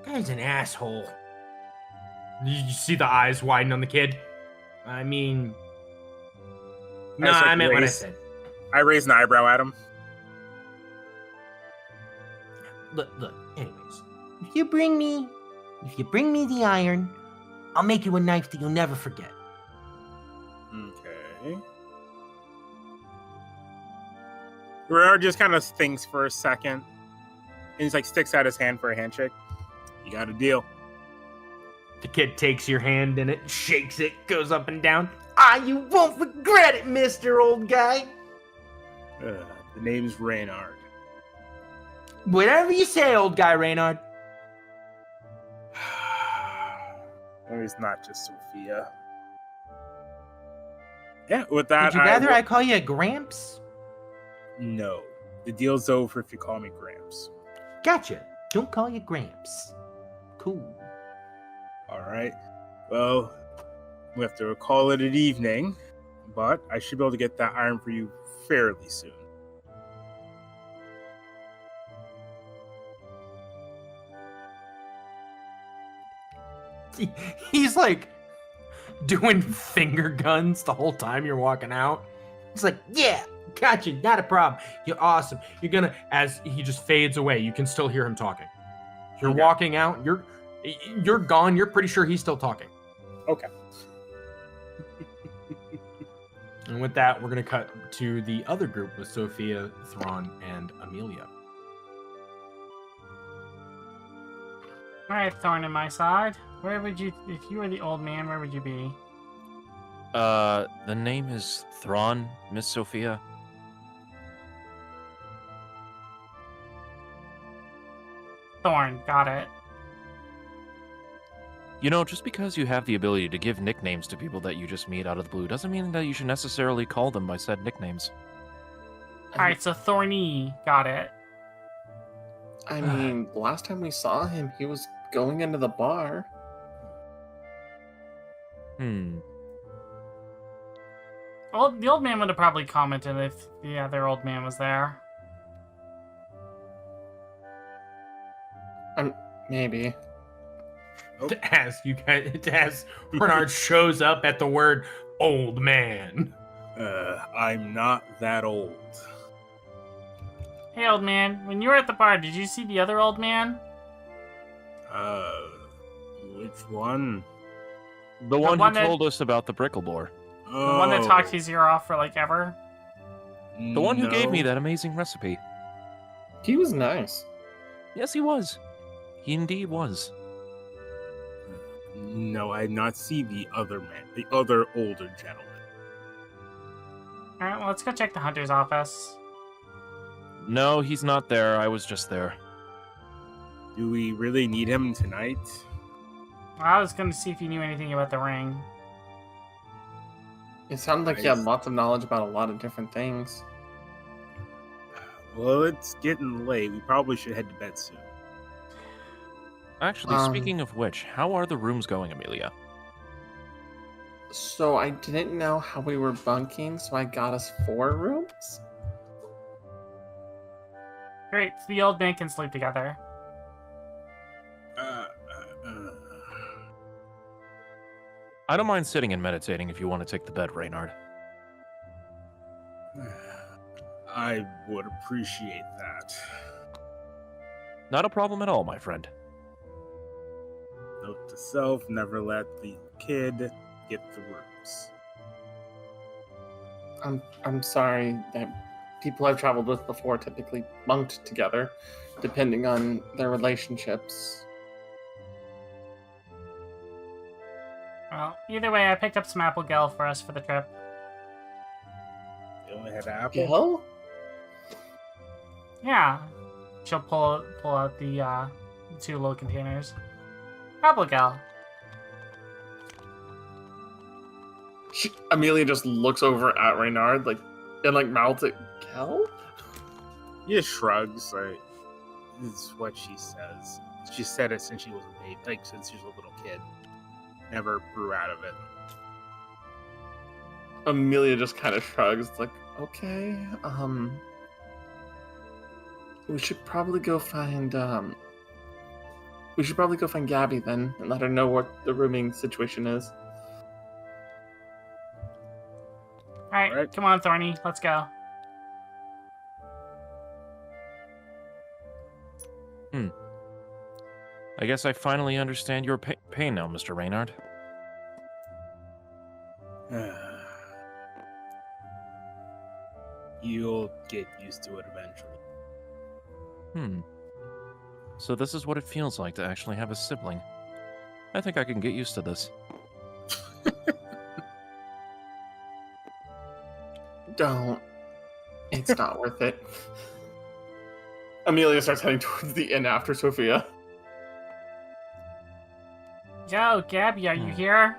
Speaker 7: guy's an asshole.
Speaker 1: you see the eyes widen on the kid.
Speaker 7: I mean,
Speaker 1: No,
Speaker 5: I was like,
Speaker 1: I meant what I
Speaker 5: raise-
Speaker 1: said.
Speaker 5: I raised an eyebrow at him.
Speaker 7: look. Anyways, if you bring me the iron, I'll make you a knife that you'll never forget.
Speaker 5: Okay. Gerard just kind of thinks for a second, and he's like sticks out his hand for a handshake. You got a deal.
Speaker 1: The kid takes your hand and it shakes it, goes up and down.
Speaker 7: You won't regret it, Mister Old Guy.
Speaker 5: The name's Reynard.
Speaker 7: Whatever you say, Old Guy Reynard.
Speaker 5: Well, he's not just Sophia. Yeah, with that,
Speaker 7: Would you rather I call you Gramps?
Speaker 5: No. The deal's over if you call me Gramps.
Speaker 7: Gotcha. Don't call you Gramps. Cool.
Speaker 5: All right. Well, we have to call it an evening, but I should be able to get that iron for you fairly soon.
Speaker 1: He's like doing finger guns the whole time you're walking out.
Speaker 7: It's like, yeah, gotcha, not a problem.
Speaker 1: You're awesome. You're gonna, as he just fades away, you can still hear him talking. You're
Speaker 5: Okay.
Speaker 1: walking out. You're gone. You're pretty sure he's still talking.
Speaker 5: Okay.
Speaker 1: And with that, we're gonna cut to the other group with Sophia, Thrawn, and Amelia.
Speaker 4: All right, thorn in my side. Where would you, if you were the old man, where would you be?
Speaker 2: The name is Thrawn, Miss Sophia.
Speaker 4: Thorn, got it.
Speaker 2: You know, just because you have the ability to give nicknames to people that you just meet out of the blue doesn't mean that you should necessarily call them by said nicknames.
Speaker 4: All right, so Thorny, got it.
Speaker 6: I mean, last time we saw him, he was going into the bar.
Speaker 4: Well, the old man would have probably commented if the other old man was there.
Speaker 6: Maybe.
Speaker 1: As Bernard shows up at the word "old man."
Speaker 5: I'm not that old.
Speaker 4: Hey, old man, when you were at the bar, did you see the other old man?
Speaker 5: Which one?
Speaker 2: The one
Speaker 4: one
Speaker 2: who
Speaker 4: that-
Speaker 2: told us about the Bricklebore.
Speaker 4: The one that talked his ear off for like ever?
Speaker 2: The one who gave me that amazing recipe.
Speaker 6: He was nice.
Speaker 2: Yes, he was. He indeed was.
Speaker 5: No, I did not see the other man, the other older gentleman.
Speaker 4: All right, well, let's go check the hunter's office.
Speaker 2: No, he's not there. I was just there.
Speaker 5: Do we really need him tonight?
Speaker 4: I was going to see if you knew anything about the ring.
Speaker 6: It sounded like you had lots of knowledge about a lot of different things.
Speaker 5: Well, it's getting late. We probably should head to bed soon.
Speaker 2: Actually, speaking of which, how are the rooms going, Amelia?
Speaker 6: So I didn't know how we were bunking, so I got us 4 rooms.
Speaker 4: Great, so the old man can sleep together.
Speaker 2: I don't mind sitting and meditating if you want to take the bed, Reynard.
Speaker 5: I would appreciate that.
Speaker 2: Not a problem at all, my friend.
Speaker 5: Note to self, never let the kid get the rooms.
Speaker 6: I'm sorry that people I've traveled with before typically bunked together, depending on their relationships.
Speaker 4: Well, either way, I picked up some apple gel for us for the trip.
Speaker 5: You only had apple?
Speaker 6: Gil?
Speaker 4: Yeah. She'll pull out the 2 little containers. Apple gel.
Speaker 6: Amelia just looks over at Reynard, and mouths at Gil?
Speaker 5: He just shrugs, this is what she says. She said it since she was a baby, since she was a little kid. Never grew out of it.
Speaker 6: Amelia just kind of shrugs, okay, we should probably go find Gabby then, and let her know what the rooming situation is.
Speaker 4: Alright, come on, Thorny, let's go.
Speaker 2: I guess I finally understand your pain now, Mr. Reynard.
Speaker 5: You'll get used to it eventually.
Speaker 2: So this is what it feels like to actually have a sibling. I think I can get used to this.
Speaker 6: Don't. It's not worth it. Amelia starts heading towards the inn after Sophia.
Speaker 4: Yo, Gabby, are you here?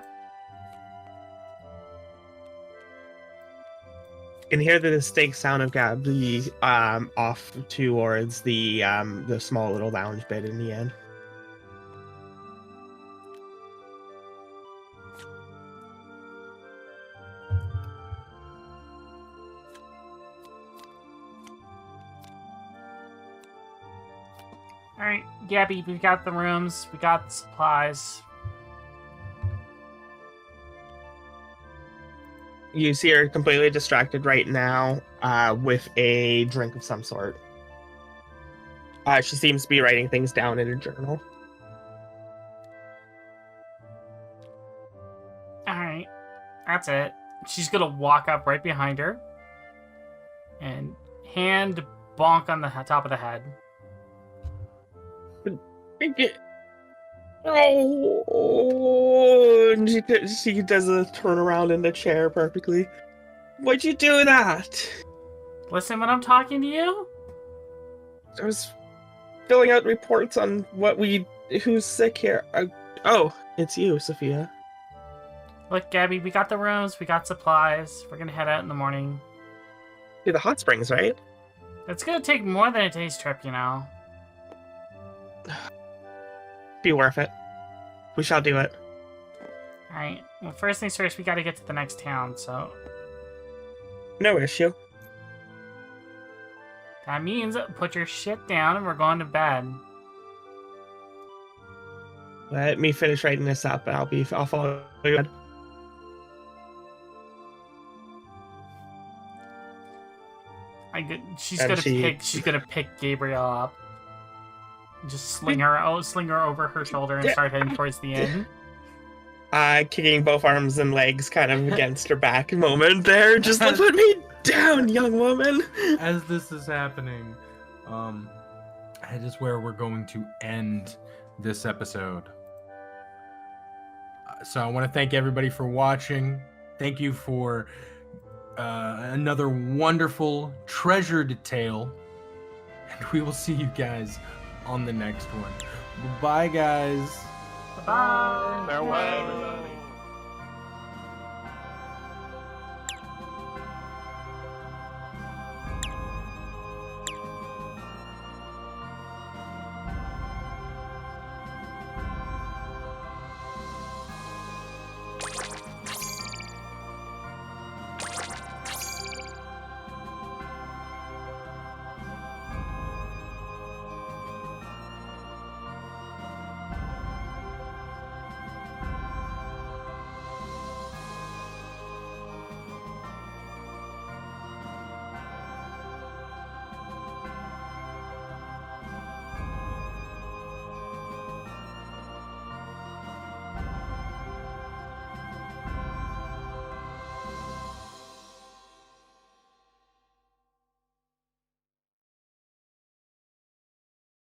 Speaker 3: You can hear the distinct sound of Gabby off towards the small little lounge bed in the inn.
Speaker 4: Alright, Gabby, we've got the rooms, we got the supplies.
Speaker 3: You see her completely distracted right now with a drink of some sort. She seems to be writing things down in a journal.
Speaker 4: Alright, that's it. She's gonna walk up right behind her and hand bonk on the top of the head.
Speaker 3: Oh, and she does a turnaround in the chair perfectly. Why'd you do that?
Speaker 4: Listen when I'm talking to you?
Speaker 3: I was filling out reports on who's sick here. Oh, it's you, Sophia.
Speaker 4: Look, Gabby, we got the rooms, we got supplies. We're gonna head out in the morning.
Speaker 3: To the hot springs, right?
Speaker 4: It's gonna take more than a day's trip, you know.
Speaker 3: Be worth it. We shall do it.
Speaker 4: Alright, well, first things first, we gotta get to the next town, so
Speaker 3: No issue.
Speaker 4: that means put your shit down and we're going to bed.
Speaker 3: Let me finish writing this up, and I'll follow you.
Speaker 4: She's
Speaker 3: And
Speaker 4: gonna pick Gabriel up. Just sling her over her shoulder and start heading towards the inn.
Speaker 3: Kicking both arms and legs kind of against her back moment there. Just put me down, young woman.
Speaker 1: As this is happening, that is where we're going to end this episode. So I want to thank everybody for watching. Thank you for another wonderful, treasured tale. And we will see you guys on the next one. Bye, guys.
Speaker 4: Bye.
Speaker 2: Farewell, everybody.